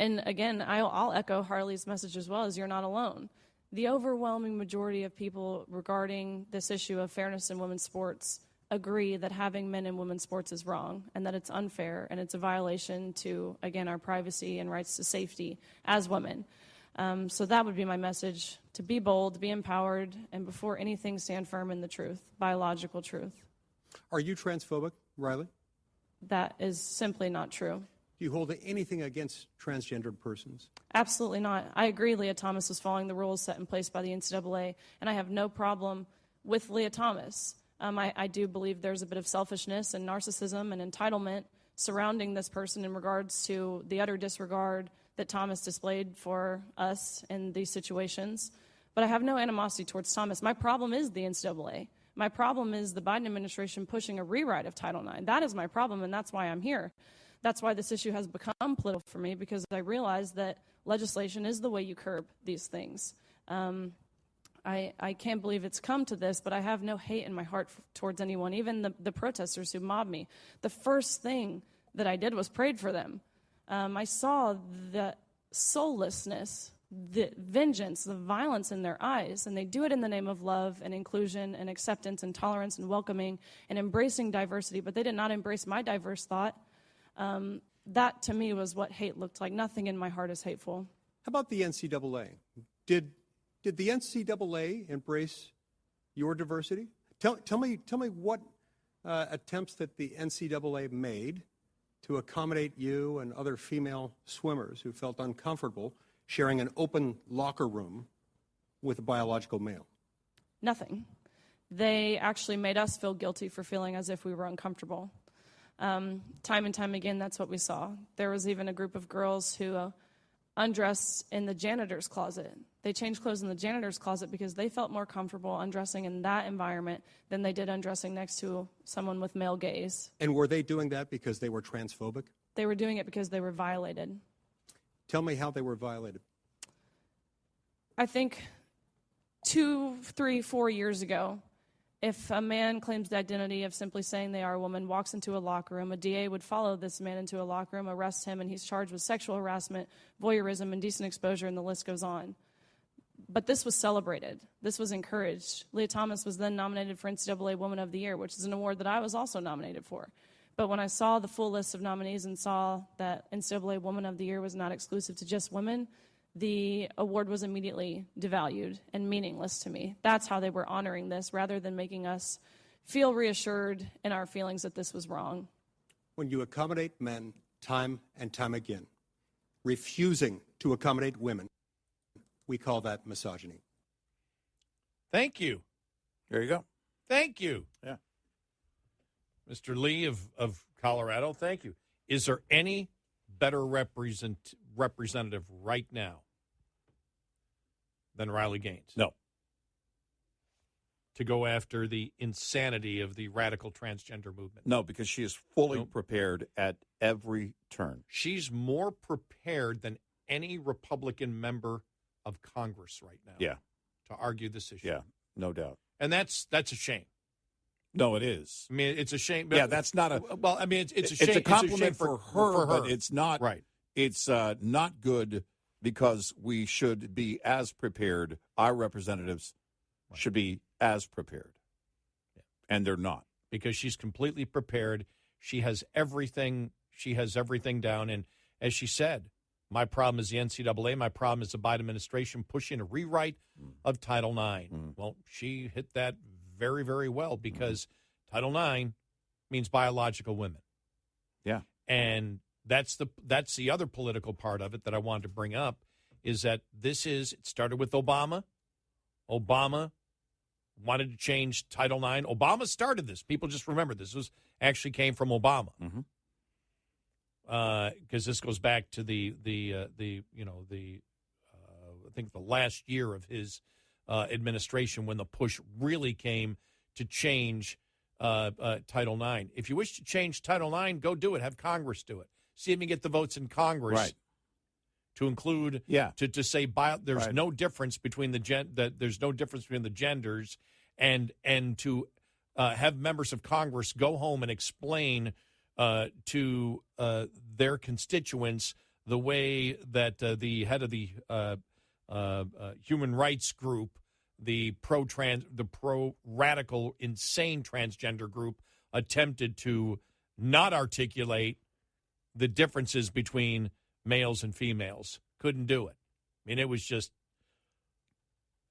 Speaker 10: again, I'll echo Harley's message as well, as you're not alone. The overwhelming majority of people regarding this issue of fairness in women's sports agree that having men in women's sports is wrong and that it's unfair and it's a violation to, again, our privacy and rights to safety as women. So that would be my message, to be bold, be empowered, and before anything, stand firm in the truth, biological truth.
Speaker 15: Are you transphobic, Riley?
Speaker 10: That is simply not true.
Speaker 15: Do you hold anything against transgendered persons?
Speaker 10: Absolutely not. I agree Leah Thomas was following the rules set in place by the NCAA, and I have no problem with Leah Thomas. I do believe there's a bit of selfishness and narcissism and entitlement surrounding this person in regards to the utter disregard that Thomas displayed for us in these situations. But I have no animosity towards Thomas. My problem is the NCAA. My problem is the Biden administration pushing a rewrite of Title IX. That is my problem, and that's why I'm here. That's why this issue has become political for me, because I realize that legislation is the way you curb these things. I can't believe it's come to this, but I have no hate in my heart towards anyone, even the protesters who mobbed me. The first thing that I did was prayed for them. I saw the soullessness, the vengeance, the violence in their eyes, and they do it in the name of love and inclusion and acceptance and tolerance and welcoming and embracing diversity, but they did not embrace my diverse thought. That, to me, was what hate looked like. Nothing in my heart is hateful.
Speaker 15: How about the NCAA? Did the NCAA embrace your diversity? Tell me what attempts that the NCAA made to accommodate you and other female swimmers who felt uncomfortable sharing an open locker room with a biological male? Nothing.
Speaker 10: They actually made us feel guilty for feeling as if we were uncomfortable. Time and time again, that's what we saw. There was even a group of girls who undressed in the janitor's closet. They changed clothes in the janitor's closet because they felt more comfortable undressing in that environment than they did undressing next to someone with male gaze.
Speaker 15: And were they doing that because they were transphobic?
Speaker 10: They were doing it because they were violated.
Speaker 15: Tell me how they were violated.
Speaker 10: I think 2, 3, 4 years ago, if a man claims the identity of simply saying they are a woman, walks into a locker room, a DA would follow this man into a locker room, arrest him, and he's charged with sexual harassment, voyeurism, indecent exposure, and the list goes on. But this was celebrated. This was encouraged. Leah Thomas was then nominated for NCAA Woman of the Year, which is an award that I was also nominated for. But when I saw the full list of nominees and saw that NCAA Woman of the Year was not exclusive to just women, the award was immediately devalued and meaningless to me. That's how they were honoring this, rather than making us feel reassured in our feelings that this was wrong.
Speaker 15: When you accommodate men time and time again, refusing to accommodate women, we call that misogyny.
Speaker 3: Thank you.
Speaker 2: There you go.
Speaker 3: Thank you.
Speaker 2: Yeah.
Speaker 3: Mr. Lee of Colorado, thank you. Is there any better representative right now than Riley Gaines?
Speaker 2: No.
Speaker 3: To go after the insanity of the radical transgender movement?
Speaker 2: No, because she is fully prepared at every turn.
Speaker 3: She's more prepared than any Republican member of Congress right now.
Speaker 2: Yeah.
Speaker 3: To argue this issue.
Speaker 2: Yeah, no doubt.
Speaker 3: And that's a shame.
Speaker 2: No, it is.
Speaker 3: I mean, it's a shame.
Speaker 2: Yeah, that's not a.
Speaker 3: Well, I mean, it's a shame.
Speaker 2: It's a compliment
Speaker 3: it's a shame
Speaker 2: for her, but it's not.
Speaker 3: Right.
Speaker 2: It's not good, because we should be as prepared. Our representatives should be as prepared, and they're not.
Speaker 3: Because she's completely prepared. She has everything. She has everything down. And as she said, my problem is the NCAA. My problem is the Biden administration pushing a rewrite of Title IX. Well, she hit that very, very well, because Title IX means biological women.
Speaker 2: Yeah.
Speaker 3: And that's the other political part of it that I wanted to bring up, is that it started with Obama. Obama wanted to change Title IX. Obama started this. People just remember this actually came from Obama. Because this goes back to the I think the last year of his administration, when the push really came to change Title IX. If you wish to change Title IX, go do it. Have Congress do it. See if you get the votes in Congress to include to say there's no difference between there's no difference between the genders, and to have members of Congress go home and explain to their constituents the way that the head of the human rights group the pro-radical, insane transgender group attempted to not articulate the differences between males and females. Couldn't do it. I mean, it was just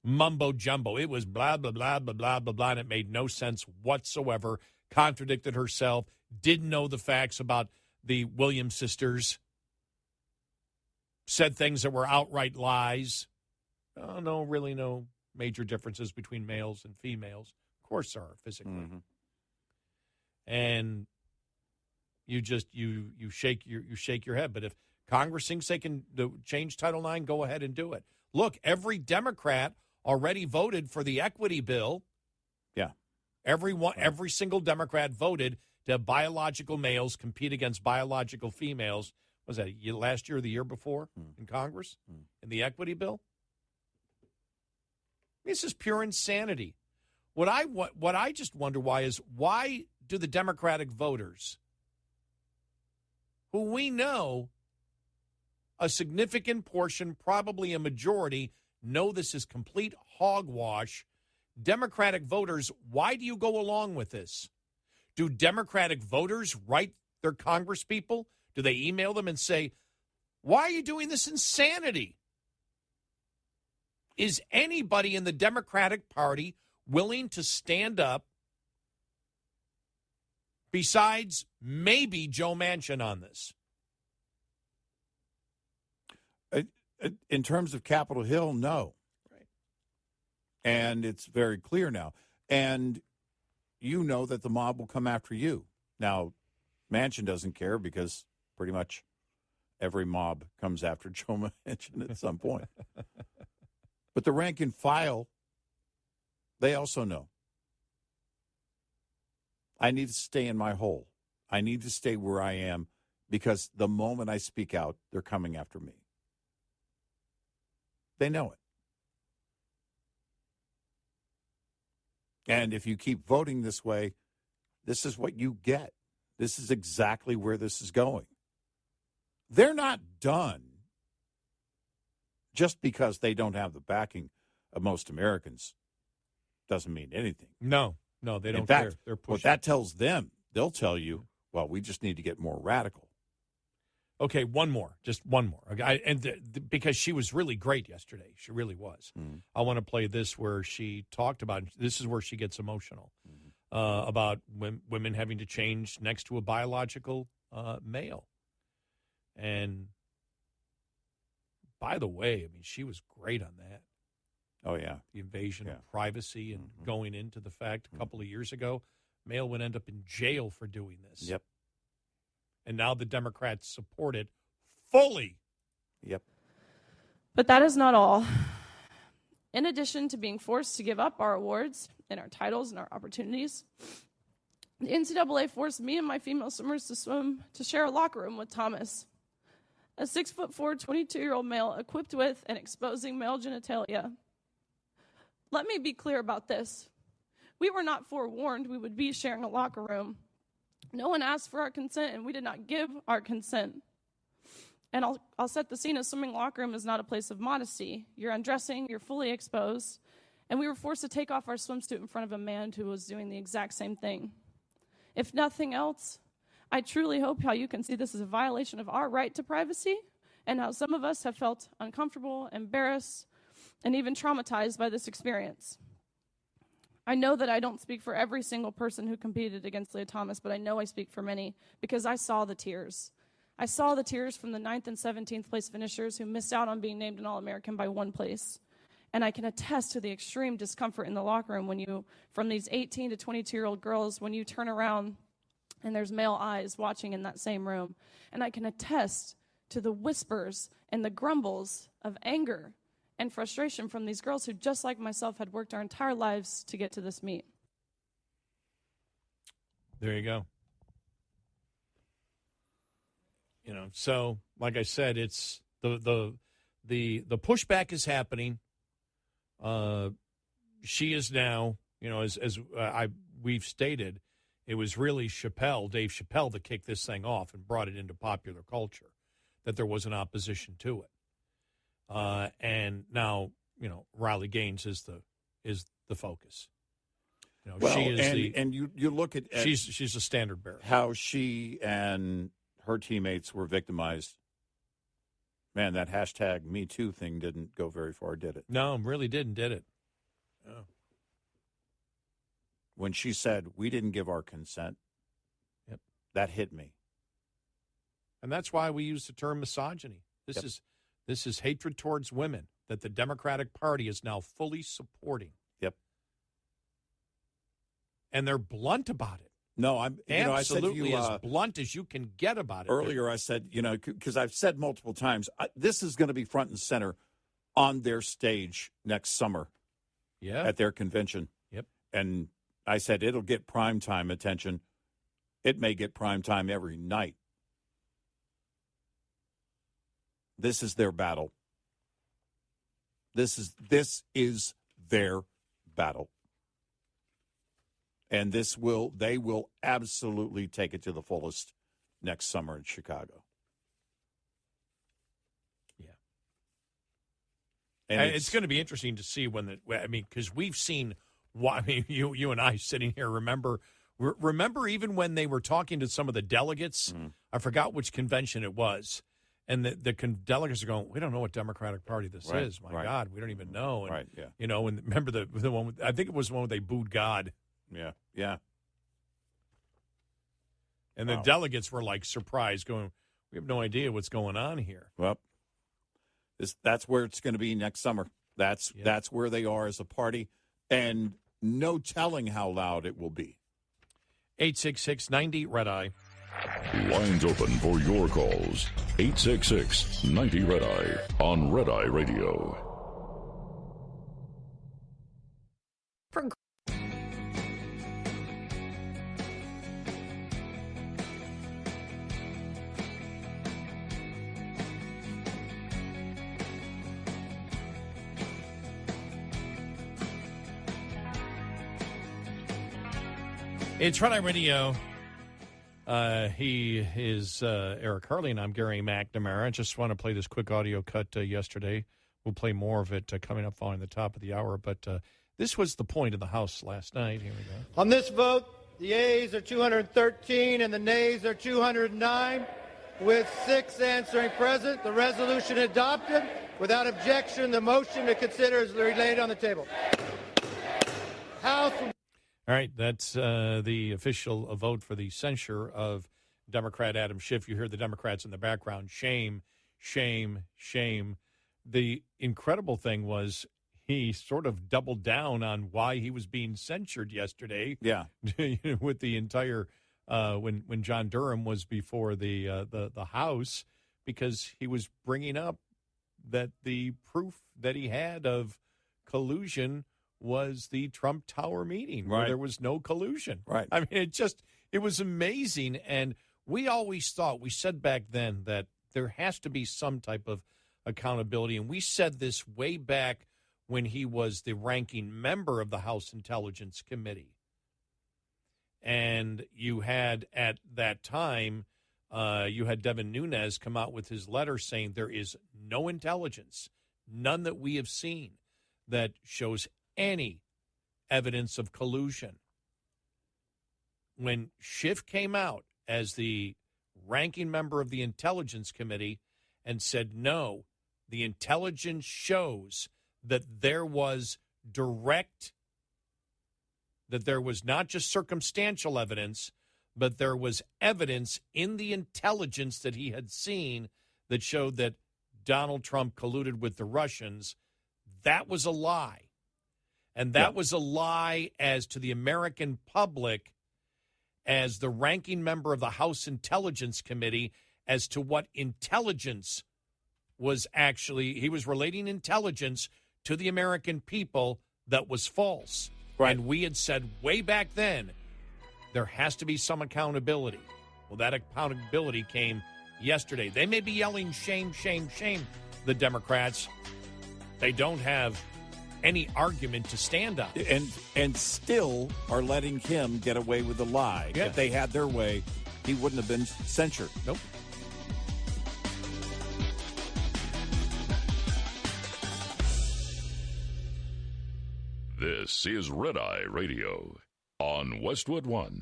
Speaker 3: mumbo jumbo. It was blah, blah, blah, blah, blah, blah, blah, and it made no sense whatsoever. Contradicted herself. Didn't know the facts about the Williams sisters. Said things that were outright lies. Oh, no, really no major differences between males and females. Of course there are physically.
Speaker 2: Mm-hmm.
Speaker 3: And you just you shake your head. But if Congress thinks they can change Title IX, go ahead and do it. Look, every Democrat already voted for the equity bill.
Speaker 2: Yeah.
Speaker 3: Every single Democrat voted to have biological males compete against biological females. Was that last year or the year before in Congress in the equity bill? This is pure insanity. What I just wonder why do the Democratic voters, who we know a significant portion, probably a majority, know this is complete hogwash. Democratic voters, why do you go along with this? Do Democratic voters write their congresspeople? Do they email them and say, why are you doing this insanity? Is anybody in the Democratic Party willing to stand up besides maybe Joe Manchin on this?
Speaker 2: In terms of Capitol Hill, no.
Speaker 3: Right.
Speaker 2: And it's very clear now. And you know that the mob will come after you. Now, Manchin doesn't care because pretty much every mob comes after Joe Manchin at some point. But the rank and file, they also know. I need to stay in my hole. I need to stay where I am because the moment I speak out, they're coming after me. They know it. And if you keep voting this way, this is what you get. This is exactly where this is going. They're not done just because they don't have the backing of most Americans. Doesn't mean anything.
Speaker 3: No, they don't
Speaker 2: In fact,
Speaker 3: care. They're pushing.
Speaker 2: What that tells them, they'll tell you, well, we just need to get more radical.
Speaker 3: Okay, just one more. Okay, because she was really great yesterday. She really was.
Speaker 2: Mm-hmm.
Speaker 3: I want to play this where she talked about, this is where she gets emotional, about women having to change next to a biological male. And by the way, I mean, she was great on that.
Speaker 2: Oh, yeah.
Speaker 3: The invasion of privacy and going into the fact a couple of years ago, male would end up in jail for doing this.
Speaker 2: Yep.
Speaker 3: And now the Democrats support it fully.
Speaker 2: Yep.
Speaker 10: But that is not all. In addition to being forced to give up our awards and our titles and our opportunities, the NCAA forced me and my female swimmers to share a locker room with Thomas, a 6'4", 22-year-old male equipped with and exposing male genitalia. Let me be clear about this. We were not forewarned we would be sharing a locker room. No one asked for our consent, and we did not give our consent. And I'll set the scene. A swimming locker room is not a place of modesty. You're undressing, you're fully exposed, and we were forced to take off our swimsuit in front of a man who was doing the exact same thing. If nothing else, I truly hope how you can see this as a violation of our right to privacy and how some of us have felt uncomfortable, embarrassed, and even traumatized by this experience. I know that I don't speak for every single person who competed against Leah Thomas, but I know I speak for many because I saw the tears. I saw the tears from the 9th and 17th place finishers who missed out on being named an All-American by one place. And I can attest to the extreme discomfort in the locker room when you, from these 18 to 22-year-old girls, when you turn around and there's male eyes watching in that same room. And I can attest to the whispers and the grumbles of anger and frustration from these girls who, just like myself, had worked our entire lives to get to this meet.
Speaker 3: There you go. You know, so like I said, it's the pushback is happening. She is now, you know, as we've stated, it was really Dave Chappelle, that kicked this thing off and brought it into popular culture, that there was an opposition to it. And now, you know, Riley Gaines is the is the focus. You know,
Speaker 2: well,
Speaker 3: she is
Speaker 2: and you look at
Speaker 3: she's a standard bearer.
Speaker 2: How she and her teammates were victimized. Man, that hashtag Me Too thing didn't go very far, did it?
Speaker 3: No, really didn't, did it? No.
Speaker 2: When she said, we didn't give our consent, that hit me.
Speaker 3: And that's why we use the term misogyny. This is hatred towards women that the Democratic Party is now fully supporting.
Speaker 2: Yep.
Speaker 3: And they're blunt about it.
Speaker 2: No, I'm
Speaker 3: absolutely
Speaker 2: I said to you,
Speaker 3: as blunt as you can get about it.
Speaker 2: Earlier, I said, because I've said multiple times, this is going to be front and center on their stage next summer.
Speaker 3: Yeah.
Speaker 2: At their convention.
Speaker 3: Yep.
Speaker 2: And I said it'll get primetime attention. It may get primetime every night. This is their battle. This is their battle. And they will absolutely take it to the fullest next summer in Chicago.
Speaker 3: Yeah.
Speaker 2: And
Speaker 3: it's going to be interesting to see because we've seen, you and I sitting here, remember even when they were talking to some of the delegates, I forgot which convention it was, and the delegates are going, we don't know what Democratic Party this is. My God, we don't even know. And, and remember the one, I think it was the one where they booed God.
Speaker 2: Yeah, yeah.
Speaker 3: And the delegates were like surprised, going, we have no idea what's going on here.
Speaker 2: Well, that's where it's going to be next summer. That's where they are as a party, and no telling how loud it will be.
Speaker 3: 866-90 Red Eye.
Speaker 1: Lines open for your calls. 866-90 Red Eye on Red Eye Radio.
Speaker 3: It's Red Eye Radio. He is Eric Harley, and I'm Gary McNamara. I just want to play this quick audio cut yesterday. We'll play more of it coming up following the top of the hour. But this was the point of the House last night. Here we go.
Speaker 16: On this vote, the yeas are 213 and the nays are 209. With 6 answering present, the resolution adopted. Without objection, the motion to consider is laid on the table. House.
Speaker 3: All right, that's the official vote for the censure of Democrat Adam Schiff. You hear the Democrats in the background. Shame, shame, shame. The incredible thing was he sort of doubled down on why he was being censured yesterday.
Speaker 2: Yeah.
Speaker 3: With the entire when John Durham was before the House, because he was bringing up that the proof that he had of collusion was the Trump Tower meeting where there was no collusion.
Speaker 2: Right.
Speaker 3: I mean, it was amazing. And we always thought, we said back then that there has to be some type of accountability. And we said this way back when he was the ranking member of the House Intelligence Committee. And you had, at that time, you had Devin Nunes come out with his letter saying there is no intelligence, none that we have seen, that shows any evidence of collusion. When Schiff came out as the ranking member of the Intelligence Committee and said, no, the intelligence shows that there was direct, that there was not just circumstantial evidence, but there was evidence in the intelligence that he had seen that showed that Donald Trump colluded with the Russians, that was a lie. And that was a lie as to the American public, as the ranking member of the House Intelligence Committee, as to what intelligence was actually, he was relating intelligence to the American people that was false. Right. And we had said way back then, there has to be some accountability. Well, that accountability came yesterday. They may be yelling shame, shame, shame, the Democrats. They don't have any argument to stand on.
Speaker 2: And still are letting him get away with the lie.
Speaker 3: Yeah.
Speaker 2: If they had their way, he wouldn't have been censured.
Speaker 3: Nope.
Speaker 1: This is Red Eye Radio on Westwood One.